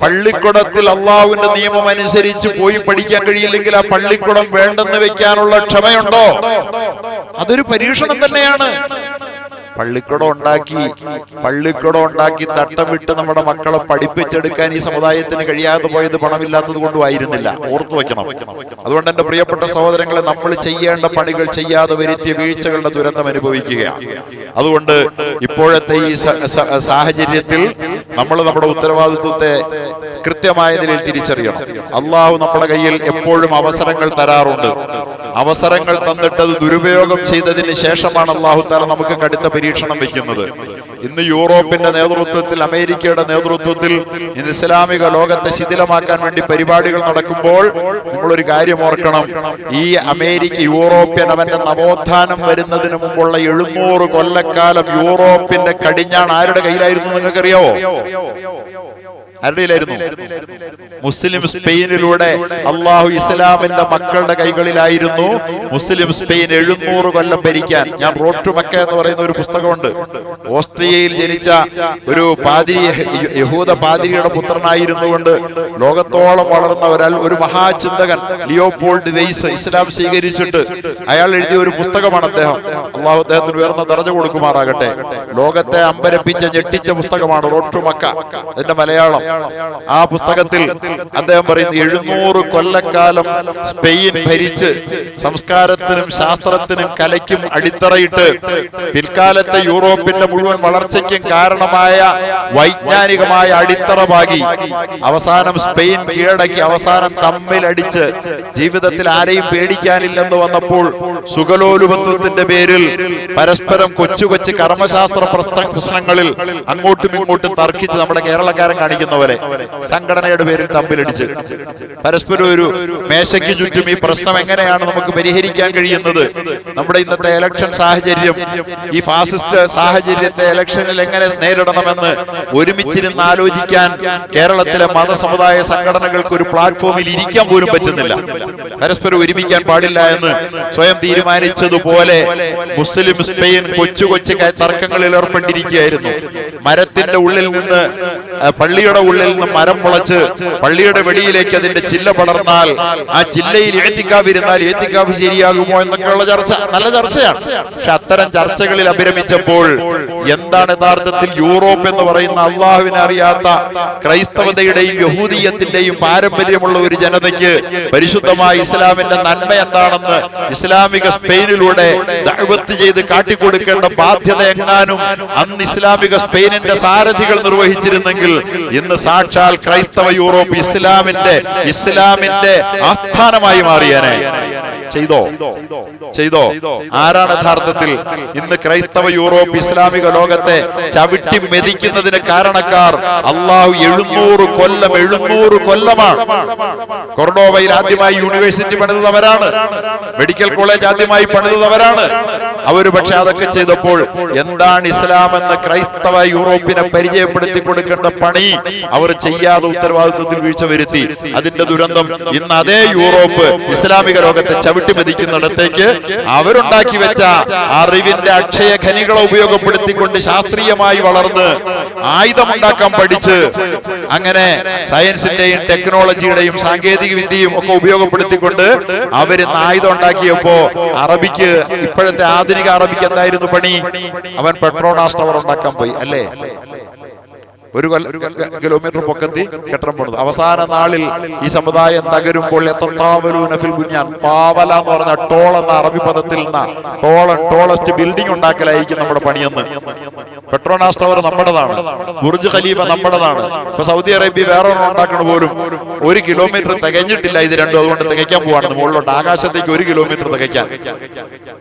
[SPEAKER 2] പള്ളിക്കുടത്തിൽ അള്ളാഹുവിന്റെ നിയമം അനുസരിച്ച് പോയി പഠിക്കാൻ കഴിയില്ലെങ്കിൽ ആ പള്ളിക്കുടം വേണ്ടെന്ന് വെക്കാനുള്ള ക്ഷമയുണ്ടോ? അതൊരു പരീക്ഷണം തന്നെയാണ്. പള്ളിക്കുടം ഉണ്ടാക്കി തട്ടം വിട്ട് നമ്മുടെ മക്കളെ പഠിപ്പിച്ചെടുക്കാൻ ഈ സമുദായത്തിന് കഴിയാതെ പോയത് പണമില്ലാത്തത് കൊണ്ടും ആയിരുന്നില്ല. ഓർത്തു വെക്കണം. അതുകൊണ്ട് എന്റെ പ്രിയപ്പെട്ട സഹോദരങ്ങളെ, നമ്മൾ ചെയ്യേണ്ട പണികൾ ചെയ്യാതെ വരുത്തിയ വീഴ്ചകളുടെ ദുരന്തം അനുഭവിക്കുകയാണ്. അതുകൊണ്ട് ഇപ്പോഴത്തെ ഈ സാഹചര്യത്തിൽ നമ്മൾ നമ്മുടെ ഉത്തരവാദിത്വത്തെ കൃത്യമായ നിലയിൽ തിരിച്ചറിയണം. അള്ളാഹു നമ്മുടെ കയ്യിൽ എപ്പോഴും അവസരങ്ങൾ തരാറുണ്ട്. അവസരങ്ങൾ തന്നിട്ടത് ദുരുപയോഗം ചെയ്തതിന് ശേഷമാണ് അള്ളാഹു തആല നമുക്ക് കടുത്ത പരീക്ഷണം വെക്കുന്നത്. ഇന്ന് യൂറോപ്പിന്റെ നേതൃത്വത്തിൽ, അമേരിക്കയുടെ നേതൃത്വത്തിൽ ഇന്ന് ഇസ്ലാമിക ലോകത്തെ ശിഥിലമാക്കാൻ വേണ്ടി പരിപാടികൾ നടക്കുമ്പോൾ നിങ്ങളൊരു കാര്യം ഓർക്കണം. ഈ യൂറോപ്യൻ അവന്റെ നവോത്ഥാനം വരുന്നതിന് മുമ്പുള്ള 700 കൊല്ലക്കാലം യൂറോപ്പിന്റെ കടിഞ്ഞാൺ ആരുടെ കയ്യിലായിരുന്നു നിങ്ങൾക്കറിയാവോ? ആരുടെയിലായിരുന്നു? മുസ്ലിം സ്പെയിനിലൂടെ അള്ളാഹു ഇസ്ലാമിന്റെ മക്കളുടെ കൈകളിലായിരുന്നു. മുസ്ലിം സ്പെയിൻ 700 കൊല്ലം ഭരിക്കാൻ. ഞാൻ റോഡ് ടു മക്ക എന്ന് പറയുന്ന ഒരു പുസ്തകമുണ്ട്. ഓസ്ട്രിയയിൽ ജനിച്ച ഒരു യഹൂദ പാതിരിയുടെ പുത്രനായിരുന്നു കൊണ്ട് ലോകത്തോളം വളർന്ന ഒരു മഹാചിന്തകൻ ലിയോപോൾഡ് വെയ്സ് ഇസ്ലാം സ്വീകരിച്ചിട്ട് അയാൾ എഴുതിയ ഒരു പുസ്തകമാണ് അദ്ദേഹം. അള്ളാഹു അദ്ദേഹത്തിന് ഉയർന്ന ദർജ കൊടുക്കുമാറാകട്ടെ. ലോകത്തെ അമ്പരപ്പിച്ച, ഞെട്ടിച്ച പുസ്തകമാണ് റോഡ് ടു മക്ക. അതിന്റെ മലയാളം. ആ പുസ്തകത്തിൽ അദ്ദേഹം പറയുന്നു, 700 കൊല്ലക്കാലം സ്പെയിൻ ഭരിച്ച് സംസ്കാരത്തിനും ശാസ്ത്രത്തിനും കലയ്ക്കും അടിത്തറയിട്ട് പിൽക്കാലത്തെ യൂറോപ്പിന്റെ മുഴുവൻ വളർച്ചയ്ക്കും കാരണമായ വൈജ്ഞാനികമായ അടിത്തറ പാകി അവസാനം സ്പെയിൻ കീഴടക്കി, അവസാനം തമ്മിലടിച്ച് ജീവിതത്തിൽ ആരെയും പേടിക്കാനില്ലെന്ന് വന്നപ്പോൾ സുഖലോലുപത്വത്തിന്റെ പേരിൽ പരസ്പരം കൊച്ചു കൊച്ചു കർമ്മശാസ്ത്ര പ്രശ്നങ്ങളിൽ അങ്ങോട്ടും ഇങ്ങോട്ടും തർക്കിച്ച് നമ്മുടെ കേരളക്കാരൻ കാണിക്കുന്നവരെ സംഘടനയുടെ പേരിൽ തമ്മിലടിച്ച് പരസ്പരം ഒരു മേശയ്ക്ക് ചുറ്റും ഈ പ്രശ്നം എങ്ങനെയാണ് നമുക്ക് പരിഹരിക്കാൻ കഴിയുന്നത്? നമ്മുടെ ഇന്നത്തെ ഇലക്ഷൻ സാഹചര്യം, ഈ ഫാസിസ്റ്റ് സാഹചര്യത്തെ ഇലക്ഷനിൽ എങ്ങനെ നേരിടണമെന്ന് ഒരുമിച്ചിരുന്ന് ആലോചിക്കാൻ കേരളത്തിലെ മതസമുദായ സംഘടനകൾക്ക് ഒരു പ്ലാറ്റ്ഫോമിൽ ഇരിക്കാൻ പോലും പറ്റുന്നില്ല. പരസ്പരം ഒരുമിക്കാൻ പാടില്ല എന്ന് സ്വയം തീരുമാനിച്ചതുപോലെ മുസ്ലിം സ്പെയിൻ കൊച്ചു കൊച്ചു തർക്കങ്ങളിൽ ഏർപ്പെട്ടിരിക്കുകയായിരുന്നു. മരത്തിന്റെ ഉള്ളിൽ നിന്ന് പള്ളിയുടെ ഉള്ളിൽ നിന്ന് മരം മുളച്ച് പള്ളിയുടെ വെളിയിലേക്ക് അതിന്റെ ചില്ല പടർന്നാൽ ആ ചില്ലയിൽ ഏത്തിക്കാവ് ഇരുന്നാൽ ഏത്തിക്കാവ് ശരിയാകുമോ എന്നൊക്കെയുള്ള ചർച്ച നല്ല ചർച്ചയാണ്. പക്ഷെ അത്തരം ചർച്ചകളിൽ അഭിരമിച്ചപ്പോൾ എന്താണ് യഥാർത്ഥത്തിൽ യൂറോപ്പ് എന്ന് പറയുന്ന അള്ളാഹുവിനെ അറിയാത്ത ക്രൈസ്തവതയുടെയും യഹൂദീയത്തിന്റെയും പാരമ്പര്യമുള്ള ഒരു ജനതയ്ക്ക് പരിശുദ്ധമായ ഇസ്ലാമിന്റെ നന്മ എന്താണെന്ന് ഇസ്ലാമിക സ്പെയിനിലൂടെ ദഅവത്ത് ചെയ്ത് കാട്ടിക്കൊടുക്കേണ്ട ബാധ്യത എങ്ങാനും അന്ന് ഇസ്ലാമിക സ്പെയിനിന്റെ സാരഥികൾ നിർവഹിച്ചിരുന്നെങ്കിൽ ഇന്ന് സാക്ഷാൽ ക്രൈസ്തവ യൂറോപ്പ് ഇസ്ലാമിന്റെ ആസ്ഥാനമായി മാറിയേനെ. ചെയ്തോ? ആരാണ് യഥാർത്ഥത്തിൽ ഇന്ന് ക്രൈസ്തവ യൂറോപ്പ് ഇസ്ലാമിക ലോകത്തെ ചവിട്ടി മെതിക്കുന്നതിന് കാരണക്കാർ? അള്ളാഹു 700 കൊല്ലമാണ്. കൊർഡോവയിൽ ആദ്യമായി യൂണിവേഴ്സിറ്റി പണിതവരാണ്, മെഡിക്കൽ കോളേജ് ആദ്യമായി പണിതവരാണ് അവര്. പക്ഷെ അതൊക്കെ ചെയ്തപ്പോൾ എന്താണ് ഇസ്ലാം എന്ന് ക്രൈസ്തവ യൂറോപ്പിനെ പരിചയപ്പെടുത്തി കൊടുക്കേണ്ട പണി അവർ ചെയ്യാതെ ഉത്തരവാദിത്വത്തിൽ വീഴ്ച വരുത്തി. അതിന്റെ ദുരന്തം ഇന്ന് അതേ യൂറോപ്പ് ഇസ്ലാമിക ലോകത്തെ ചവിട്ടി മെതിക്കുന്നിടത്തേക്ക് അവരുണ്ടാക്കി വെച്ച അറിവിന്റെ അക്ഷയ ഖനികളെ ഉപയോഗപ്പെടുത്തിക്കൊണ്ട് ശാസ്ത്രീയമായി വളർന്ന് ആയുധമുണ്ടാക്കാൻ പഠിച്ച് അങ്ങനെ സയൻസിന്റെയും ടെക്നോളജിയുടെയും സാങ്കേതിക വിദ്യയും ഒക്കെ ഉപയോഗപ്പെടുത്തിക്കൊണ്ട് അവരിന്ന് ആയുധം ഉണ്ടാക്കിയപ്പോ അറബിക്ക്, ഇപ്പോഴത്തെ ആധുനിക അറബിക്ക് എന്തായിരുന്നു പണി? അവൻ പെട്രോണാസ് ടവർ ഉണ്ടാക്കാൻ പോയി അല്ലേ? 1 കിലോമീറ്റർ പൊക്കത്തി കെട്ടിടം പണിതു. അവസാന നാളിൽ ഈ സമുദായം തകരുമ്പോൾ പാവല എന്ന് പറഞ്ഞ ടോൾ എന്ന അറബി പദത്തിൽ നിന്ന് ടോളസ്റ്റ് ബിൽഡിംഗ് ഉണ്ടാക്കലായിരിക്കും നമ്മുടെ പണിയെന്ന്. പെട്രോണാസ് ടവർ നമ്മുടേതാണ്, ബുർജ് ഖലീഫ നമ്മുടേതാണ്. ഇപ്പൊ സൗദി അറേബ്യ വേറെ ഒരെണ്ണം ഉണ്ടാക്കണ പോലും 1 കിലോമീറ്റർ തികഞ്ഞിട്ടില്ല. ഇത് രണ്ടും അതുകൊണ്ട് തികയ്ക്കാൻ പോവാണ് മുകളിലോട്ട്, ആകാശത്തേക്ക് 1 കിലോമീറ്റർ തികയ്ക്കാൻ.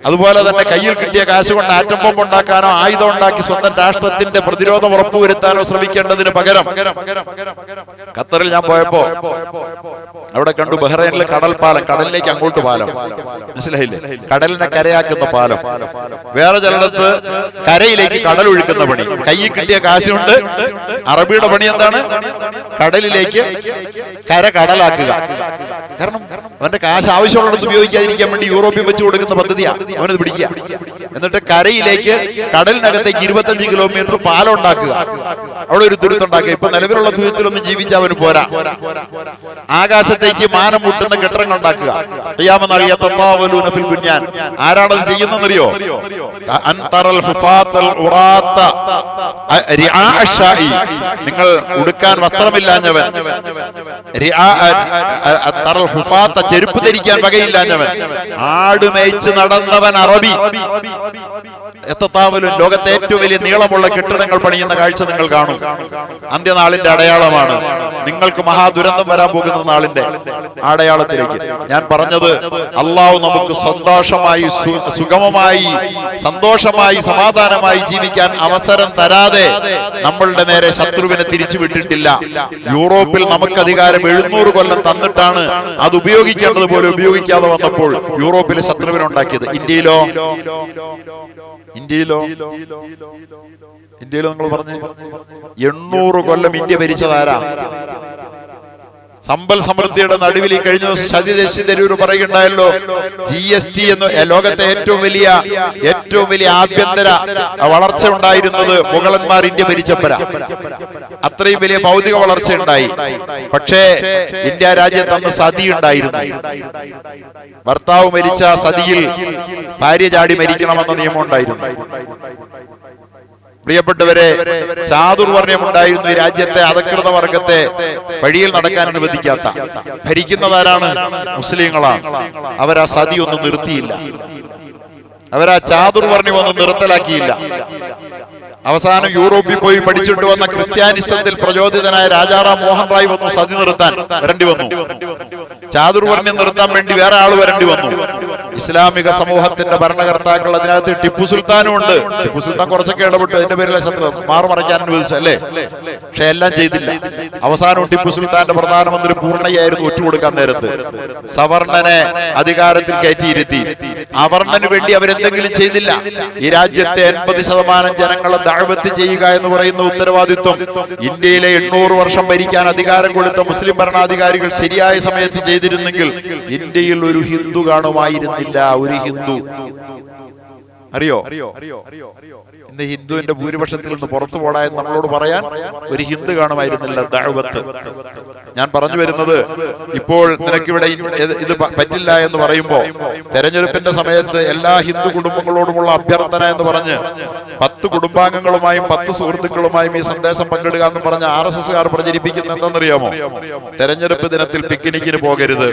[SPEAKER 2] അതുപോലെ തന്നെ കയ്യിൽ കിട്ടിയ കാശ് കൊണ്ട് ആറ്റം ബോംബ് ഉണ്ടാക്കാനോ ആയുധം ഉണ്ടാക്കി സ്വന്തം രാഷ്ട്രത്തിന്റെ പ്രതിരോധം ഉറപ്പുവരുത്താനോ ശ്രമിക്കേണ്ടതിന് പകരം ഖത്തറിൽ ഞാൻ പോയപ്പോ അവിടെ കണ്ടു ബഹ്റൈനിലെ കടൽപ്പാലം, കടലിലേക്ക് അങ്ങോട്ട് പാലം, മനസ്സിലായില്ലേ? കടലിനെ കരയാക്കുന്ന പാലം. വേറെ ചിലടത്ത് കരയിലേക്ക് കടൽ ഒഴുക്കുന്ന പണി. കയ്യിൽ കിട്ടിയ കാശുകൊണ്ട് അറബിയുടെ പണി എന്താണ്? കടലിലേക്ക് കടലാക്കുക. കാരണം അവന്റെ കാശ് ആവശ്യമുള്ളിടത്ത് ഉപയോഗിക്കാതിരിക്കാൻ വേണ്ടി യൂറോപ്യൻ വെച്ച് കൊടുക്കുന്ന പദ്ധതിയാണ് അവനത് പിടിക്കുക. എന്നിട്ട് കരയിലേക്ക് കടലിനകത്തേക്ക് 25 കിലോമീറ്റർ പാലം ഉണ്ടാക്കുക, അവിടെ ഒരു തുരുത്തുണ്ടാക്കുക. ഇപ്പൊ നിലവിലുള്ള തുരുത്തിലൊന്നും ജീവിച്ച അവന് പോരാ. ആകാശത്തേക്ക് മാനം മുട്ടുന്ന കെട്ടിടങ്ങൾ ഉണ്ടാക്കുക. ആരാണത് ചെയ്യുന്നറിയോ? നിങ്ങൾ ഉടുക്കാൻ വസ്ത്രമില്ലാഞ്ഞവൻ, ചെരുപ്പ് ധരിക്കാൻ വകയില്ലാഞ്ഞവൻ, ആട് മേയ്ച്ച് നടന്നവൻ അറബി. എത്തത്താവലും ലോകത്തെ ഏറ്റവും വലിയ നീളമുള്ള കെട്ടിടങ്ങൾ പണിയുന്ന കാഴ്ച നിങ്ങൾ കാണും. അന്ത്യനാളിന്റെ അടയാളമാണ്. നിങ്ങൾക്ക് മഹാദുരന്തം വരാൻ പോകുന്ന നാളിന്റെ അടയാളത്തിലേക്ക് ഞാൻ പറഞ്ഞത്, അള്ളാഹു നമുക്ക് സന്തോഷമായി, സുഗമമായി, സന്തോഷമായി, സമാധാനമായി ജീവിക്കാൻ അവസരം തരാതെ നമ്മളുടെ നേരെ ശത്രുവിനെ തിരിച്ചു വിട്ടിട്ടില്ല. യൂറോപ്പിൽ നമുക്ക് അധികാരം 700 കൊല്ലം തന്നിട്ടാണ് അത് ഉപയോഗിക്കേണ്ടത് പോലെ ഉപയോഗിക്കാതെ വന്നപ്പോൾ യൂറോപ്പിലെ ശത്രുവിനെ ഉണ്ടാക്കിയത്. ഇന്ത്യയിലോ നിങ്ങൾ പറഞ്ഞ് 800 കൊല്ലം ഇന്ത്യ ഭരിച്ചതാരാ? സമ്പൽ സമൃദ്ധിയുടെ നടുവിൽ കഴിഞ്ഞ ദിവസം ശശി തരൂർ പറയുകയുണ്ടായല്ലോ, GST എന്ന് ലോകത്തെ ഏറ്റവും വലിയ ആഭ്യന്തര വളർച്ച ഉണ്ടായിരുന്നത് മുഗളന്മാർ ഇന്ത്യ ഭരിച്ചപ്പോഴാ. അത്രയും വലിയ ഭൗതിക വളർച്ച ഉണ്ടായി. പക്ഷേ ഇന്ത്യ രാജ്യത്ത് അന്ന് സതി ഉണ്ടായിരുന്നു. ഭർത്താവ് മരിച്ച സതിയിൽ ഭാര്യ ചാടി മരിക്കണമെന്ന നിയമം ഉണ്ടായിരുന്നു. പ്രിയപ്പെട്ടവരെ, ചാതുർവർണ്ണയമുണ്ടായിരുന്നു ഈ രാജ്യത്തെ അധകൃത വർഗത്തെ വഴിയിൽ നടക്കാൻ അനുവദിക്കാത്ത. ഭരിക്കുന്നതാരാണ്? മുസ്ലിങ്ങളാണ്. അവരാ സതി ഒന്നും നിർത്തിയില്ല, അവരാ ചാതുർവർണ്ണയം ഒന്നും നിർത്തലാക്കിയില്ല. അവസാനം യൂറോപ്പിൽ പോയി പഠിച്ചിട്ട് വന്ന ക്രിസ്ത്യാനിസത്തിൽ പ്രചോദിതനായ രാജാറാം മോഹൻ റായ് വന്നു സതി നിർത്താൻ വരേണ്ടി വന്നു. ചാതുർവർണ്ണ്യം നിർത്താൻ വേണ്ടി വേറെ ആള് വരേണ്ടി വന്നു. ഇസ്ലാമിക സമൂഹത്തിന്റെ ഭരണകർത്താക്കൾ, അതിനകത്ത് ടിപ്പു സുൽത്താനും ഉണ്ട്. ടിപ്പു സുൽത്താൻ കുറച്ചൊക്കെ ഇടപെട്ടു, അതിന്റെ പേരിലെ ശത്രു മാറുമറയ്ക്കാൻ അനുവദിച്ചല്ലേ, പക്ഷെ എല്ലാം ചെയ്തില്ല. അവസാനവും ടിപ്പു സുൽത്താന്റെ പ്രധാനമന്ത്രി പൂർണ്ണയായിരുന്നു ഒറ്റുകൊടുക്കാൻ നേരത്ത്. സവർണനെ അധികാരത്തിൽ കയറ്റിയിരുത്തി. അവർണന് വേണ്ടി അവരെന്തെങ്കിലും ചെയ്തില്ല. ഈ രാജ്യത്തെ 80% ജനങ്ങളെ ദഅവത്ത് ചെയ്യുക എന്ന് പറയുന്ന ഉത്തരവാദിത്വം ഇന്ത്യയിലെ 800 വർഷം ഭരിക്കാൻ അധികാരം കൊടുത്ത മുസ്ലിം ഭരണാധികാരികൾ ശരിയായ സമയത്ത് ചെയ്തിരുന്നെങ്കിൽ ഇന്ത്യയിൽ ഒരു ഹിന്ദു കാണുമായിരുന്നില്ല. ഒരു ഹിന്ദു അറിയോ? ഇന്ന് ഹിന്ദുവിന്റെ ഭൂരിപക്ഷത്തിൽ നിന്ന് പുറത്തു പോടാ എന്ന് നമ്മളോട് പറയാൻ ഒരു ഹിന്ദു കാണുമായിരുന്നില്ല ദഅവത്ത്. ഞാൻ പറഞ്ഞു വരുന്നത്, ഇപ്പോൾ നിനക്കിവിടെ ഇത് പറ്റില്ല എന്ന് പറയുമ്പോൾ തെരഞ്ഞെടുപ്പിന്റെ സമയത്ത് എല്ലാ ഹിന്ദു കുടുംബങ്ങളോടുമുള്ള അഭ്യർത്ഥന എന്ന് പറഞ്ഞ് 10 കുടുംബാംഗങ്ങളുമായും 10 സുഹൃത്തുക്കളുമായും ഈ സന്ദേശം പങ്കിടുക എന്ന് പറഞ്ഞ RSSകാർ പ്രചരിപ്പിക്കുന്ന എന്താണെന്നറിയാമോ? തെരഞ്ഞെടുപ്പ് ദിനത്തിൽ പിക്നിക്കിന് പോകരുത്,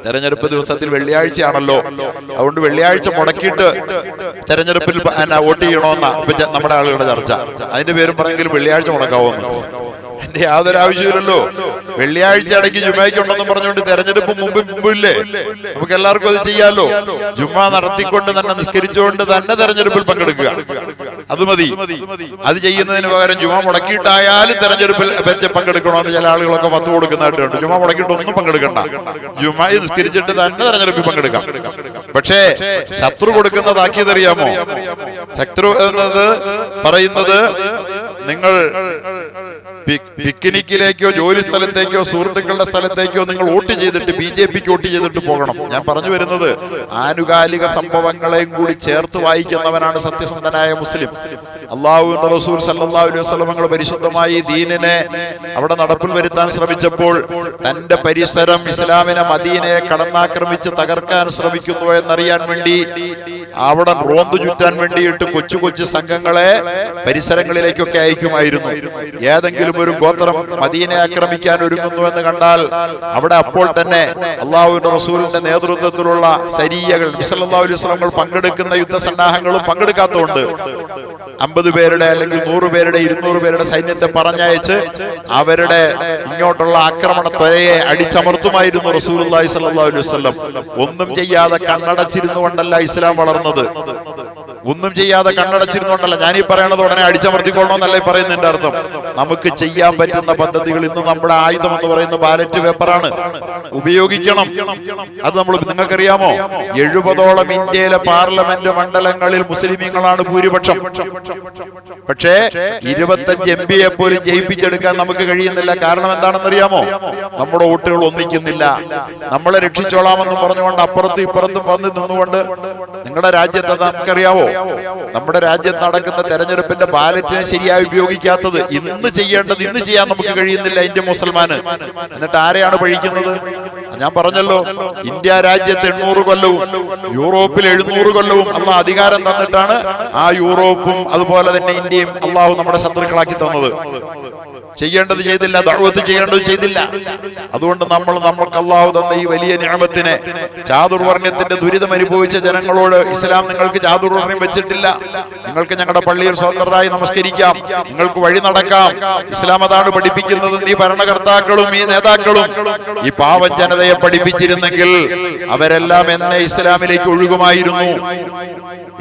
[SPEAKER 2] തെരഞ്ഞെടുപ്പ് ദിവസത്തിൽ വെള്ളിയാഴ്ചയാണല്ലോ, അതുകൊണ്ട് വെള്ളിയാഴ്ച മുടക്കിയിട്ട് തെരഞ്ഞെടുപ്പിൽ വോട്ട് ചെയ്യണമെന്ന ഇപ്പൊ നമ്മുടെ ആളുകളുടെ ചർച്ച. അതിന്റെ പേരും പറഞ്ഞെങ്കിലും വെള്ളിയാഴ്ച മുടക്കാവുന്നു. എന്റെ യാതൊരു ആവശ്യമില്ലല്ലോ. വെള്ളിയാഴ്ച ഇടയ്ക്ക് ജുമയ്ക്കുണ്ടെന്ന് പറഞ്ഞുകൊണ്ട് തെരഞ്ഞെടുപ്പ് മുമ്പില്ലേ? നമുക്ക് എല്ലാവർക്കും അത് ചെയ്യാലോ. ജുമ നടത്തിക്കൊണ്ട് തന്നെ നിസ്കരിച്ചുകൊണ്ട് തന്നെ തെരഞ്ഞെടുപ്പിൽ പങ്കെടുക്കുക, അത് മതി. അത് ചെയ്യുന്നതിന് പകരം ജുമ മുടക്കിയിട്ടായാലും തെരഞ്ഞെടുപ്പിൽ പങ്കെടുക്കണമെന്ന് ചില ആളുകളൊക്കെ പത്ത് കൊടുക്കുന്നതായിട്ടുണ്ട്. ജുമ മുടക്കിയിട്ടൊന്നും പങ്കെടുക്കണ്ട, ജുമ നിസ്കരിച്ചിട്ട് തന്നെ തെരഞ്ഞെടുപ്പിൽ പങ്കെടുക്കാം. പക്ഷേ ശത്രു കൊടുക്കുന്നതാക്കിയതറിയാമോ? ശത്രു എന്നത് പറയുന്നത്, നിങ്ങൾ പിക്നിക്കിലേക്കോ ജോലി സ്ഥലത്തേക്കോ സുഹൃത്തുക്കളുടെ സ്ഥലത്തേക്കോ നിങ്ങൾ വോട്ട് ചെയ്തിട്ട് BJPക്ക് വോട്ട് ചെയ്തിട്ട് പോകണം. ഞാൻ പറഞ്ഞു വരുന്നത്, ആനുകാലിക സംഭവങ്ങളെയും കൂടി ചേർത്ത് വായിക്കുന്നവനാണ് സത്യസന്ധനായ മുസ്ലിം. അള്ളാഹുവിന്റെ റസൂൽ സല്ലല്ലാഹു അലൈഹി വസല്ലം പരിശുദ്ധമായി ദീനിനെ അവിടെ നടപ്പിൽ വരുത്താൻ ശ്രമിച്ചപ്പോൾ തന്റെ പരിസരം ഇസ്ലാമിനെ മദീനയെ കടന്നാക്രമിച്ച് തകർക്കാൻ ശ്രമിക്കുന്നു എന്നറിയാൻ വേണ്ടി അവിടെ റോന്തു ചുറ്റാൻ വേണ്ടിയിട്ട് കൊച്ചു കൊച്ചു സംഘങ്ങളെ പരിസരങ്ങളിലേക്കൊക്കെ അയക്കുമായിരുന്നു. ഏതെങ്കിലും ഒരു ഗോത്രം മദീനയെ ആക്രമിക്കാൻ ഒരുങ്ങുന്നു എന്ന് കണ്ടാൽ അവിടെ അപ്പോൾ തന്നെ അള്ളാഹുവിന്റെ റസൂലിന്റെ നേതൃത്വത്തിലുള്ള സരീയകൾ, സല്ലല്ലാഹു അലൈഹി വസല്ലം പങ്കെടുക്കുന്ന യുദ്ധസന്നാഹങ്ങളും പങ്കെടുക്കാത്തതുകൊണ്ട് 50 പേരുടെ അല്ലെങ്കിൽ 100 പേരുടെ 200 പേരുടെ സൈന്യത്തെ പറഞ്ഞയച്ച് അവരുടെ ഇങ്ങോട്ടുള്ള ആക്രമണ ത്വരയെ അടിച്ചമർത്തുമായിരുന്നു റസൂലുള്ളാഹി സ്വല്ലല്ലാഹു അലൈഹി വസല്ലം. ഒന്നും ചെയ്യാതെ കണ്ണടച്ചിരുന്നുകൊണ്ടല്ല ഇസ്ലാം വളർന്നത്. ഒന്നും ചെയ്യാതെ കണ്ണടച്ചിരുന്നുകൊണ്ടല്ല. ഞാനീ പറയണത് ഉടനെ അടിച്ചമർത്തിക്കൊള്ളണമെന്നല്ല ഈ പറയുന്നതിന്റെ അർത്ഥം. നമുക്ക് ചെയ്യാൻ പറ്റുന്ന പദ്ധതികൾ, ഇന്ന് നമ്മുടെ ആയുധം എന്ന് പറയുന്ന ബാലറ്റ് പേപ്പറാണ്, ഉപയോഗിക്കണം. അത് നമ്മൾ, നിങ്ങൾക്കറിയാമോ, 70ഓളം ഇന്ത്യയിലെ പാർലമെന്റ് മണ്ഡലങ്ങളിൽ മുസ്ലിമീങ്ങളാണ് ഭൂരിപക്ഷം. പക്ഷേ 25 MPയെ പോലും ജയിപ്പിച്ചെടുക്കാൻ നമുക്ക് കഴിയുന്നില്ല. കാരണം എന്താണെന്നറിയാമോ? നമ്മുടെ വോട്ടുകൾ ഒന്നിക്കുന്നില്ല. നമ്മളെ രക്ഷിച്ചോളാമെന്ന് പറഞ്ഞുകൊണ്ട് അപ്പുറത്തും ഇപ്പുറത്തും വന്ന് നിന്നുകൊണ്ട്, നിങ്ങളുടെ രാജ്യത്ത് നമുക്കറിയാവോ, നമ്മുടെ രാജ്യത്ത് നടക്കുന്ന തെരഞ്ഞെടുപ്പിന്റെ ബാലറ്റിനെ ശരിയായി ഉപയോഗിക്കാത്തത്, ഇന്ന് ചെയ്യേണ്ടത് ഇന്ന് ചെയ്യാൻ നമുക്ക് കഴിയുന്നില്ല ഇന്ത്യ മുസൽമാന്. എന്നിട്ട് ആരെയാണ് പഴിക്കുന്നത്? ഞാൻ പറഞ്ഞല്ലോ, ഇന്ത്യ രാജ്യത്ത് 800 കൊല്ലവും യൂറോപ്പിൽ 700 കൊല്ലവും അള്ളാഹ് അധികാരം തന്നിട്ടാണ് ആ യൂറോപ്പും അതുപോലെ തന്നെ ഇന്ത്യയും അള്ളാഹു നമ്മുടെ ശത്രുക്കളാക്കി തന്നത്. ചെയ്യേണ്ടത് ചെയ്തില്ല, ദഅവത്ത് ചെയ്യേണ്ടത് ചെയ്തില്ല. അതുകൊണ്ട് നമ്മൾക്ക് അള്ളാഹു തന്ന ഈ വലിയ നിഅമത്തിനെ, ചാതുർവർണ്ണയത്തിന്റെ ദുരിതം അനുഭവിച്ച ജനങ്ങളോട് ഇസ്ലാം നിങ്ങൾക്ക് ചാതുർവർണ്ണം വെച്ചിട്ടില്ല, നിങ്ങൾക്ക് ഞങ്ങളുടെ പള്ളിയിൽ സ്വതന്ത്രരായി നമസ്കരിക്കാം, നിങ്ങൾക്ക് വഴി നടക്കാം, ഇസ്ലാം അതാണ് പഠിപ്പിക്കുന്നത്. ഈ ഭരണകർത്താക്കളും ഈ നേതാക്കളും ഈ പാവം ജനതയെ പഠിപ്പിച്ചിരുന്നെങ്കിൽ അവരെല്ലാം എന്നെ ഇസ്ലാമിലേക്ക് ഒഴുകുമായിരുന്നു.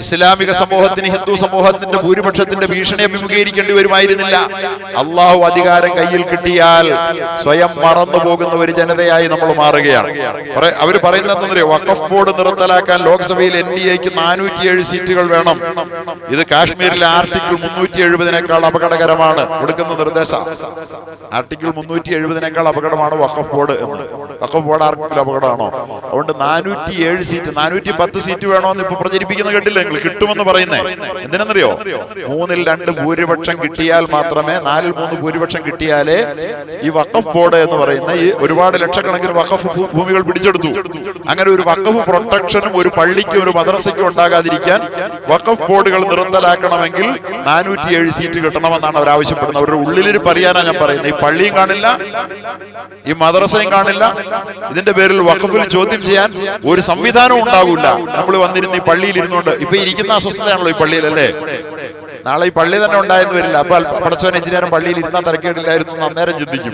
[SPEAKER 2] ഇസ്ലാമിക സമൂഹത്തിന്, ഹിന്ദു സമൂഹത്തിന്റെ ഭൂരിപക്ഷത്തിന്റെ ഭീഷണി അഭിമുഖീകരിക്കേണ്ടി വരുമായിരുന്നില്ല. അള്ളാഹു അധികാരം കയ്യിൽ കിട്ടിയാൽ സ്വയം മറന്നു പോകുന്ന ഒരു ജനതയായി നമ്മൾ മാറുകയാണ്. അവർ പറയുന്നത്, വഖഫ് ബോർഡ് നിർത്തലാക്കാൻ ലോക്സഭയിൽ NDAക്ക് 407 സീറ്റുകൾ വേണം. ഇത് കാശ്മീരിലെ ആർട്ടിക്കിൾ 370 അപകടകരമാണ്. കൊടുക്കുന്ന നിർദ്ദേശം ആർട്ടിക്കിൾ 370 അപകടമാണ് വഖഫ് ബോർഡ് എന്ന്. വഖഫ് ബോർഡ് ആർക്കെങ്കിലും അപകടമാണോ? അതുകൊണ്ട് 407 സീറ്റ്, 410 സീറ്റ് വേണമെന്ന് ഇപ്പൊ പ്രചരിപ്പിക്കുന്ന കേട്ടില്ല. കിട്ടുമെന്ന് പറയുന്നേ എന്തിനെന്നറിയോ? 3-2 ഭൂരിപക്ഷം കിട്ടിയാൽ മാത്രമേ, 4-3 ഭൂരിപക്ഷം കിട്ടിയാലേ ഈ വഖഫ് ബോർഡ് എന്ന് പറയുന്ന ഈ ഒരുപാട് ലക്ഷക്കണക്കിന് വഖഫ് ഭൂമികൾ പിടിച്ചെടുത്തു. അങ്ങനെ ഒരു വഖഫ് പ്രൊട്ടക്ഷനും ഒരു പള്ളിക്കും ഒരു മദ്രസയ്ക്കും ഉണ്ടാകാതിരിക്കാൻ വഖഫ് ബോർഡുകൾ നിർത്തലാക്കണമെങ്കിൽ 407 സീറ്റ് കിട്ടണമെന്നാണ് അവർ ആവശ്യപ്പെടുന്നത്. അവരുടെ ഉള്ളിൽ പറയാനാ ഞാൻ പറയുന്നത്. ഈ പള്ളിയും കാണില്ല, ഈ മദ്രസയും കാണില്ല. ഇതിന്റെ പേരിൽ വഖഫിൽ ചോദ്യം ചെയ്യാൻ ഒരു സംവിധാനവും ഉണ്ടാകില്ല. നമ്മൾ വന്നിരുന്ന് ഈ പള്ളിയിൽ ഇരുന്നുകൊണ്ട്, ഇപ്പൊ ഇരിക്കുന്ന അസ്വസ്ഥതയാണല്ലോ ഈ പള്ളിയിലല്ലേ. നാളെ ഈ പള്ളി തന്നെ ഉണ്ടായെന്ന് വരില്ല. അപ്പൊ പടച്ചോൻ എഞ്ചിനീയറും പള്ളിയിൽ ഇരുന്നാൽ തിരക്കേടില്ലായിരുന്നു എന്ന് അന്നേരം ചിന്തിക്കും.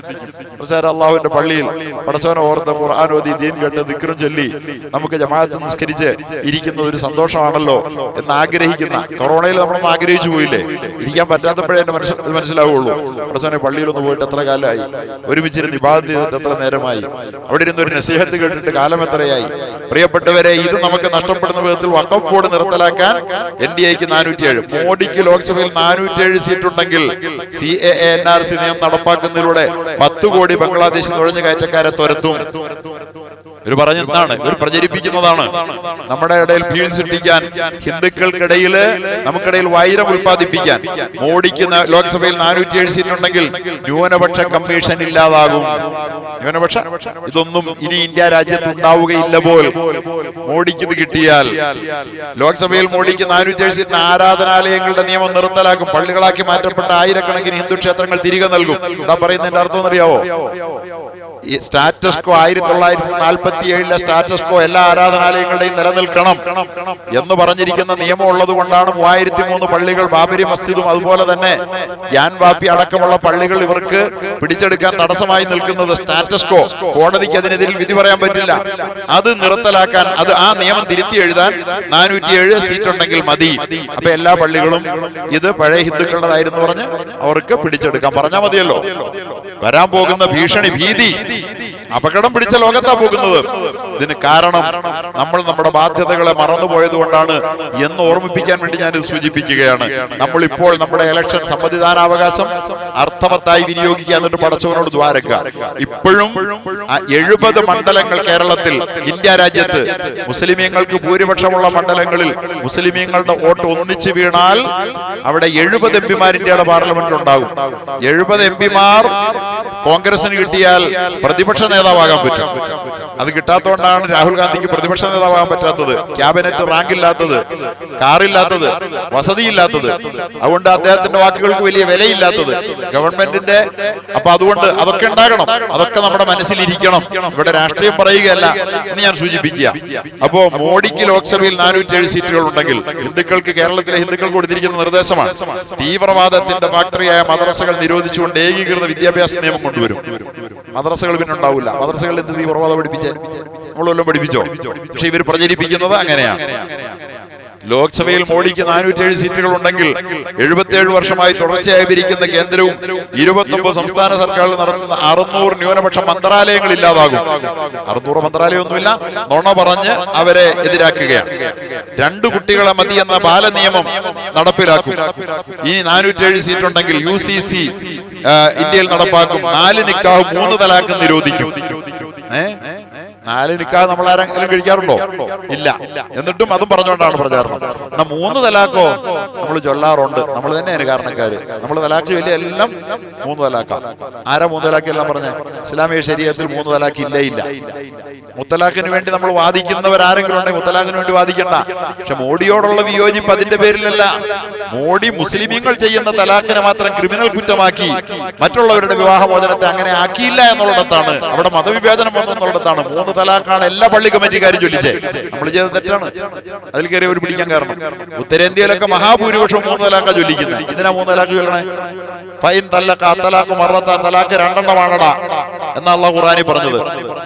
[SPEAKER 2] അള്ളാഹുവിന്റെ പള്ളിയിൽ പടച്ചോനെ ഓർത്ത് ഖുർആൻ ഓതി ദീൻ കേട്ട് ദിക്റും ചൊല്ലി നമുക്ക് ജമാഅത്ത് നിസ്കരിച്ച് ഇരിക്കുന്ന ഒരു സന്തോഷമാണല്ലോ എന്ന് ആഗ്രഹിക്കുന്ന, കൊറോണയിൽ നമ്മളൊന്നും ആഗ്രഹിച്ചു പോയില്ലേ? ഇരിക്കാൻ പറ്റാത്തപ്പോഴേ എന്റെ മനസ്സിലാവുള്ളൂ. പടച്ചോനെ പള്ളിയിലൊന്ന് പോയിട്ട് എത്ര കാലമായി, ഒരുമിച്ചിരുന്ന് ഇബാദത്ത് ചെയ്തിട്ട് എത്ര നേരമായി, അവിടെ ഇരുന്ന് ഒരു നസീഹത്ത് കേട്ടിട്ട് കാലം എത്രയായി. പ്രിയപ്പെട്ടവരെ, ഇത് നമുക്ക് നഷ്ടപ്പെടുന്ന വിധത്തിൽ വഖഫ് ബോർഡ് നിർത്തലാക്കാൻ NDAക്ക് 407, മോഡിക്ക് ലോക്സഭയിൽ 407 സീറ്റ് ഉണ്ടെങ്കിൽ CAA NRC നിയമം നടപ്പാക്കുന്നതിലൂടെ 10 കോടി ബംഗ്ലാദേശ് നുഴഞ്ഞു കയറ്റക്കാരെ തുരത്തും. ഇവർ പറഞ്ഞതാണ്, ഇവർ പ്രചരിപ്പിക്കുന്നതാണ്. നമ്മുടെ ഇടയിൽ ഭീതി സൃഷ്ടിക്കാൻ, ഹിന്ദുക്കൾക്കിടയിൽ നമുക്കിടയിൽ വൈരം ഉൽപ്പാദിപ്പിക്കാൻ. മോഡിക്ക് ലോക്സഭയിൽ 407 സീറ്റ് ഉണ്ടെങ്കിൽ ന്യൂനപക്ഷ കമ്മീഷൻ ഇല്ലാതാകും. ന്യൂനപക്ഷ ഇതൊന്നും ഇനി ഇന്ത്യ രാജ്യത്ത് ഉണ്ടാവുകയില്ല പോൽ മോഡിക്ക് ഇത് കിട്ടിയാൽ. ലോക്സഭയിൽ മോഡിക്ക് 407 സീറ്റിന് ആരാധനാലയങ്ങളുടെ നിയമം നിർത്തലാക്കും. പള്ളികളാക്കി മാറ്റപ്പെട്ട ആയിരക്കണക്കിന് ഹിന്ദു ക്ഷേത്രങ്ങൾ തിരികെ നൽകും. എന്താ പറയുന്നതിന്റെ അർത്ഥം എന്നറിയാവോ? ഈ സ്റ്റാറ്റസ് കോ 1947 സ്റ്റാറ്റസ് കോ എല്ലാ ആരാധനാലയങ്ങളുടെയും നിലനിൽക്കണം എന്ന് പറഞ്ഞിരിക്കുന്ന നിയമം ഉള്ളത് കൊണ്ടാണ് 3003 പള്ളികൾ, ബാബരി മസ്ജിദും അതുപോലെ തന്നെ ഗ്യാൻവാപ്പി അടക്കമുള്ള പള്ളികൾ ഇവർക്ക് പിടിച്ചെടുക്കാൻ തടസ്സമായി നിൽക്കുന്നത്. സ്റ്റാറ്റസ് കോ, കോടതിക്ക് അതിനെതിരിൽ വിധി പറയാൻ പറ്റില്ല. അത് നിർത്തലാക്കാൻ, ആ നിയമം തിരുത്തി എഴുതാൻ 407 സീറ്റ് ഉണ്ടെങ്കിൽ മതി. അപ്പൊ എല്ലാ പള്ളികളും ഇത് പഴയ ഹിന്ദുക്കളുടേതായിരുന്നു പറഞ്ഞ് അവർക്ക് പിടിച്ചെടുക്കാൻ പറഞ്ഞാൽ മതിയല്ലോ. വരാൻ പോകുന്ന ഭീഷണി, ഭീതി, അപകടം പിടിച്ച ലോകത്താ പോകുന്നത്. ഇതിന് കാരണം നമ്മൾ നമ്മുടെ ബാധ്യതകളെ മറന്നുപോയത് കൊണ്ടാണ് എന്ന് ഓർമ്മിപ്പിക്കാൻ വേണ്ടി ഞാൻ ഇത് സൂചിപ്പിക്കുകയാണ്. നമ്മൾ ഇപ്പോൾ നമ്മുടെ ഇലക്ഷൻ സമ്മതിദാനാവകാശം അർത്ഥവത്തായി വിനിയോഗിക്കുക, എന്നിട്ട് പടച്ചവനോട് ദ്വാരക്കുക. ഇപ്പോഴും 70 മണ്ഡലങ്ങൾ കേരളത്തിൽ, ഇന്ത്യ രാജ്യത്ത് മുസ്ലിമീങ്ങൾക്ക് ഭൂരിപക്ഷമുള്ള മണ്ഡലങ്ങളിൽ മുസ്ലിമീങ്ങളുടെ വോട്ട് ഒന്നിച്ചു വീണാൽ അവിടെ 70 എംപിമാർ ഇന്ത്യയുടെ പാർലമെന്റിൽ ഉണ്ടാകും. 70 എംപിമാർ കോൺഗ്രസിന് കിട്ടിയാൽ പ്രതിപക്ഷ നേതാവാകാൻ പറ്റും. അത് കിട്ടാത്തതുകൊണ്ടാണ് രാഹുൽ ഗാന്ധിക്ക് പ്രതിപക്ഷ നേതാവാകാൻ പറ്റാത്തത്, ക്യാബിനറ്റ് റാങ്ക് ഇല്ലാത്തത്, കാറില്ലാത്തത്, വസതിയില്ലാത്തത്. അതുകൊണ്ട് അദ്ദേഹത്തിന്റെ വാക്കുകൾക്ക് വലിയ വിലയില്ലാത്തത് ഗവൺമെന്റിന്റെ. അപ്പൊ അതുകൊണ്ട് അതൊക്കെ ഉണ്ടാകണം, അതൊക്കെ നമ്മുടെ മനസ്സിലിരിക്കണം. ഇവിടെ രാഷ്ട്രീയം പറയുകയല്ല എന്ന് ഞാൻ സൂചിപ്പിക്കുക. അപ്പോ മോഡിക്ക് ലോക്സഭയിൽ 407 സീറ്റുകൾ ഉണ്ടെങ്കിൽ ഹിന്ദുക്കൾക്ക്, കേരളത്തിലെ ഹിന്ദുക്കൾക്ക് കൊടുത്തിരിക്കുന്ന നിർദ്ദേശമാണ് തീവ്രവാദത്തിന്റെ ഫാക്ടറിയായ മദ്രസകൾ നിരോധിച്ചുകൊണ്ട് ഏകീകൃത വിദ്യാഭ്യാസ നിയമം കൊണ്ടുവരും. മദ്രസകൾ പിന്നെ ഉണ്ടാവില്ല. മദ്രസകളിൽ എന്ത് തീവ്രവാദം പഠിപ്പിച്ചേ? നമ്മളെല്ലാം പഠിപ്പിച്ചോ? പക്ഷെ ഇവർ പ്രചരിപ്പിക്കുന്നത് അങ്ങനെയാണ്. ലോക്സഭയിൽ മോഡിക്ക് 407 സീറ്റുകൾ ഉണ്ടെങ്കിൽ 77 വർഷമായി തുടർച്ചയായി ഭരിക്കുന്ന കേന്ദ്രവും 29 സംസ്ഥാന സർക്കാരുകൾ നടത്തുന്ന 600 ന്യൂനപക്ഷ മന്ത്രാലയങ്ങൾ ഇല്ലാതാകും. 600 മന്ത്രാലയമൊന്നുമില്ല, നുണ പറഞ്ഞ് അവരെ എതിരാക്കുകയാണ്. 2 കുട്ടികളെ മതി എന്ന ബാലനിയമം നടപ്പിലാക്കും. ഇനി 407 സീറ്റുണ്ടെങ്കിൽ UCC ഇന്ത്യയിൽ നടപ്പാക്കും. 4 നിക്കാഹ് 3 തലാഖ് നിരോധിക്കും. 4 നിക്കാഹ് നമ്മൾ ആരെങ്കിലും കഴിക്കാറുണ്ടോ? ഇല്ല. എന്നിട്ടും അതും പറഞ്ഞുകൊണ്ടാണ് പ്രചാരണം. എന്നാ 3 തലാഖോ നമ്മൾ ചൊല്ലാറുണ്ട്. നമ്മൾ തന്നെയാണ് കാരണക്കാര്. നമ്മൾ തലാഖ് ചൊല്ലിയ എല്ലാം 3 തലാഖാണ്. ആരാ 3 തലാഖ് എല്ലാം പറഞ്ഞ? ഇസ്ലാമിക ശരീഅത്തിൽ 3 തലാഖ് ഇല്ല. മുത്തലാഖിന് വേണ്ടി നമ്മൾ വാദിക്കുന്നവരാരെങ്കിലും ഉണ്ടെങ്കിൽ മുത്തലാഖിന് വേണ്ടി വാദിക്കണ്ട. പക്ഷെ മോഡിയോടുള്ള വിയോജിപ്പ് അതിന്റെ പേരിലല്ല. മോഡി മുസ്ലിമീങ്ങൾ ചെയ്യുന്ന തലാഖിനെ മാത്രം ക്രിമിനൽ കുറ്റമാക്കി മറ്റുള്ളവരുടെ വിവാഹമോചനത്തെ അങ്ങനെ ആക്കിയില്ല എന്നുള്ളിടത്താണ്, അവിടെ മതവിവേചനം വന്നെന്നുള്ളിടത്താണ് 3 തലാഖാണ് എല്ലാ പള്ളി കമ്മിറ്റിക്കാരും ചൊല്ലിച്ചേ. നമ്മൾ ചെയ്ത തെറ്റാണ്. അതിൽ കയറി അവർ പിടിക്കാൻ കാരണം. ഉത്തരേന്ത്യയിലൊക്കെ മഹാഭൂരിപക്ഷം 3 തലാഖ ചൊല്ലിക്കുന്നത്. ഇതിനാ 3 തലാഖ് ചൊല്ലണേ? ഫൈൻ തലക്ക തലാഖ് മറത്ത തലാഖ് 2 എണ്ണമാണടാ എന്നാ അല്ലാഹു ഖുർആനിൽ പറഞ്ഞത്.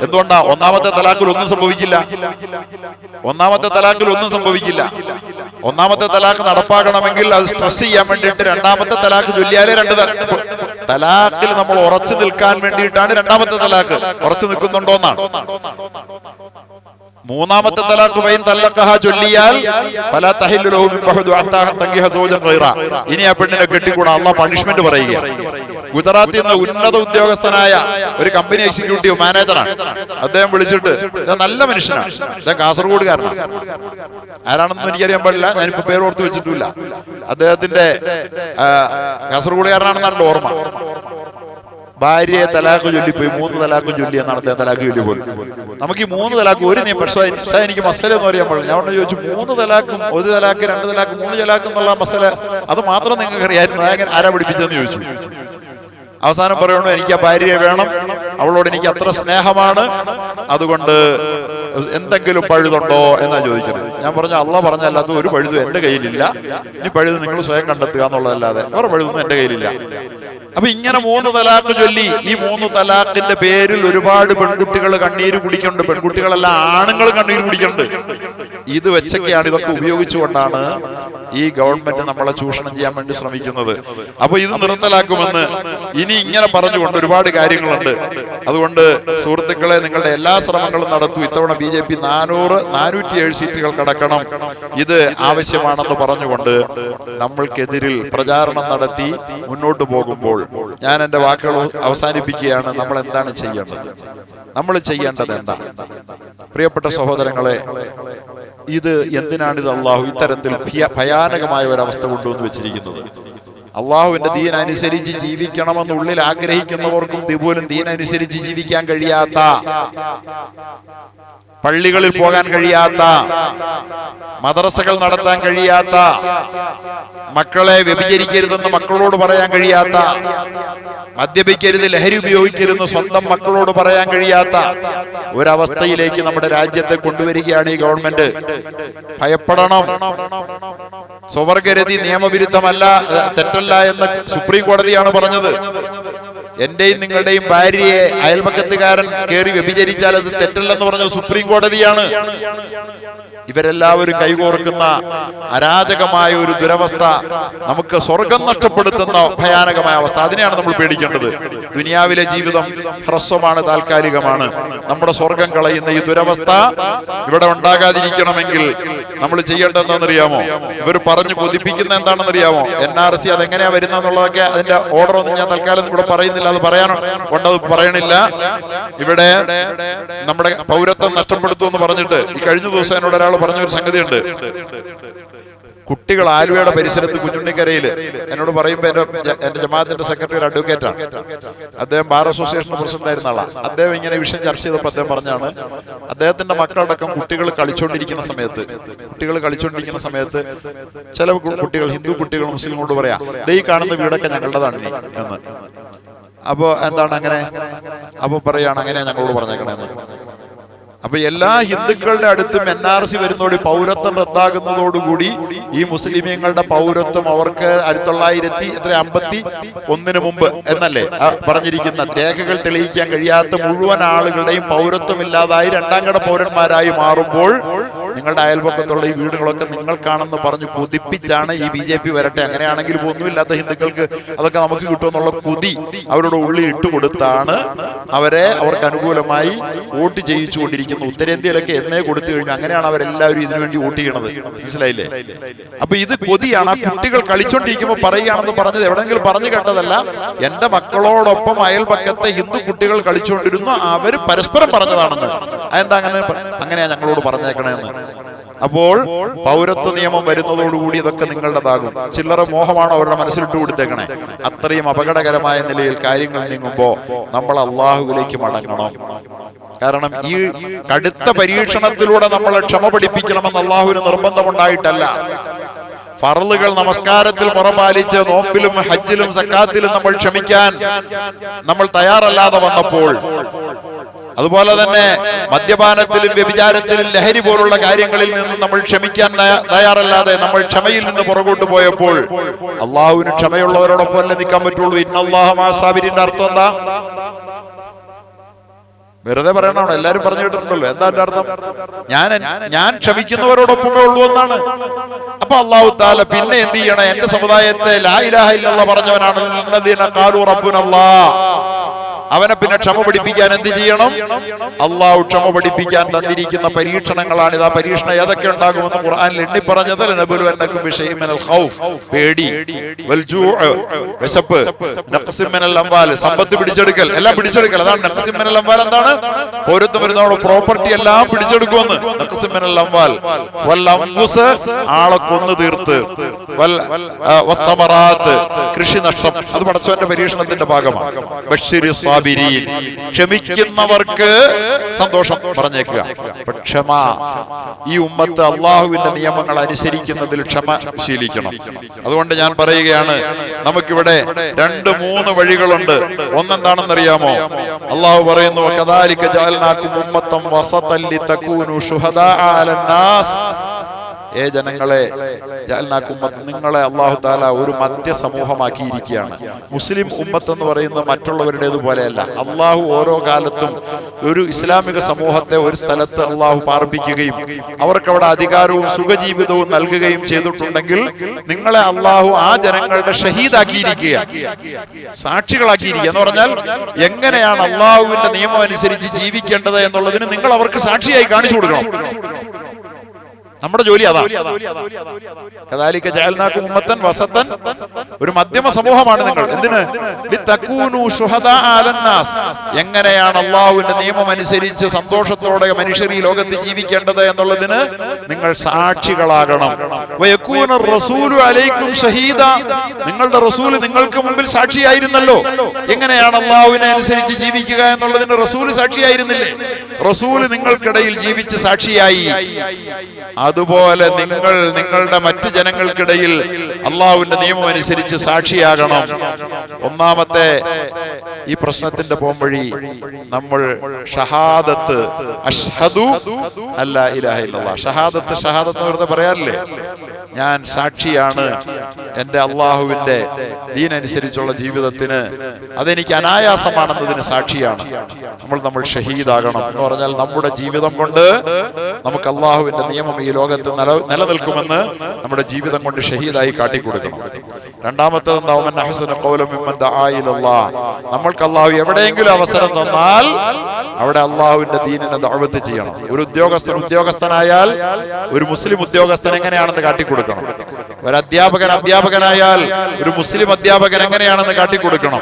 [SPEAKER 2] എന്തുകൊണ്ടാ? ഒന്നാമത്തെ തലാഖിൽ ഒന്നും സംഭവിക്കില്ല. ഒന്നാമത്തെ തലാഖ് നടപ്പാക്കണമെങ്കിൽ അത് സ്ട്രെസ് ചെയ്യാൻ വേണ്ടിയിട്ട് 2ാമത്തെ തലാഖ് ചൊല്ലിയാലേ 2 തലാഖിൽ നമ്മൾ ഉറച്ചു നിൽക്കാൻ വേണ്ടിയിട്ടാണ് 2ാമത്തെ തലാഖ്. ഉറച്ചു നിൽക്കുന്നുണ്ടോന്നാണ്. 3ാമത്തെ തലാഖ് ഫൈൻ തലഖഹ ചൊല്ലിയാൽ ഫലാ തഹില്ലു ലഹു മിൻ ബഅദു ഹത്താ തൻകിഹ സൗജൻ ഗൈറ. ഇനി ആ പെണ്ണിനെ കെട്ടിക്കൂടാ. അല്ലാഹു പണിഷ്മെന്റ് പറയുക. ഗുജറാത്തിൽ നിന്ന് ഉന്നത ഉദ്യോഗസ്ഥനായ ഒരു കമ്പനി എക്സിക്യൂട്ടീവ് മാനേജറാണ്. അദ്ദേഹം വിളിച്ചിട്ട്, നല്ല മനുഷ്യനാണ്, അദ്ദേഹം കാസർഗോഡുകാരനാണ്. ആരാണെന്നും എനിക്കറിയാൻ പാടില്ല, ഞാനിപ്പോ പേര് ഓർത്ത് വെച്ചിട്ടില്ല. അദ്ദേഹത്തിന്റെ കാസർഗോഡുകാരനാണെന്നാണ് ഓർമ്മ. ഭാര്യയെ തലാഖ് ചൊല്ലിപ്പോയി 3 തലാഖും ചൊല്ലി എന്നാണ് അദ്ദേഹം തലാഖ് ചൊല്ലി പോലും. നമുക്ക് ഈ 3 തലാഖ് ഒരു നിയമം. പക്ഷേ എനിക്ക് മസല എന്ന് അറിയാൻ പാടില്ല. ഞാൻ ചോദിച്ചു, 3 തലാഖും 1 തലാഖ് 2 തലാഖ് 3 തലാഖ് എന്നുള്ള മസല അത് മാത്രം നിങ്ങൾക്ക് അറിയായിരുന്നു, ആരാ പഠിപ്പിച്ചതെന്ന് ചോദിച്ചു. അവസാനം പറയണു, എനിക്ക് ആ ഭാര്യയെ വേണം, അവളോട് എനിക്ക് അത്ര സ്നേഹമാണ്, അതുകൊണ്ട് എന്തെങ്കിലും പഴുതുണ്ടോ എന്നാ ചോദിച്ചത്. ഞാൻ പറഞ്ഞു, അള്ളാഹ് പറഞ്ഞല്ലാത്ത ഒരു പഴുതും എന്റെ കയ്യിലില്ല, ഇനി പഴുത് നിങ്ങൾ സ്വയം കണ്ടെത്തുക എന്നുള്ളതല്ലാതെ വേറെ പഴുതൊന്നും എന്റെ കയ്യിലില്ല. അപ്പൊ ഇങ്ങനെ 3 തലാഖ് ചൊല്ലി ഈ 3 തലാഖിന്റെ പേരിൽ ഒരുപാട് പെൺകുട്ടികൾ കണ്ണീര് കുടിക്കുന്നുണ്ട്. പെൺകുട്ടികളെല്ലാം ആണുങ്ങൾ കണ്ണീര് കുടിക്കുന്നുണ്ട്. ഇത് വെച്ചൊക്കെയാണ്, ഇതൊക്കെ ഉപയോഗിച്ചുകൊണ്ടാണ് ഈ ഗവൺമെന്റ് നമ്മളെ ചൂഷണം ചെയ്യാൻ വേണ്ടി ശ്രമിക്കുന്നത്. അപ്പൊ ഇത് നിർത്തലാക്കുമെന്ന് ഇനി ഇങ്ങനെ പറഞ്ഞുകൊണ്ട് ഒരുപാട് കാര്യങ്ങളുണ്ട്. അതുകൊണ്ട് സുഹൃത്തുക്കളെ, നിങ്ങളുടെ എല്ലാ ശ്രമങ്ങളും നടത്തൂ. ഇത്തവണ BJP 407 സീറ്റുകൾ കടക്കണം. ഇത് ആവശ്യമാണെന്ന് പറഞ്ഞുകൊണ്ട് നമ്മൾക്കെതിരിൽ പ്രചാരണം നടത്തി മുന്നോട്ട് പോകുമ്പോൾ ഞാൻ എൻ്റെ വാക്കുകൾ അവസാനിപ്പിക്കുകയാണ്. നമ്മൾ എന്താണ് ചെയ്യേണ്ടത്? നമ്മൾ ചെയ്യേണ്ടത് എന്താണ്? പ്രിയപ്പെട്ട സഹോദരങ്ങളെ, ഇത് എന്തിനാണിത് അള്ളാഹു ഇത്തരത്തിൽ ഭയാനകമായ ഒരവസ്ഥ കൊണ്ടുവന്ന് വെച്ചിരിക്കുന്നത്? അള്ളാഹുവിന്റെ ദീൻ അനുസരിച്ച് ജീവിക്കണമെന്ന് ഉള്ളിൽ ആഗ്രഹിക്കുന്നവർക്കും ഇതുപോലും ദീൻ അനുസരിച്ച് ജീവിക്കാൻ കഴിയാത്ത, പള്ളികളിൽ പോകാൻ കഴിയാത്ത, മദ്രസകൾ നടത്താൻ കഴിയാത്ത, മക്കളെ വ്യഭിചരിക്കരുതെന്ന് മക്കളോട് പറയാൻ കഴിയാത്ത, മദ്യപിക്കരുത്, ലഹരി ഉപയോഗിക്കരുതെന്ന് സ്വന്തം മക്കളോട് പറയാൻ കഴിയാത്ത ഒരവസ്ഥയിലേക്ക് നമ്മുടെ രാജ്യത്തെ കൊണ്ടുവരികയാണ് ഈ ഗവൺമെന്റ്. ഭയപ്പെടണം. സ്വവർഗരതി നിയമവിരുദ്ധമല്ല, തെറ്റല്ല എന്ന് സുപ്രീം കോടതിയാണ് പറഞ്ഞത്. എന്റെയും നിങ്ങളുടെയും ഭാര്യയെ അയൽപക്കത്തുകാരൻ കയറി വ്യഭിചരിച്ചാൽ അത് തെറ്റല്ലെന്ന് പറഞ്ഞ സുപ്രീം കോടതിയാണ്. ഇവരെല്ലാവരും കൈകോർക്കുന്ന അരാജകമായ ഒരു ദുരവസ്ഥ, നമുക്ക് സ്വർഗം നഷ്ടപ്പെടുത്തുന്ന ഭയാനകമായ അവസ്ഥ, അതിനെയാണ് നമ്മൾ പേടിക്കേണ്ടത്. ദുനിയാവിലെ ജീവിതം ഹ്രസ്വമാണ്, താൽക്കാലികമാണ്. നമ്മുടെ സ്വർഗം കളയുന്ന ഈ ദുരവസ്ഥ ഇവിടെ ഉണ്ടാകാതിരിക്കണമെങ്കിൽ നമ്മൾ ചെയ്യേണ്ടത് എന്താണെന്നറിയാമോ? ഇവർ പറഞ്ഞു കൊതിപ്പിക്കുന്ന എന്താണെന്നറിയാമോ? NRC അതെങ്ങനെയാ വരുന്നതെന്നുള്ളതൊക്കെ അതിന്റെ ഓർഡർ ഒന്നും ഞാൻ തൽക്കാലം ഇവിടെ പറയുന്നില്ല, അത് പറയാനുള്ളത് പറയണില്ല. ഇവിടെ നമ്മുടെ പൗരത്വം നഷ്ടപ്പെടുത്തുമെന്ന് പറഞ്ഞിട്ട് ഈ കഴിഞ്ഞ ദിവസം എന്നോട് ഒരാൾ പറഞ്ഞൊരു സംഗതിയുണ്ട്. കുട്ടികൾ ആലുവയുടെ പരിസരത്ത് കുഞ്ഞുണ്ണിക്കരയില് എന്നോട് പറയുമ്പോൾ എന്റെ ജമാഅത്തിന്റെ സെക്രട്ടറി ഒരു അഡ്വക്കേറ്റാണ്, അദ്ദേഹം ബാർ അസോസിയേഷൻ പ്രസിഡന്റ് ആയിരുന്ന ആളാണ്. അദ്ദേഹം ഇങ്ങനെ വിഷയം ചർച്ച ചെയ്തപ്പോൾ അദ്ദേഹം പറഞ്ഞാണ്, അദ്ദേഹത്തിന്റെ മക്കളടക്കം കുട്ടികൾ കളിച്ചുകൊണ്ടിരിക്കുന്ന സമയത്ത് ചില കുട്ടികൾ, ഹിന്ദു കുട്ടികൾ മുസ്ലിങ്ങളോട് പറയാം, ഈ കാണുന്ന വീടൊക്കെ ഞങ്ങളുടേതാണ് എന്ന്. അപ്പോ എന്താണ് അങ്ങനെ? അപ്പൊ പറയാണ്, അങ്ങനെയാ ഞങ്ങളോട് പറഞ്ഞേക്കണേന്ന്. അപ്പൊ എല്ലാ ഹിന്ദുക്കളുടെ അടുത്തും NRC വരുന്നതോടെ പൗരത്വം റദ്ദാകുന്നതോടുകൂടി ഈ മുസ്ലിമീങ്ങളുടെ പൗരത്വം അവർക്ക് 1951 മുമ്പ് എന്നല്ലേ പറഞ്ഞിരിക്കുന്ന രേഖകൾ തെളിയിക്കാൻ കഴിയാത്ത മുഴുവൻ ആളുകളുടെയും പൗരത്വം ഇല്ലാതായി രണ്ടാം കട പൗരന്മാരായി മാറുമ്പോൾ നിങ്ങളുടെ അയൽപക്കത്തുള്ള ഈ വീടുകളൊക്കെ നിങ്ങൾക്കാണെന്ന് പറഞ്ഞു കൊതിപ്പിച്ചാണ് ഈ BJP വരട്ടെ, അങ്ങനെയാണെങ്കിൽ ഒന്നുമില്ലാത്ത ഹിന്ദുക്കൾക്ക് അതൊക്കെ നമുക്ക് കിട്ടുമെന്നുള്ള കൊതി അവരുടെ ഉള്ളിൽ ഇട്ടുകൊടുത്താണ് അവർക്ക് അനുകൂലമായി വോട്ട് ചെയ്യിച്ചുകൊണ്ടിരിക്കുന്നത്. ഉത്തരേന്ത്യയിലൊക്കെ എന്നേ കൊടുത്തു കഴിഞ്ഞു. അങ്ങനെയാണ് അവരെല്ലാവരും ഇതിനുവേണ്ടി വോട്ട് ചെയ്യണത്. മനസ്സിലായില്ലേ? അപ്പൊ ഇത് കൊതിയാണ്. ആ കുട്ടികൾ കളിച്ചോണ്ടിരിക്കുമ്പോൾ പറയുകയാണെന്ന് പറഞ്ഞത് എവിടെയെങ്കിലും പറഞ്ഞു കേട്ടതല്ല. എന്റെ മക്കളോടൊപ്പം അയൽപക്കത്തെ ഹിന്ദു കുട്ടികൾ കളിച്ചുകൊണ്ടിരുന്നു, അവര് പരസ്പരം പറഞ്ഞതാണെന്ന്. അതെന്താ അങ്ങനെയാ ഞങ്ങളോട് പറഞ്ഞേക്കണേന്ന്. അപ്പോൾ പൗരത്വ നിയമം വരുന്നതോടുകൂടി ഇതൊക്കെ നിങ്ങളുടേതാകും. ചില്ലറ മോഹമാണ് അവരുടെ മനസ്സിലിട്ട് കൊടുത്തേക്കണേ. അത്രയും അപകടകരമായ നിലയിൽ കാര്യങ്ങൾ നീങ്ങുമ്പോ നമ്മൾ അള്ളാഹുവിലേക്ക് മടങ്ങണം. കാരണം ഈ കടുത്ത പരീക്ഷണത്തിലൂടെ നമ്മളെ ക്ഷമ പഠിപ്പിക്കണമെന്ന് അള്ളാഹുവിന് നിർബന്ധമുണ്ടായിട്ടല്ല. ഫർളുകൾ നമസ്കാരത്തിൽ മുറപാലിച്ച് നോമ്പിലും ഹജ്ജിലും സക്കാത്തിലും നമ്മൾ ക്ഷമിക്കാൻ നമ്മൾ തയ്യാറല്ലാതെ വന്നപ്പോൾ, അതുപോലെ തന്നെ മദ്യപാനത്തിലും വ്യഭിചാരത്തിലും ലഹരി പോലുള്ള കാര്യങ്ങളിൽ നിന്ന് നമ്മൾ ക്ഷമിക്കാൻ തയ്യാറല്ലാതെ നമ്മൾ ക്ഷമയിൽ നിന്ന് പുറകോട്ട് പോയപ്പോൾ അള്ളാഹുവിന് ക്ഷമയുള്ളവരോടൊപ്പം അല്ലേ നിൽക്കാൻ പറ്റുള്ളൂ. ഇന്നല്ലാഹ മഅ സാബിരീന്റെ അർത്ഥം എന്താ? വെറുതെ പറയണോ? എല്ലാരും പറഞ്ഞു കേട്ടിട്ടുണ്ടല്ലോ. എന്താ എന്റെ അർത്ഥം? ഞാൻ ക്ഷമിക്കുന്നവരോടൊപ്പമേ ഉള്ളൂ എന്നാണ്. അപ്പൊ അല്ലാഹു തആല പിന്നെ എന്ത് ചെയ്യണം? എന്റെ സമുദായത്തെ ലാ ഇലാഹ ഇല്ലല്ലാഹ് പറഞ്ഞവനാണ് അല്ലദീന ഖാലൂ റബ്ബുനല്ലാഹ്. അവനെ പിന്നെ ക്ഷമ പഠിപ്പിക്കാൻ എന്ത് ചെയ്യണം? അള്ളാഹു ക്ഷമ പഠിപ്പിക്കാൻ തന്നിരിക്കുന്ന പരീക്ഷണങ്ങളാണിത്. ആ പരീക്ഷണം ഏതൊക്കെ ഉണ്ടാകുമെന്ന് ഖുർആനിൽ എണ്ണി പറഞ്ഞത്, ലനബ്ലുവന്നകും ബിശൈഇൻ മിനൽ ഖൗഫ്, പേടി, വൽ ജൂഅ്, വിശപ്പ്, നഖ്സിൻ മിനൽ അംവാൽ, സമ്പത്ത് പിടിച്ചെടുക്കൽ, എല്ലാം പിടിച്ചെടുക്കൽ. അതാണ് നഖ്സിൻ മിനൽ അംവാൽ. എന്താണ്? പൗരത്വം വരുന്നതോടെ പ്രോപ്പർട്ടി എല്ലാം പിടിച്ചെടുക്കുമെന്ന്. നഖ്സിൻ മിനൽ അംവാൽ വൽ അൻഫുസ്, ആളെ കൊന്നു തീർത്ത്, വത്തമറാത്ത്, കൃഷി നഷ്ടം. അത് പടച്ചവന്റെ പരീക്ഷണത്തിന്റെ ഭാഗമാണ്. ബശ്ശിരി സാബിരീൻ, ക്ഷമിക്കുന്നവർക്ക് സന്തോഷം പറഞ്ഞേക്കുക. ക്ഷമ, ഈ ഉമ്മത്ത് അള്ളാഹുവിന്റെ നിയമങ്ങൾ അനുസരിക്കുന്നതിൽ ക്ഷമ ശീലിക്കണം. അതുകൊണ്ട് ഞാൻ പറയുകയാണ്, നമുക്കിവിടെ 2-3 വഴികളുണ്ട്. ഒന്നെന്താണെന്നറിയാമോ? അള്ളാഹു പറയുന്നു, കദാലിക ജഅൽനാകും ഉമ്മത്തൻ വസതൻ ലിതകൂനു ശുഹദാഅ അലന്നാസ്. ജനങ്ങളെ, നിങ്ങളെ അല്ലാഹു തആല ഒരു മധ്യ സമൂഹമാക്കിയിരിക്കുകയാണ്. മുസ്ലിം ഉമ്മത്ത് എന്ന് പറയുന്നത് മറ്റുള്ളവരുടേതുപോലെയല്ല. അള്ളാഹു ഓരോ കാലത്തും ഒരു ഇസ്ലാമിക സമൂഹത്തെ ഒരു സ്ഥലത്ത് അള്ളാഹു പാർപ്പിക്കുകയും അവർക്ക് അവിടെ അധികാരവും സുഖജീവിതവും നൽകുകയും ചെയ്തിട്ടുണ്ടെങ്കിൽ നിങ്ങളെ അള്ളാഹു ആ ജനങ്ങളുടെ ഷഹീദാക്കിയിരിക്കുകയാണ്, സാക്ഷികളാക്കിയിരിക്കുക. എന്ന് പറഞ്ഞാൽ എങ്ങനെയാണ് അള്ളാഹുവിന്റെ നിയമം അനുസരിച്ച് ജീവിക്കേണ്ടത് എന്നുള്ളതിന് നിങ്ങൾ അവർക്ക് സാക്ഷിയായി കാണിച്ചു കൊടുക്കണം. നമ്മുടെ ജോലി അതാണ്. കദാലിക ജഅൽനാകും ഉമ്മത്തൻ വസത്തൻ, ഒരു മധ്യമ സമൂഹമാണ് നിങ്ങൾ. എന്തിന്? ലിതകൂനു ശുഹദാ അലന്നാസ്. എങ്ങനെയാണ് അള്ളാഹുവിന്റെ നിയമം അനുസരിച്ച് സന്തോഷത്തോടെ മനുഷ്യർ ഈ ലോകത്ത് ജീവിക്കേണ്ടത് എന്നുള്ളതിന് നിങ്ങൾ സാക്ഷികളാകണം. വയകൂന റസൂലു അലൈക്കും ഷഹീദ. നിങ്ങളുടെ റസൂൽ നിങ്ങൾക്ക് മുമ്പിൽ സാക്ഷിയായിരുന്നല്ലോ. എങ്ങനെയാണ് അള്ളാഹുവിനെ അനുസരിച്ച് ജീവിക്കുക എന്നുള്ളതിന് റസൂൽ സാക്ഷിയായിരുന്നില്ലേ? റസൂൽ നിങ്ങൾക്കിടയിൽ ജീവിച്ച് സാക്ഷിയായി. അതുപോലെ നിങ്ങൾ നിങ്ങളുടെ മറ്റ് ജനങ്ങൾക്കിടയിൽ അള്ളാഹുവിന്റെ നിയമം അനുസരിച്ച് സാക്ഷിയാകണം. ഒന്നാമത്തെ ഈ പ്രശ്നത്തിന്റെ പോംവഴി നമ്മൾ ഷഹാദത്ത്, അഷ്ഹദു അല്ലാ ഇലാഹ ഇല്ലല്ലാഹ്. ഷഹാദത്ത് വെറുതെ പറയാറില്ലേ? ഞാൻ സാക്ഷിയാണ് എന്റെ അള്ളാഹുവിന്റെ ദീനനുസരിച്ചുള്ള ജീവിതത്തിന്, അതെനിക്ക് അനായാസമാണെന്നതിന് സാക്ഷിയാണ്. നമ്മൾ ഷഹീദാകണം എന്ന് പറഞ്ഞാൽ നമ്മുടെ ജീവിതം കൊണ്ട് നമുക്ക് അള്ളാഹുവിന്റെ നിയമം ഈ ലോകത്ത് നിലനിൽക്കുമെന്ന് നമ്മുടെ ജീവിതം കൊണ്ട് ഷഹീദായി കാട്ടിക്കൊടുക്കണം. രണ്ടാമത്തേത് എന്താ? നമ്മൾക്ക് അള്ളാഹു എവിടെയെങ്കിലും അവസരം തന്നാൽ അവിടെ അള്ളാഹുവിന്റെ ദീനിനെ ദഅവത്ത് ചെയ്യണം. ഒരു ഉദ്യോഗസ്ഥനായാൽ, ഒരു മുസ്ലിം ഉദ്യോഗസ്ഥൻ എങ്ങനെയാണെന്ന് കാട്ടിക്കൊടുക്കണം. ഒരു അധ്യാപകനായാൽ ഒരു മുസ്ലിം അധ്യാപകൻ എങ്ങനെയാണെന്ന് കാട്ടിക്കൊടുക്കണം.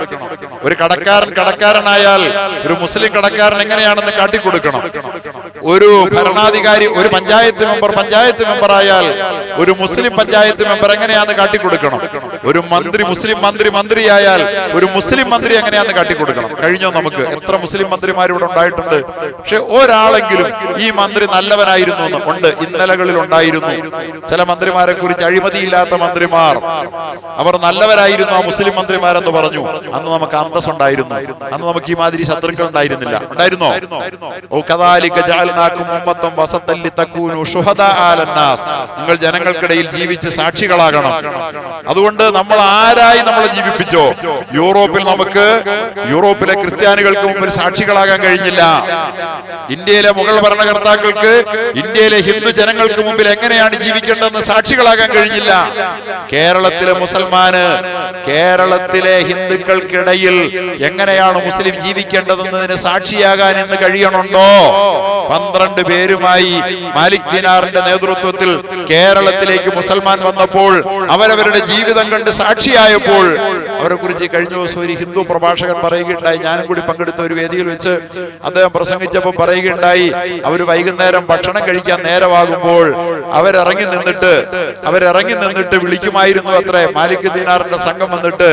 [SPEAKER 2] ഒരു കടക്കാരനായാൽ ഒരു മുസ്ലിം കടക്കാരൻ എങ്ങനെയാണെന്ന് കാട്ടിക്കൊടുക്കണം. ഒരു ഭരണാധികാരി, ഒരു പഞ്ചായത്ത് മെമ്പറായാൽ ഒരു മുസ്ലിം പഞ്ചായത്ത് മെമ്പർ എങ്ങനെയാണെന്ന് കാട്ടിക്കൊടുക്കണം. ഒരു മുസ്ലിം മന്ത്രിയായാൽ ഒരു മുസ്ലിം മന്ത്രി എങ്ങനെയാണെന്ന് കാട്ടിക്കൊടുക്കണം. കഴിഞ്ഞോ? നമുക്ക് എത്ര മുസ്ലിം മന്ത്രിമാർ ഇവിടെ ഉണ്ടായിട്ടുണ്ട്. പക്ഷെ ഒരാളെങ്കിലും ഈ മന്ത്രി നല്ലവനായിരുന്നു എന്ന് ഉണ്ട്. ഇന്നലകളിൽ ഉണ്ടായിരുന്നു ചില മന്ത്രിമാരെ കുറിച്ച്, അഴിമതിയില്ലാത്ത മന്ത്രിമാർ, അവർ നല്ലവരായിരുന്നു ആ മുസ്ലിം മന്ത്രിമാരെന്ന് പറഞ്ഞു. അന്ന് നമുക്ക് അന്തസ്സുണ്ടായിരുന്നു. അന്ന് നമുക്ക് ഈ മാതിരി ശത്രുക്കൾ ഉണ്ടായിരുന്നില്ല. ഉണ്ടായിരുന്നോ? നിങ്ങൾ ജനങ്ങൾക്കിടയിൽ ജീവിച്ച് സാക്ഷികളാകണം. അതുകൊണ്ട് നമ്മൾ ആരായി നമ്മളെ ജീവിപ്പിച്ചോ? യൂറോപ്പിലെ ക്രിസ്ത്യാനികൾക്ക് മുമ്പിൽ സാക്ഷികളാകാൻ കഴിഞ്ഞില്ല. ഇന്ത്യയിലെ മുഗൾ ഭരണകർത്താക്കൾക്ക് ഇന്ത്യയിലെ ഹിന്ദു ജനങ്ങൾക്ക് മുമ്പിൽ എങ്ങനെയാണ് ജീവിക്കേണ്ടതെന്ന് സാക്ഷികളാകാൻ കഴിഞ്ഞില്ല. കേരളത്തിലെ മുസൽമാന്, കേരളത്തിലെ ഹിന്ദുക്കൾക്കിടയിൽ എങ്ങനെയാണ് മുസ്ലിം ജീവിക്കേണ്ടതെന്നതിന് സാക്ഷിയാകാൻ ഇന്ന് കഴിയണുണ്ടോ? 12 പേരുമായി മാലിക് ദിനാറിന്റെ നേതൃത്വത്തിൽ കേരളത്തിലേക്ക് മുസൽമാൻ വന്നപ്പോൾ, അവരവരുടെ ജീവിതം കണ്ട് സാക്ഷിയായപ്പോൾ, അവരെ കുറിച്ച് കഴിഞ്ഞ ദിവസം ഒരു ഹിന്ദു പ്രഭാഷകൻ പറയുകയുണ്ടായി. ഞാനും കൂടി പങ്കെടുത്ത ഒരു വേദിയിൽ വെച്ച് അദ്ദേഹം പ്രസംഗിച്ചപ്പോൾ പറയുകയുണ്ടായി, അവർ വൈകുന്നേരം ഭക്ഷണം കഴിക്കാൻ നേരമാകുമ്പോൾ അവരിറങ്ങി നിന്നിട്ട് വിളിക്കുമായിരുന്നു അത്രേ. മാലിക് ദിനാറിന്റെ സംഘം വന്നിട്ട്,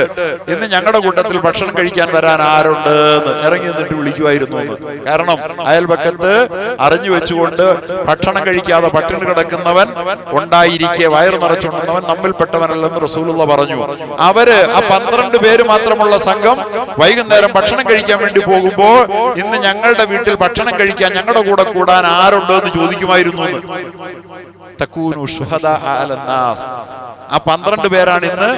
[SPEAKER 2] ഇന്ന് ഞങ്ങളുടെ കൂട്ടത്തിൽ ഭക്ഷണം കഴിക്കാൻ വരാൻ ആരുണ്ട് എന്ന് ഇറങ്ങി നിന്നിട്ട് വിളിക്കുമായിരുന്നു എന്ന്. കാരണം അയൽപക്കത്ത് അറിഞ്ഞു വെച്ചുകൊണ്ട് ഭക്ഷണം കഴിക്കാതെ പട്ടിണി കിടക്കുന്നവൻ ഉണ്ടായിരിക്കെ വയറ് നിറച്ചുണ്ടെന്നവൻ നമ്മിൽപ്പെട്ടവനല്ലെന്ന് റസൂലുള്ള പറഞ്ഞു. അവര് ആ 12 പേര് മാത്രമുള്ള സംഘം വൈകുന്നേരം ഭക്ഷണം കഴിക്കാൻ വേണ്ടി പോകുമ്പോൾ, ഇന്ന് ഞങ്ങളുടെ വീട്ടിൽ ഭക്ഷണം കഴിക്കാൻ ഞങ്ങളുടെ കൂടെ കൂടാൻ ആരുണ്ടോ എന്ന് ചോദിക്കുമായിരുന്നു എന്ന്. തകൂനു ശുഹദാ അലന്നാസ്. ആ 12 പേരാണ് ഇന്ന്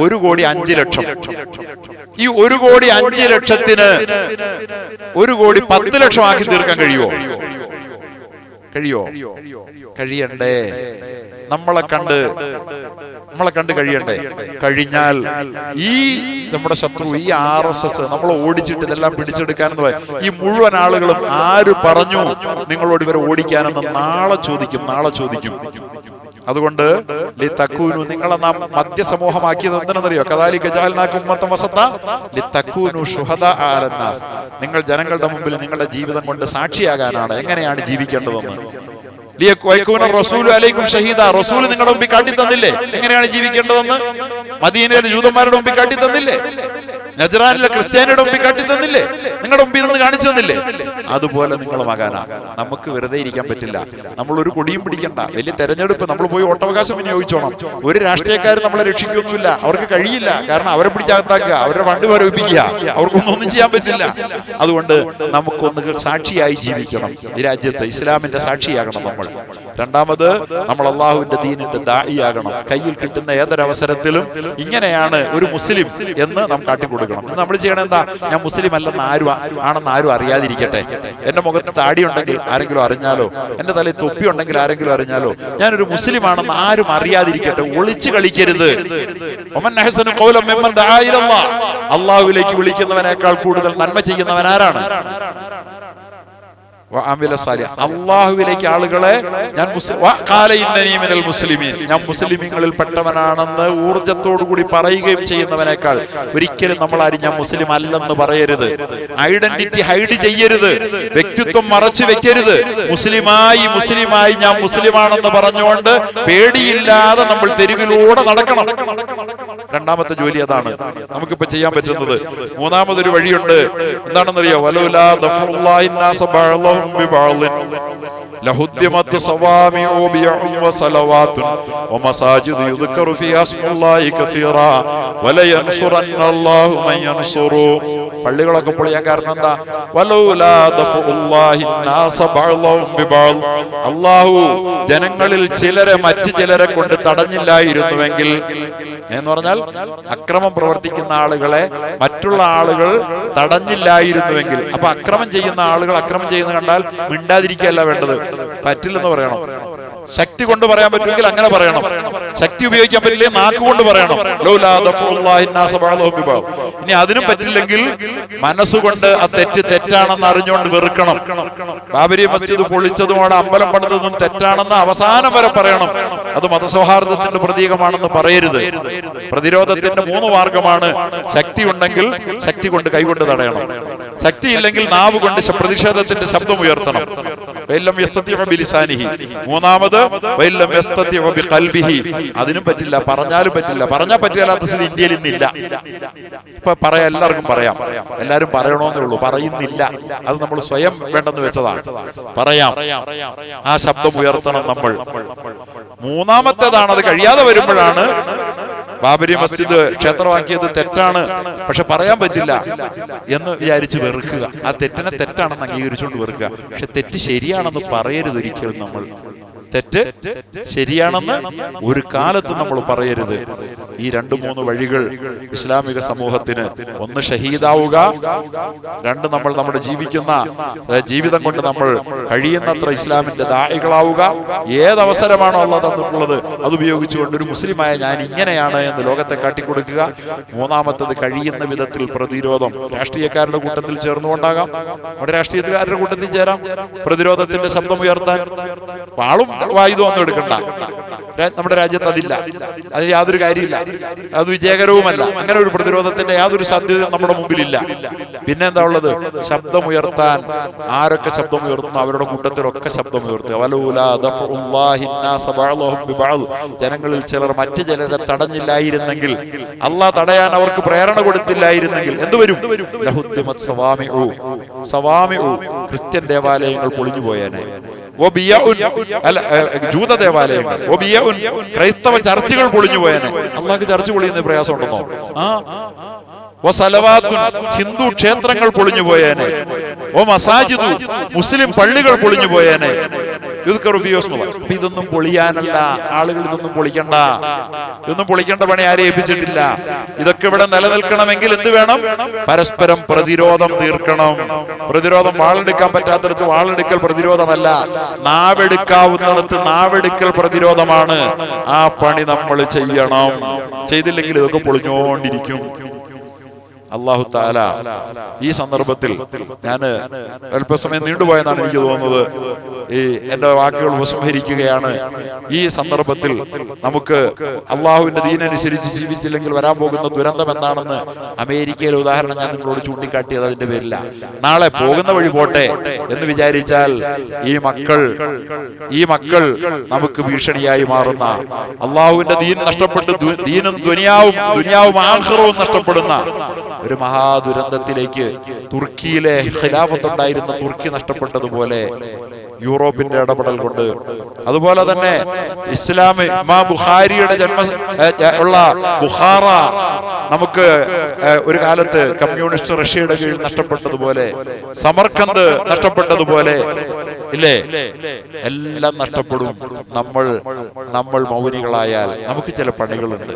[SPEAKER 2] 1,05,00,000. ഈ 1,05,00,000 1,10,00,000 ആക്കി തീർക്കാൻ കഴിയുമോ? കഴിയണ്ടേ? നമ്മളെ കണ്ട് കഴിയണ്ടേ? കഴിഞ്ഞാൽ ഈ നമ്മുടെ ശത്രു, ഈ RSS നമ്മളെ ഓടിച്ചിട്ട് ഇതെല്ലാം പിടിച്ചെടുക്കാനെന്ന് പറയും. ഈ മുഴുവൻ ആളുകളും ആര് പറഞ്ഞു നിങ്ങളോട് ഇവരെ ഓടിക്കാനെന്ന് നാളെ ചോദിക്കും. അതുകൊണ്ട് നിങ്ങളെ നാം മധ്യസമൂഹമാക്കിയത് എന്തിനെന്നറിയോ? കദാലിക ജഅൽനാകും ഉമ്മത്തൻ വസത്ത ലിതകൂനു ശുഹദാ അലന്നാസ്. നിങ്ങൾ ജനങ്ങളുടെ മുമ്പിൽ നിങ്ങളുടെ ജീവിതം കൊണ്ട് സാക്ഷിയാകാനാണ്. എങ്ങനെയാണ് ജീവിക്കേണ്ടതെന്ന്. റസൂലു അലൈക്കും ഷഹീദ. റസൂൽ നിങ്ങളുടെ മുമ്പിൽ കാട്ടിത്തന്നില്ലേ എങ്ങനെയാണ് ജീവിക്കേണ്ടതെന്ന്? മദീനയിലെ ജൂതന്മാരുടെ മുമ്പിൽ കാട്ടിത്തന്നില്ലേ? നജ്റാനിലെ ക്രിസ്ത്യാനിയുടെ മുമ്പിൽ കാട്ടിത്തന്നില്ലേ? നിങ്ങളുടെ മുമ്പിൽ നിന്ന് കാണിച്ചു തന്നില്ലേ? അതുപോലെ നിങ്ങൾ മകാനാ. നമുക്ക് വെറുതെ ഇരിക്കാൻ പറ്റില്ല. നമ്മൾ ഒരു കൊടിയും പിടിക്കണ്ട. വലിയ തെരഞ്ഞെടുപ്പ് നമ്മൾ പോയി വോട്ടവകാശം വിനിയോഗിച്ചോണം. ഒരു രാഷ്ട്രീയക്കാരും നമ്മളെ രക്ഷിക്കൊന്നുമില്ല. അവർക്ക് കഴിയില്ല. കാരണം അവരെ പിടിച്ചകത്താക്കുക, അവരുടെ ഫണ്ട് മരവിപ്പിക്കുക, അവർക്കൊന്നും ചെയ്യാൻ പറ്റില്ല. അതുകൊണ്ട് നമുക്കൊന്ന് സാക്ഷിയായി ജീവിക്കണം. ഈ രാജ്യത്ത് ഇസ്ലാമിന്റെ സാക്ഷിയാകണം നമ്മൾ. രണ്ടാമത്, നമ്മൾ അള്ളാഹുവിന്റെ ദീനിന്റെ ദാഇയാകണം. കയ്യിൽ കിട്ടുന്ന ഏതൊരവസരത്തിലും ഇങ്ങനെയാണ് ഒരു മുസ്ലിം എന്ന് നാം കാട്ടിക്കൊടുക്കണം. നമ്മൾ ചെയ്യണം എന്താ? ഞാൻ മുസ്ലിം അല്ലെന്ന് ആണെന്ന് ആരും അറിയാതിരിക്കട്ടെ. എന്റെ മുഖത്ത് താടി ഉണ്ടെങ്കിൽ ആരെങ്കിലും അറിഞ്ഞാലോ, എന്റെ തലയിൽ തൊപ്പി ഉണ്ടെങ്കിൽ ആരെങ്കിലും അറിഞ്ഞാലോ, ഞാനൊരു മുസ്ലിം ആണെന്ന് ആരും അറിയാതിരിക്കട്ടെ. ഒളിച്ചു കളിക്കരുത്. അള്ളാഹുവിലേക്ക് വിളിക്കുന്നവനേക്കാൾ കൂടുതൽ നന്മ ചെയ്യുന്നവൻ ആരാണ്? അള്ളാഹുവിലേക്ക് ആളുകളെ ഞാൻ മുസ്ലിമീൻ, ഞാൻ മുസ്ലിമീങ്ങളിൽ പെട്ടവനാണെന്ന് ഊർജത്തോടുകൂടി പറയുകയും ചെയ്യുന്നവനേക്കാൾ ഒരിക്കലും നമ്മൾ ആരും ഞാൻ മുസ്ലിം അല്ലെന്ന് പറയരുത്. ഐഡന്റിറ്റി ഹൈഡ് ചെയ്യരുത്, വ്യക്തിത്വം മറച്ചു വെക്കരുത്. മുസ്ലിമായി ഞാൻ മുസ്ലിമാണെന്ന് പറഞ്ഞുകൊണ്ട് പേടിയില്ലാതെ നമ്മൾ തെരുവിലൂടെ നടക്കണം. രണ്ടാമത്തെ ജോലി അതാണ് നമുക്കിപ്പോ ചെയ്യാൻ പറ്റുന്നത്. മൂന്നാമതൊരു വഴിയുണ്ട്, എന്താണെന്നറിയോ? വലൗലാ ദഫഉല്ലാഹി നാസ ബഅളഹും ബിബഅളിൻ ലഹുദ്ദിമത് സവാമിഉ ബിഅഉം വസലവാതുൻ വമസാജിദു യുദ്കറു ഫീഹാ ഇസ്മുല്ലാഹി കസീറാ വലയൻസുറന്നല്ലാഹു മൻ യൻസുറു. പള്ളികളൊക്കെ പൊളിയാൻ കാരണം എന്താ? വലൗലാ ദഫഉല്ലാഹി നാസ ബഅളഹും ബിബഅൾ, അല്ലാഹു ജനങ്ങളിൽ ചിലരെ മറ്റു ചിലരെ കൊണ്ട് തടഞ്ഞില്ലായിരുന്നുവെങ്കിൽ എന്ന് പറഞ്ഞാൽ അക്രമം പ്രവർത്തിക്കുന്ന ആളുകളെ മറ്റുള്ള ആളുകൾ തടഞ്ഞില്ലായിരുന്നുവെങ്കിൽ. അപ്പൊ അക്രമം ചെയ്യുന്ന ആളുകൾ അക്രമം ചെയ്യുന്ന കണ്ടാൽ മിണ്ടാതിരിക്കുകയല്ല വേണ്ടത്, പറ്റില്ലെന്ന് പറയണം. ശക്തി കൊണ്ട് പറയാൻ പറ്റുമെങ്കിൽ അങ്ങനെ പറയണം. ശക്തി ഉപയോഗിക്കാൻ പറ്റില്ലേ നാക്കുകൊണ്ട് പറയണം. ഇനി അതിനും പറ്റില്ലെങ്കിൽ മനസ്സുകൊണ്ട് ആ തെറ്റാണെന്ന് അറിഞ്ഞുകൊണ്ട് വെറുക്കണം. ബാബരി മസ്ജിദ് പൊളിച്ചതും അമ്പലം പണിതതും തെറ്റാണെന്ന് അവസാനം വരെ പറയണം. അത് മതസൗഹാർദ്ദത്തിന്റെ പ്രതീകമാണെന്ന് പറയരുത്. പ്രതിരോധത്തിന്റെ 3 മാർഗമാണ്. ശക്തി ഉണ്ടെങ്കിൽ ശക്തി കൊണ്ട് കൈകൊണ്ട് തടയണം, ശക്തിയില്ലെങ്കിൽ നാവ് കൊണ്ട് പ്രതിഷേധത്തിന്റെ ശബ്ദം ഉയർത്തണം. മൂന്നാമത് അതിനും പറ്റില്ല, പറഞ്ഞാലും പറ്റില്ല. പറഞ്ഞാൽ പറ്റില്ലാത്ത സ്ഥിതി ഇന്ത്യയിൽ ഇന്നില്ല. ഇപ്പൊ പറയാം, എല്ലാവർക്കും പറയാം, എല്ലാരും പറയണമെന്നേ ഉള്ളൂ, പറയുന്നില്ല. അത് നമ്മൾ സ്വയം വേണ്ടെന്ന് വെച്ചതാണ്. പറയാം, ആ ശബ്ദം ഉയർത്തണം നമ്മൾ. മൂന്നാമത്തേതാണ്, അത് കഴിയാതെ വരുമ്പോഴാണ് ബാബരി മസ്ജിദ് ക്ഷേത്രമാക്കിയത് തെറ്റാണ്, പക്ഷെ പറയാൻ പറ്റില്ല എന്ന് വിചാരിച്ച് വെറുക്കുക. ആ തെറ്റിനെ തെറ്റാണെന്ന് അംഗീകരിച്ചുകൊണ്ട് വെറുക്കുക. പക്ഷെ തെറ്റ് ശരിയാണെന്ന് പറയരുത് ഒരിക്കലും. നമ്മൾ തെറ്റ് ശരിയാണെന്ന് ഒരു കാലത്ത് നമ്മൾ പറയരുത്. ഈ 2-3 വഴികൾ ഇസ്ലാമിക സമൂഹത്തിന്: ഒന്ന് ഷഹീദാവുക, 2 നമ്മൾ നമ്മുടെ ജീവിതം കൊണ്ട് നമ്മൾ കഴിയുന്നത്ര ഇസ്ലാമിന്റെ ദാഇകളാവുക. ഏതവസരമാണോ അല്ലാഹ് തന്നിട്ടുള്ളത് അത് ഉപയോഗിച്ചുകൊണ്ട് ഒരു മുസ്ലിമായ ഞാൻ ഇങ്ങനെയാണ് എന്ന് ലോകത്തെ കാട്ടിക്കൊടുക്കുക. മൂന്നാമത്തത് കഴിയുന്ന വിധത്തിൽ പ്രതിരോധം. രാഷ്ട്രീയക്കാരുടെ കൂട്ടത്തിൽ ചേർന്നുകൊണ്ടാകാം, നമ്മുടെ രാഷ്ട്രീയക്കാരുടെ കൂട്ടത്തിൽ ചേരാം, പ്രതിരോധത്തിന്റെ ശബ്ദം ഉയർത്താൻ. ആളും വായുധം ഒന്നും എടുക്കണ്ട, നമ്മുടെ രാജ്യത്ത് അതില്ല, അതിന് യാതൊരു കാര്യമില്ല, അത് വിജയകരവുമല്ല. അങ്ങനെ ഒരു പ്രതിരോധത്തിന്റെ യാതൊരു സാധ്യതയും നമ്മുടെ മുമ്പിലില്ല. പിന്നെ എന്താ ഉള്ളത്? ശബ്ദമുയർത്താൻ. ആരൊക്കെ ശബ്ദം ഉയർത്തുന്നു അവരുടെ കൂട്ടത്തിലൊക്കെ ശബ്ദം ഉയർത്തുക. ജനങ്ങളിൽ ചിലർ മറ്റു ചിലരെ തടഞ്ഞില്ലായിരുന്നെങ്കിൽ, അള്ളാഹ് തടയാൻ അവർക്ക് പ്രേരണ കൊടുത്തില്ലായിരുന്നെങ്കിൽ എന്തുവരും? ക്രിസ്ത്യൻ ദേവാലയങ്ങൾ പൊളിഞ്ഞു പോയേനെ, ജൂത ദേവാലയങ്ങൾ, ക്രൈസ്തവ ചർച്ചുകൾ പൊളിഞ്ഞു പോയേനെ. അള്ളാഹ്ക്ക് ചർച്ച് പൊളിയുന്ന പ്രയാസം ഉണ്ടെന്നോ? ഹിന്ദു ക്ഷേത്രങ്ങൾ പൊളിഞ്ഞു പോയേനെ. മുസ്ലിം പള്ളികൾ പൊളിഞ്ഞു പോയേനെ. ഇതൊന്നും പൊളിയാനല്ല, ആളുകൾ ഇതൊന്നും പൊളിക്കണ്ട. ഇതൊന്നും പൊളിക്കേണ്ട പണി ആരെ ഏൽപ്പിച്ചിട്ടില്ല. ഇതൊക്കെ ഇവിടെ നിലനിൽക്കണമെങ്കിൽ എന്ത് വേണം? പരസ്പരം പ്രതിരോധം തീർക്കണം. പ്രതിരോധം വാളെടുക്കാൻ പറ്റാത്തടത്ത് വാളെടുക്കൽ പ്രതിരോധമല്ല, നാവെടുക്കാവുന്നിടത്ത് നാവെടുക്കൽ പ്രതിരോധമാണ്. ആ പണി നമ്മൾ ചെയ്യണം. ചെയ്തില്ലെങ്കിൽ ഇതൊക്കെ പൊളിഞ്ഞോണ്ടിരിക്കും. അല്ലാഹു തആല ഈ സന്ദർഭത്തിൽ, ഞാൻ അല്പസമയം നീണ്ടുപോയെന്നാണ് എനിക്ക് തോന്നുന്നത്, എന്റെ വാക്കുകൾ ഉപസംഹരിക്കുകയാണ്. ഈ സന്ദർഭത്തിൽ നമുക്ക് അള്ളാഹുവിന്റെ ദീനനുസരിച്ച് ജീവിച്ചില്ലെങ്കിൽ വരാൻ പോകുന്ന ദുരന്തം എന്താണെന്ന് അമേരിക്കയിലെ ഉദാഹരണം ഞാൻ നിങ്ങളോട് ചൂണ്ടിക്കാട്ടിയത് അതിന്റെ പേരില്ല. നാളെ പോകുന്ന വഴി പോട്ടെ എന്ന് വിചാരിച്ചാൽ ഈ മക്കൾ നമുക്ക് ഭീഷണിയായി മാറുന്ന, അള്ളാഹുവിന്റെ ദീൻ നഷ്ടപ്പെട്ട് ദീനും ദുനിയാവും ആഖിറവും നഷ്ടപ്പെടുന്ന ഒരു മഹാദുരന്തത്തിലേക്ക് തുർക്കിയിലെ ഖിലാഫത്തുണ്ടായിരുന്ന തുർക്കി നഷ്ടപ്പെട്ടതുപോലെ യൂറോപ്പിന്റെ ഇടപെടൽ കൊണ്ട്, അതുപോലെ തന്നെ ഇമാം ബുഖാരിയുടെ ഉള്ള ബുഖാറ നമുക്ക് ഒരു കാലത്ത് കമ്മ്യൂണിസ്റ്റ് റഷ്യയുടെ കീഴിൽ നഷ്ടപ്പെട്ടതുപോലെ, സമർക്കന്ത് നഷ്ടപ്പെട്ടതുപോലെ ഇല്ലേ? എല്ലാം നഷ്ടപ്പെടും. നമ്മൾ മൗനികളായാൽ നമുക്ക് ചില പണികളുണ്ട്.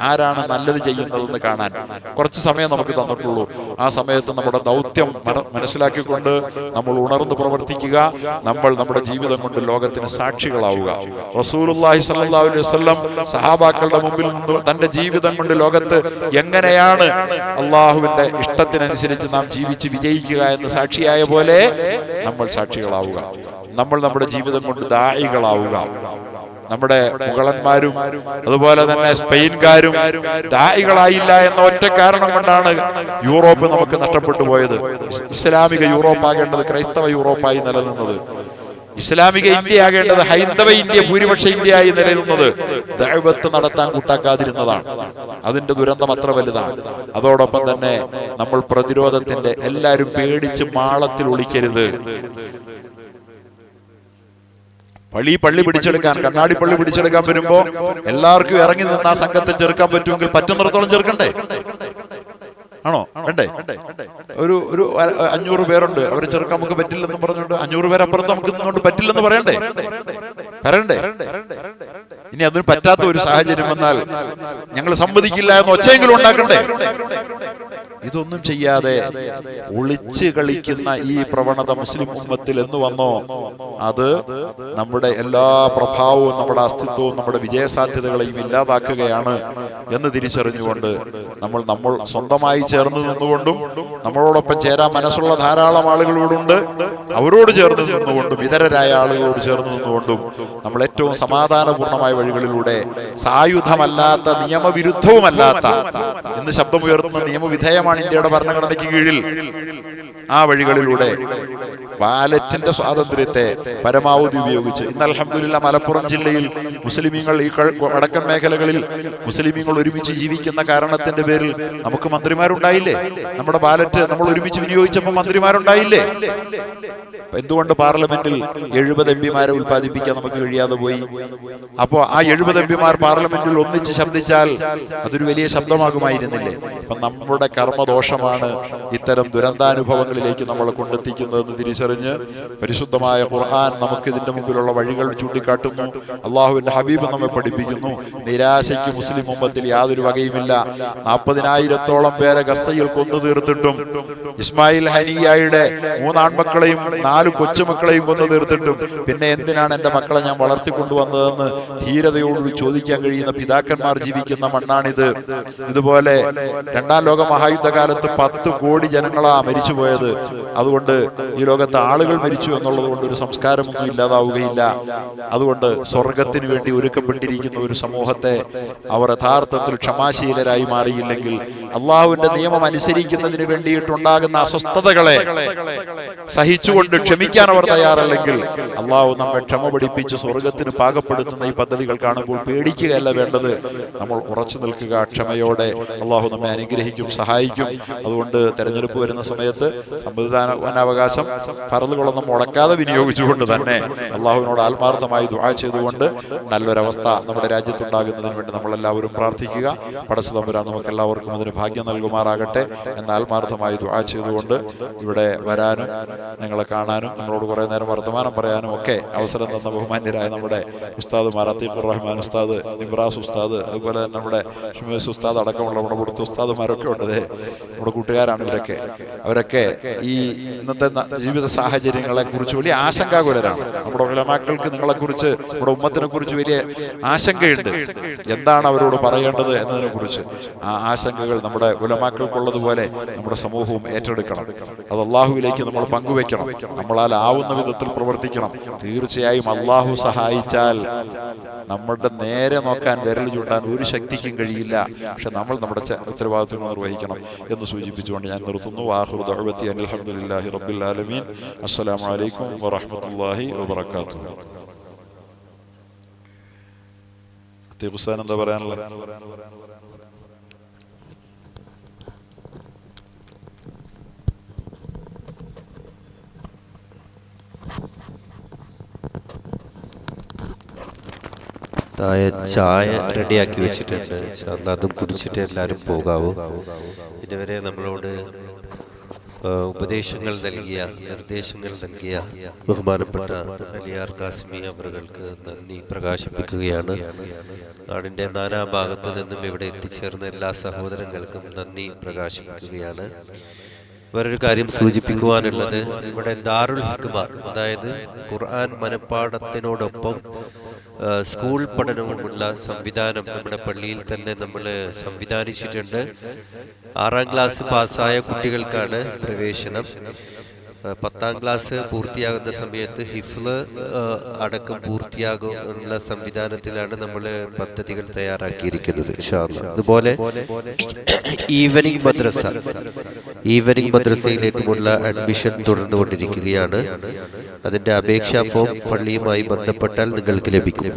[SPEAKER 2] ആരാണ് നല്ലത് ചെയ്യുന്നതെന്ന് കാണാൻ കുറച്ച് സമയം നമുക്ക് തന്നിട്ടുള്ളൂ. ആ സമയത്ത് നമ്മുടെ ദൗത്യം മനസ്സിലാക്കിക്കൊണ്ട് നമ്മൾ ഉണർന്ന് പ്രവർത്തിക്കുക. നമ്മൾ നമ്മുടെ ജീവിതം കൊണ്ട് ലോകത്തിന് സാക്ഷികളാവുക. റസൂലുള്ളാഹി സ്വല്ലല്ലാഹു അലൈഹി വസല്ലം സഹാബാക്കളുടെ മുമ്പിൽ നിന്ന് തന്റെ ജീവിതം കൊണ്ട് ലോകത്ത് എങ്ങനെയാണ് അള്ളാഹുവിന്റെ ഇഷ്ടത്തിനനുസരിച്ച് നാം ജീവിച്ച് വിജയിക്കുക എന്ന് സാക്ഷിയായ പോലെ നമ്മൾ സാക്ഷികളാവുക. നമ്മൾ നമ്മുടെ ജീവിതം കൊണ്ട് ദാഇകളാവുക. നമ്മുടെ മുഗളന്മാരും അതുപോലെ തന്നെ സ്പെയിൻകാരും ദാഇകളായില്ല എന്ന ഒറ്റ കാരണം കൊണ്ടാണ് യൂറോപ്പ് നമുക്ക് നഷ്ടപ്പെട്ടു പോയത്. ഇസ്ലാമിക യൂറോപ്പാകേണ്ടത് ക്രൈസ്തവ യൂറോപ്പായി നിലനിന്നത്. ഇസ്ലാമിക ഇന്ത്യ ആകേണ്ടത് ഹൈന്ദവ ഇന്ത്യ, ഭൂരിപക്ഷ ഇന്ത്യയായി നിലനിന്നത് ദഅവത്ത് നടത്താൻ കൂട്ടാക്കാതിരുന്നതാണ്. അതിന്റെ ദുരന്തം അത്ര വലുതാണ്. അതോടൊപ്പം തന്നെ നമ്മൾ പ്രതിരോധത്തിന്റെ എല്ലാവരും പേടിച്ച് മാളത്തിൽ ഒളിക്കരുത്. പള്ളി പിടിച്ചെടുക്കാൻ, കണ്ണാടി പള്ളി പിടിച്ചെടുക്കാൻ വരുമ്പോ എല്ലാവർക്കും ഇറങ്ങി നിന്ന് ആ സംഘത്തെ ചെറുക്കാൻ പറ്റുമെങ്കിൽ പറ്റുന്നിടത്തോളം ചെറുക്കണ്ടേ? ആണോ? വേണ്ടേ? ഒരു 500 പേരുണ്ട്, അവരെ ചെറുക്കാൻ നമുക്ക് പറ്റില്ലെന്ന് പറഞ്ഞുകൊണ്ട് 500 പേരപ്പുറത്ത് നമുക്ക് നിന്നുകൊണ്ട് പറ്റില്ലെന്ന് പറയണ്ടേ? ഇനി അതിന് പറ്റാത്ത ഒരു സാഹചര്യം വന്നാൽ ഞങ്ങൾ സമ്മതിക്കില്ല എന്ന് ഒച്ചയെങ്കിലും ഉണ്ടാക്കണ്ടേ? ഇതൊന്നും ചെയ്യാതെ ഒളിച്ച് കളിക്കുന്ന ഈ പ്രവണത മുസ്ലിം ഉമ്മത്തിൽ എന്ന് വന്നോ, അത് നമ്മുടെ എല്ലാ പ്രഭാവവും നമ്മുടെ അസ്തിത്വവും നമ്മുടെ വിജയസാധ്യതകളെയും ഇല്ലാതാക്കുകയാണ് എന്ന് തിരിച്ചറിഞ്ഞുകൊണ്ട് നമ്മൾ സ്വന്തമായി ചേർന്ന് നിന്നുകൊണ്ടും നമ്മളോടൊപ്പം ചേരാൻ മനസ്സുള്ള ധാരാളം ആളുകളോടുണ്ട്, അവരോട് ചേർന്ന് നിന്നുകൊണ്ടും ഇതരരായ ആളുകളോട് ചേർന്ന് നിന്നുകൊണ്ടും നമ്മൾ ഏറ്റവും സമാധാനപൂർണമായ വഴികളിലൂടെ സായുധമല്ലാത്ത നിയമവിരുദ്ധവുമല്ലാത്ത, ഇന്ന് ശബ്ദമുയർത്തുന്ന നിയമവിധേയമാണ് ഇന്ത്യയുടെ ഭരണഘടനയ്ക്ക് കീഴിൽ, ആ വഴികളിലൂടെ ബാലറ്റിന്റെ സ്വാതന്ത്ര്യത്തെ പരമാവധി ഉപയോഗിച്ച് ഇന്ന് അൽഹംദുലില്ലാഹ് മലപ്പുറം ജില്ലയിൽ മുസ്ലിമീങ്ങൾ, ഈ വടക്കൻ മേഖലകളിൽ മുസ്ലിമീങ്ങൾ ഒരുമിച്ച് ജീവിക്കുന്ന കാരണത്തിന്റെ പേരിൽ നമുക്ക് മന്ത്രിമാരുണ്ടായില്ലേ? നമ്മുടെ ബാലറ്റ് നമ്മൾ ഒരുമിച്ച് വിനിയോഗിച്ചപ്പോൾ മന്ത്രിമാരുണ്ടായില്ലേ? എന്തുകൊണ്ട് പാർലമെന്റിൽ 70 എംപിമാരെ ഉത്പാദിപ്പിക്കാൻ നമുക്ക് കഴിയാതെ പോയി? അപ്പോ ആ 70 എംപിമാർ പാർലമെന്റിൽ ഒന്നിച്ച് ശബ്ദിച്ചാൽ അതൊരു വലിയ ശബ്ദമാകുമായിരുന്നില്ലേ? അപ്പൊ നമ്മുടെ കർമ്മദോഷമാണ് ഇത്തരം ദുരന്താനുഭവങ്ങളിലേക്ക് നമ്മളെ കൊണ്ടെത്തിക്കുന്നതെന്ന് തിരിച്ചറിഞ്ഞ് പരിശുദ്ധമായ ഖുർആൻ നമുക്ക് ഇതിന്റെ മുമ്പിലുള്ള വഴികൾ ചൂണ്ടിക്കാട്ടുന്നു. അള്ളാഹുവിന്റെ ഹബീബ് നമ്മെ പഠിപ്പിക്കുന്നു. നിരാശയ്ക്ക് മുസ്ലിം ഉമ്മത്തിൽ യാതൊരു വകയുമില്ല. 40,000-ഓളം പേരെ ഗസയിൽ കൊന്നു തീർത്തിട്ടും, ഇസ്മായിൽ ഹനിയായുടെ 3 ആൺമക്കളെയും 4 കൊച്ചുമക്കളെയും കൊന്നു തീർത്തിട്ടും പിന്നെ എന്തിനാണ് എന്റെ മക്കളെ ഞാൻ വളർത്തിക്കൊണ്ടുവന്നതെന്ന് ധീരതയോടുകൂടി ചോദിക്കാൻ കഴിയുന്ന പിതാക്കന്മാർ ജീവിക്കുന്ന മണ്ണാണിത്. ഇതുപോലെ 2ാം ലോക മഹായുദ്ധകാലത്ത് 10 കോടി ജനങ്ങളാ മരിച്ചുപോയത്. അതുകൊണ്ട് ഈ ലോകത്ത് ആളുകൾ മരിച്ചു എന്നുള്ളത് കൊണ്ട് ഒരു സംസ്കാരമൊന്നും ഇല്ലാതാവുകയില്ല. അതുകൊണ്ട് സ്വർഗത്തിന് വേണ്ടി ഒരുക്കപ്പെട്ടിരിക്കുന്ന ഒരു സമൂഹത്തെ അവർ യഥാർത്ഥത്തിൽ ക്ഷമാശീലരായി മാറിയില്ലെങ്കിൽ, അള്ളാഹുവിന്റെ നിയമം അനുസരിക്കുന്നതിന് വേണ്ടിയിട്ടുണ്ടാകുന്ന അസ്വസ്ഥതകളെ സഹിച്ചുകൊണ്ട് ക്ഷമിക്കാൻ അവർ തയ്യാറല്ലെങ്കിൽ, അള്ളാഹു നമ്മെ ക്ഷമ പഠിപ്പിച്ച് സ്വർഗത്തിന് പാകപ്പെടുത്തുന്ന ഈ പദ്ധതികൾ കാണുമ്പോൾ പേടിക്കുകയല്ല വേണ്ടത്, നമ്മൾ ഉറച്ചു നിൽക്കുക ക്ഷമയോടെ. അള്ളാഹു നമ്മെ അനുഗ്രഹിക്കും, സഹായിക്കും. അതുകൊണ്ട് തെരഞ്ഞെടുപ്പ് വരുന്ന സമയത്ത് സമ്മതിദാനാവകാശം ഫർളുകളൊന്നും മുടക്കാതെ വിനിയോഗിച്ചുകൊണ്ട് തന്നെ അള്ളാഹുവിനോട് ആത്മാർത്ഥമായി ദുആ ചെയ്തുകൊണ്ട് നല്ലൊരവസ്ഥ നമ്മുടെ രാജ്യത്തുണ്ടാകുന്നതിന് വേണ്ടി നമ്മളെല്ലാവരും പ്രാർത്ഥിക്കുക. പടച്ച തമ്പുരാൻ നമുക്ക് എല്ലാവർക്കും അതിന് ഭാഗ്യം നൽകുമാറാകട്ടെ എന്ന് ആത്മാർത്ഥമായി ദുആ ചെയ്തുകൊണ്ട് ഇവിടെ വരാനും നിങ്ങളെ കാണാനും നമ്മളോട് കുറേ നേരം വർത്തമാനം പറയാനും ഒക്കെ അവസരം തന്ന ബഹുമാന്യരായ നമ്മുടെ ഉസ്താദുമാർ, അത്തീഖുർ റഹ്മാൻ ഉസ്താദ്, ഇബ്രാസ് ഉസ്താദ്, അതുപോലെ തന്നെ നമ്മുടെ ഷമീസ് ഉസ്താദ് അടക്കമുള്ള നമ്മുടെ ഇവിടുത്തെ ഉസ്താദുമാരൊക്കെ ഉണ്ട്. നമ്മുടെ കൂട്ടുകാരാണ് ഇവരൊക്കെ. അവരൊക്കെ ഈ ഇന്നത്തെ ജീവിത സാഹചര്യങ്ങളെ കുറിച്ച് വലിയ ആശങ്കാകുലരാണ്. നമ്മുടെ ഉലമാക്കൾക്ക് നിങ്ങളെക്കുറിച്ച്, നമ്മുടെ ഉമ്മത്തിനെ കുറിച്ച് വലിയ ആശങ്കയുണ്ട്. എന്താണ് അവരോട് പറയേണ്ടത് എന്നതിനെ കുറിച്ച് ആ ആശങ്കകൾ നമ്മുടെ ഉലമാക്കൾക്കുള്ളതുപോലെ നമ്മുടെ സമൂഹവും ഏറ്റെടുക്കണം. അത് അള്ളാഹുവിലേക്ക് നമ്മൾ പങ്കുവെക്കണം. നമ്മളാൽ ആവുന്ന വിധത്തിൽ പ്രവർത്തിക്കണം. തീർച്ചയായും അള്ളാഹു സഹായിച്ചാൽ നമ്മുടെ നേരെ നോക്കാൻ വിരൽ ചൂണ്ടാൻ ഒരു ശക്തിക്കും കഴിയില്ല. പക്ഷെ നമ്മൾ നമ്മുടെ ഉത്തരവാദിത്വങ്ങൾ നിർവഹിക്കണം എന്ന് സൂചിപ്പിച്ചുകൊണ്ട് ഞാൻ നിർത്തുന്നു. ആഖിറു ദഅവതി അനിൽ ഹംദുലില്ലാഹി റബ്ബിൽ ആലമീൻ. അസ്സലാമു അലൈക്കും വറഹ്മത്തുള്ളാഹി വബറകാതുഹു. ഹുസൈൻ എന്താ പറയാനുള്ളത്?
[SPEAKER 3] ചായ റെഡിയാക്കി വെച്ചിട്ടുണ്ട്. അതും കുടിച്ചിട്ട് എല്ലാവരും പോകാവൂ. ഇതുവരെ നമ്മളോട് ഉപദേശങ്ങൾ നൽകിയ, നിർദ്ദേശങ്ങൾ നൽകിയ ബഹുമാനപ്പെട്ട അലിയാർ കാസിമി അവർക്ക് നന്ദി പ്രകാശിപ്പിക്കുകയാണ്. നാടിൻ്റെ നാനാഭാഗത്തു നിന്നും ഇവിടെ എത്തിച്ചേർന്ന എല്ലാ സഹോദരങ്ങൾക്കും നന്ദി പ്രകാശിപ്പിക്കുകയാണ്. വേറൊരു കാര്യം സൂചിപ്പിക്കുവാനുള്ളത്, ഇവിടെ ദാറുൽ ഹിക്മ, അതായത് ഖുർആൻ മനപ്പാഠത്തിനോടൊപ്പം സ്കൂൾ പഠനവുമുള്ള സംവിധാനം നമ്മുടെ പള്ളിയിൽ തന്നെ നമ്മൾ സംവിധാനിച്ചിട്ടുണ്ട്. 6ാം ക്ലാസ് പാസ്സായ കുട്ടികൾക്കാണ് പ്രവേശനം. 10ാം ക്ലാസ് പൂർത്തിയാകുന്ന സമയത്ത് ഹിഫ്ള് അടക്കം പൂർത്തിയാകുന്ന സംവിധാനത്തിലാണ് നമ്മൾ പദ്ധതികൾ തയ്യാറാക്കിയിരിക്കുന്നത് ഇൻഷാ അല്ലാഹ്. അതുപോലെ ഈവനിങ് മദ്രസയിലേക്കുമുള്ള അഡ്മിഷൻ തുടർന്നുകൊണ്ടിരിക്കുകയാണ്. അതിൻ്റെ അപേക്ഷാ ഫോം പള്ളിയുമായി ബന്ധപ്പെട്ടാൽ നിങ്ങൾക്ക് ലഭിക്കും.